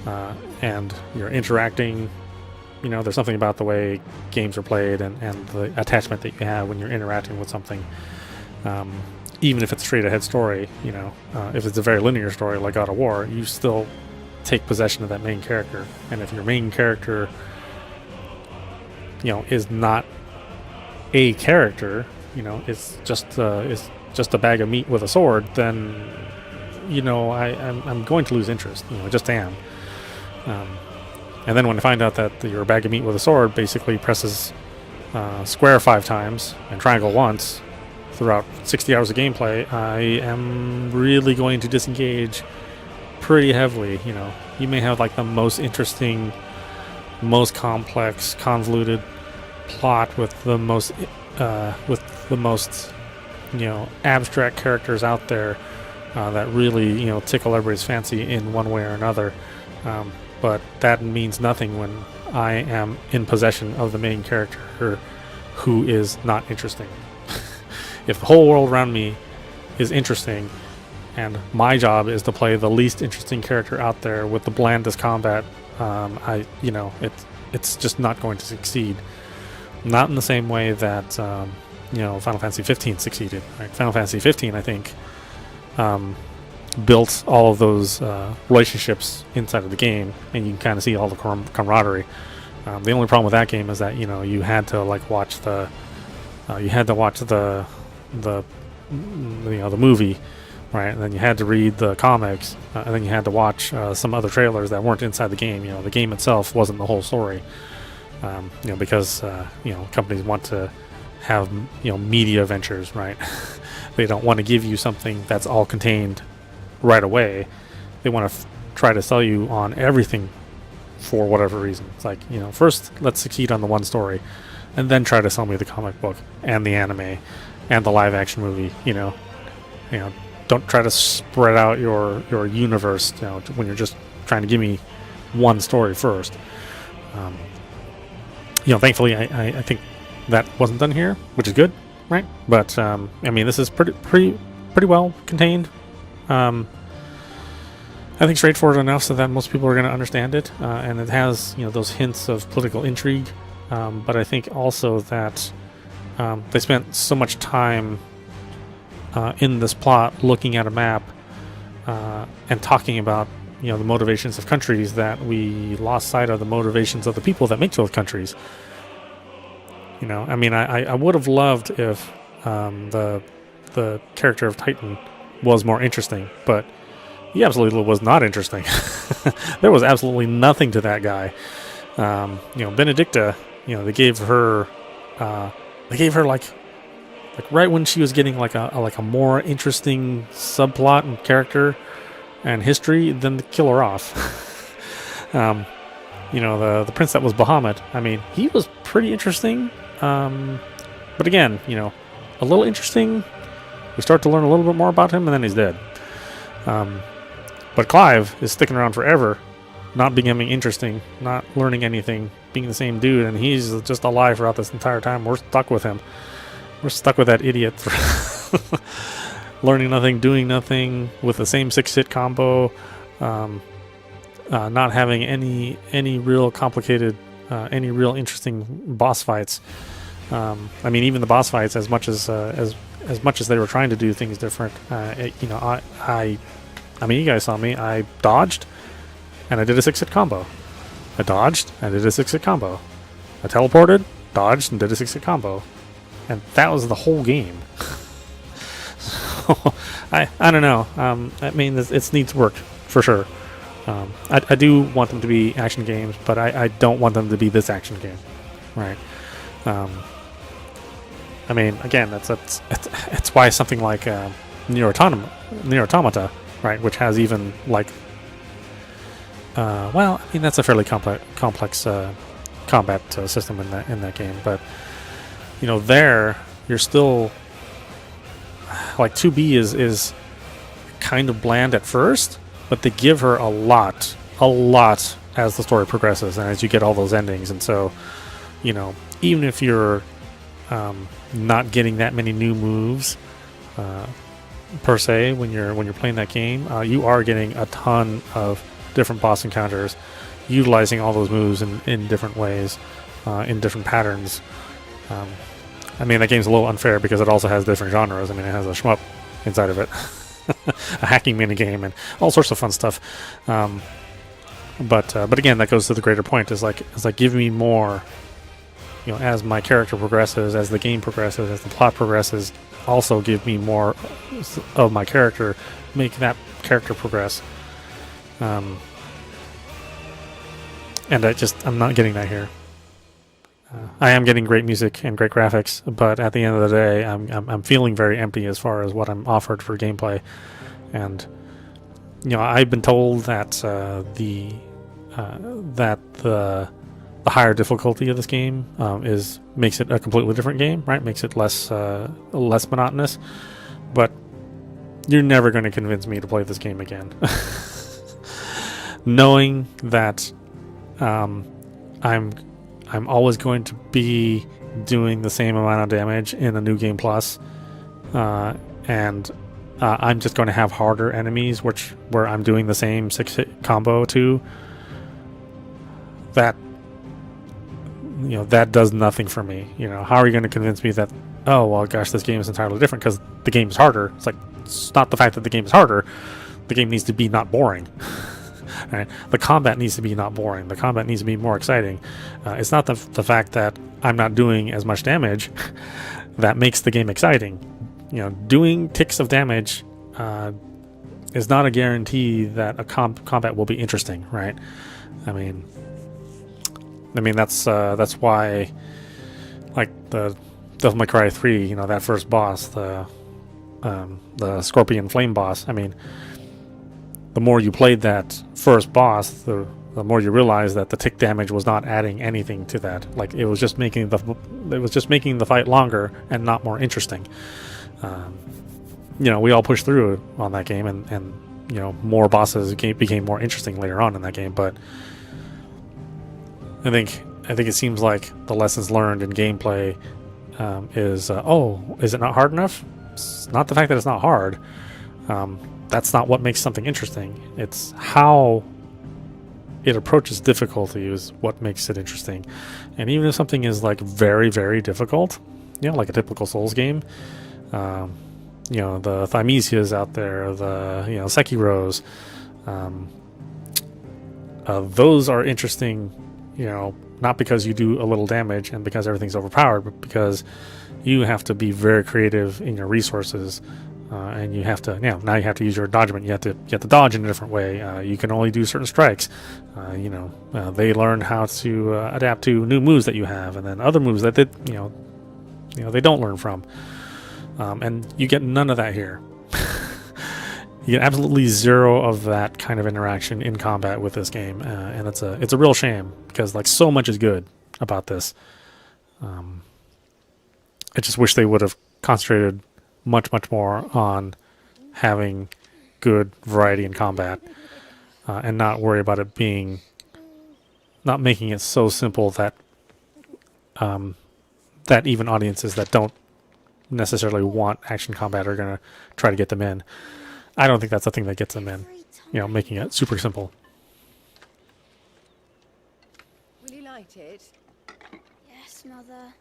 and you're interacting, there's something about the way games are played and the attachment that you have when you're interacting with something. Even if it's a straight ahead story, if it's a very linear story like God of War, you still take possession of that main character. And if your main character, is not a character, it's just a bag of meat with a sword, then I'm going to lose interest. I just am. And then when I find out that your bag of meat with a sword basically presses square 5 times and triangle once throughout 60 hours of gameplay, I am really going to disengage pretty heavily. You may have like the most interesting, most complex, convoluted plot with the most abstract characters out there that really tickle everybody's fancy in one way or another, but that means nothing when I am in possession of the main character who is not interesting. If the whole world around me is interesting and my job is to play the least interesting character out there with the blandest combat, it's just not going to succeed. Not in the same way that Final Fantasy 15 succeeded. Right? Final Fantasy 15, I think, built all of those relationships inside of the game, and you can kind of see all the camaraderie. The only problem with that game is that you had to watch the movie, right? And then you had to read the comics, and then you had to watch some other trailers that weren't inside the game. The game itself wasn't the whole story. Because companies want to have media ventures, right? They don't want to give you something that's all contained right away. They want to try to sell you on everything for whatever reason. It's like, first let's succeed on the one story, and then try to sell me the comic book and the anime and the live action movie. Don't try to spread out your universe when you're just trying to give me one story first. Thankfully, I think that wasn't done here, which is good, right? But this is pretty well contained. I think straightforward enough so that most people are going to understand it, and it has those hints of political intrigue. But I think also that they spent so much time in this plot looking at a map and talking about the motivations of countries that we lost sight of the motivations of the people that make those countries. I would have loved if the character of Titan was more interesting, but he absolutely was not interesting. There was absolutely nothing to that guy. Benedicta, they gave her like right when she was getting like a more interesting subplot and character and history, then to kill her off. The prince that was Bahamut, he was pretty interesting, but again, a little interesting. We start to learn a little bit more about him, and then he's dead. But Clive is sticking around forever, not becoming interesting, not learning anything, being the same dude, and he's just alive throughout this entire time. We're stuck with him. We're stuck with that idiot. Learning nothing, doing nothing, with the same 6-hit combo, not having any real complicated, any real interesting boss fights. Even the boss fights, as much as they were trying to do things different, you guys saw me. I dodged, and I did a 6-hit combo. I dodged, and I did a 6-hit combo. I teleported, dodged, and did a 6-hit combo. And that was the whole game. I don't know. It needs work for sure. I do want them to be action games, but I don't want them to be this action game, right? Again, that's why something like Nier Automata, right, which has even that's a fairly complex combat system in that game, but there you're still 2B is kind of bland at first, but they give her a lot as the story progresses and as you get all those endings. And so, even if you're not getting that many new moves per se when you're playing that game, you are getting a ton of different boss encounters, utilizing all those moves in different ways, in different patterns. That game's a little unfair because it also has different genres. It has a shmup inside of it, a hacking minigame, and all sorts of fun stuff. But again, that goes to the greater point. Is like give me more. You know, as my character progresses, as the game progresses, as the plot progresses, also give me more of my character. Make that character progress. And I'm not getting that here. I am getting great music and great graphics, but at the end of the day, I'm feeling very empty as far as what I'm offered for gameplay. And you know, I've been told that the higher difficulty of this game makes it a completely different game, right? Makes it less monotonous. But you're never going to convince me to play this game again. Knowing that I'm always going to be doing the same amount of damage in a new game plus, and I'm just going to have harder enemies, where I'm doing the same 6-hit combo to. That, you know, that does nothing for me. You know, how are you going to convince me that, oh well, gosh, this game is entirely different because the game is harder? It's like, it's not the fact that the game is harder. The game needs to be not boring. Right? The combat needs to be not boring. The combat needs to be more exciting. It's not the fact that I'm not doing as much damage that makes the game exciting. You know, doing ticks of damage is not a guarantee that a combat will be interesting, right? I mean that's why, like the Devil May Cry 3, you know, that first boss, the Scorpion Flame boss. I mean, the more you played that first boss, the more you realize that the tick damage was not adding anything to that. Like, it was just making the fight longer and not more interesting. You know, we all pushed through on that game, and you know, more bosses became more interesting later on in that game. But I think it seems like the lessons learned in gameplay is it not hard enough? It's not the fact that it's not hard. That's not what makes something interesting. It's how it approaches difficulty is what makes it interesting. And even if something is like very, very difficult, you know, like a typical Souls game, you know, the Thymesias out there, the, you know, Sekiros, those are interesting, you know, not because you do a little damage and because everything's overpowered, but because you have to be very creative in your resources. And you have to, now you have to use your dodgement. You have to dodge in a different way. You can only do certain strikes. You know, they learn how to adapt to new moves that you have, and then other moves that they don't learn from. And you get none of that here. You get absolutely zero of that kind of interaction in combat with this game, and it's a real shame because like so much is good about this. I just wish they would have concentrated much more on having good variety in combat, and not worry about it not making it so simple that that even audiences that don't necessarily want action combat are going to try to get them in. I don't think that's the thing that gets them in, you know, making it super simple. Will you light it? Yes, Mother.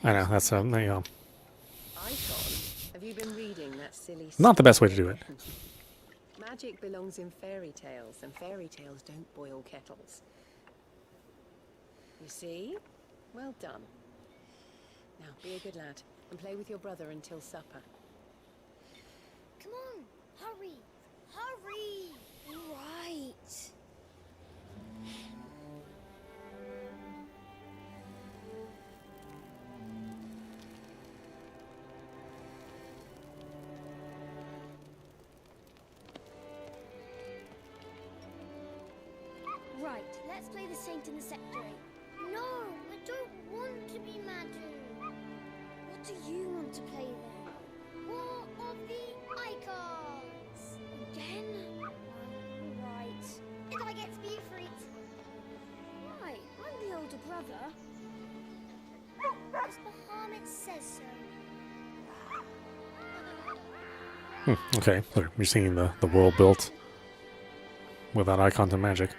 I know, that's you know, Eikon, have you been reading that silly not the best way to do it. Magic belongs in fairy tales, and fairy tales don't boil kettles. You see? Well done. Now, be a good lad, and play with your brother until supper. Come on, hurry! Hurry! Right. Right, let's play the saint in the secretary. No, I don't want to be Madu. What do you want to play then? War of the Eikons! Again? Right. And I get to be Ifrit. Right, I'm the older brother. Because Bahamut says so. Okay, look, you're seeing the world built without icons and magic.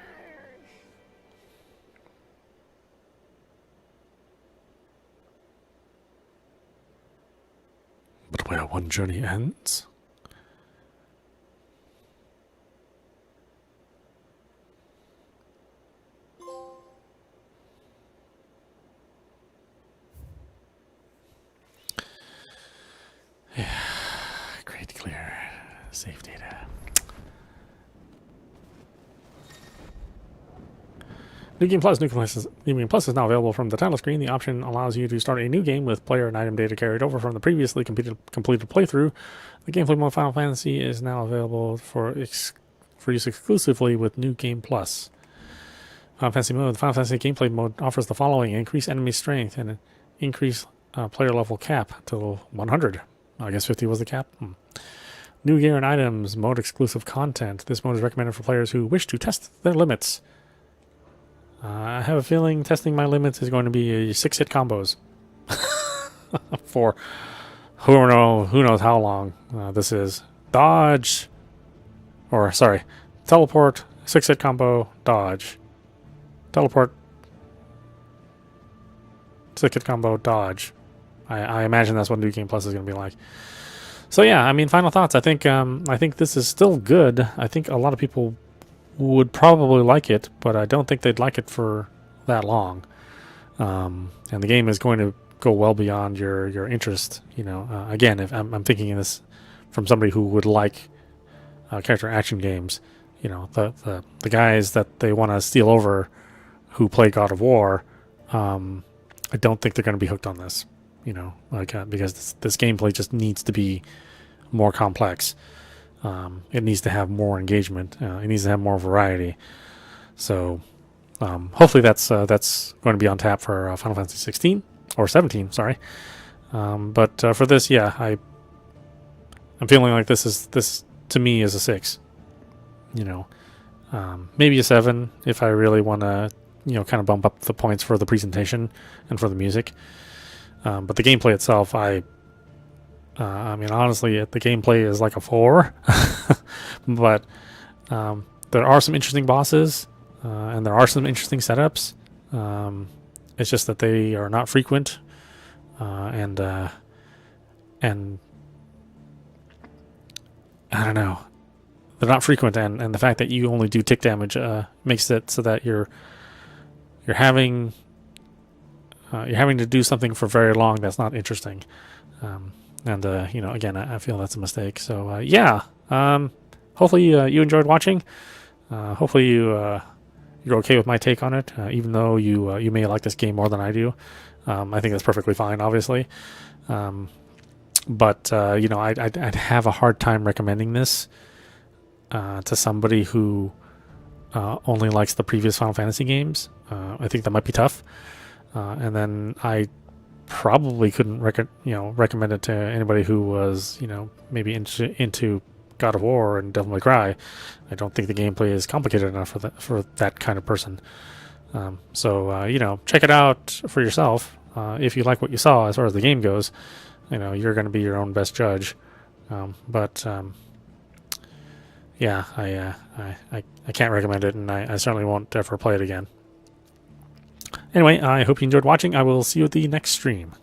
where one journey ends? Yeah, great clear save data. New Game Plus. New Game Plus is now available from the title screen. The option allows you to start a new game with player and item data carried over from the previously completed playthrough. The gameplay mode Final Fantasy is now available for use exclusively with New Game Plus. Final Fantasy mode. The Final Fantasy gameplay mode offers the following: increase enemy strength and increase player level cap to 100. I guess 50 was the cap. New gear and items. Mode exclusive content. This mode is recommended for players who wish to test their limits. I have a feeling testing my limits is going to be 6-hit combos for who knows how long this is. Dodge, or sorry, teleport, 6-hit combo, dodge, teleport, 6-hit combo, dodge. I imagine that's what New Game Plus is going to be like. So yeah, I mean, final thoughts. I think this is still good. I think a lot of people would probably like it, but I don't think they'd like it for that long. And the game is going to go well beyond your interest. You know, again, if I'm thinking of this from somebody who would like character action games, you know, the guys that they want to steal over who play God of War, I don't think they're going to be hooked on this. You know, like because this gameplay just needs to be more complex. It needs to have more engagement. It needs to have more variety. So hopefully that's going to be on tap for Final Fantasy 16 or 17. Sorry, but for this, yeah, I'm feeling like this to me is a 6. You know, maybe a 7 if I really want to, you know, kind of bump up the points for the presentation and for the music. But the gameplay itself, I mean, honestly, the gameplay is like a 4. But there are some interesting bosses, and there are some interesting setups. It's just that they are not frequent, and I don't know, they're not frequent, and the fact that you only do tick damage makes it so that you're having to do something for very long that's not interesting. And you know, again, I feel that's a mistake. So yeah, hopefully you enjoyed watching. Hopefully you're okay with my take on it, even though you may like this game more than I do. I think that's perfectly fine, obviously. But you know, I'd have a hard time recommending this to somebody who only likes the previous Final Fantasy games. I think that might be tough. And then I probably couldn't recommend it to anybody who was, you know, maybe into God of War and Devil May Cry. I don't think the gameplay is complicated enough for that kind of person. So you know, check it out for yourself. If you like what you saw as far as the game goes, you know, you're going to be your own best judge. But yeah, I can't recommend it, and I certainly won't ever play it again. Anyway, I hope you enjoyed watching. I will see you at the next stream.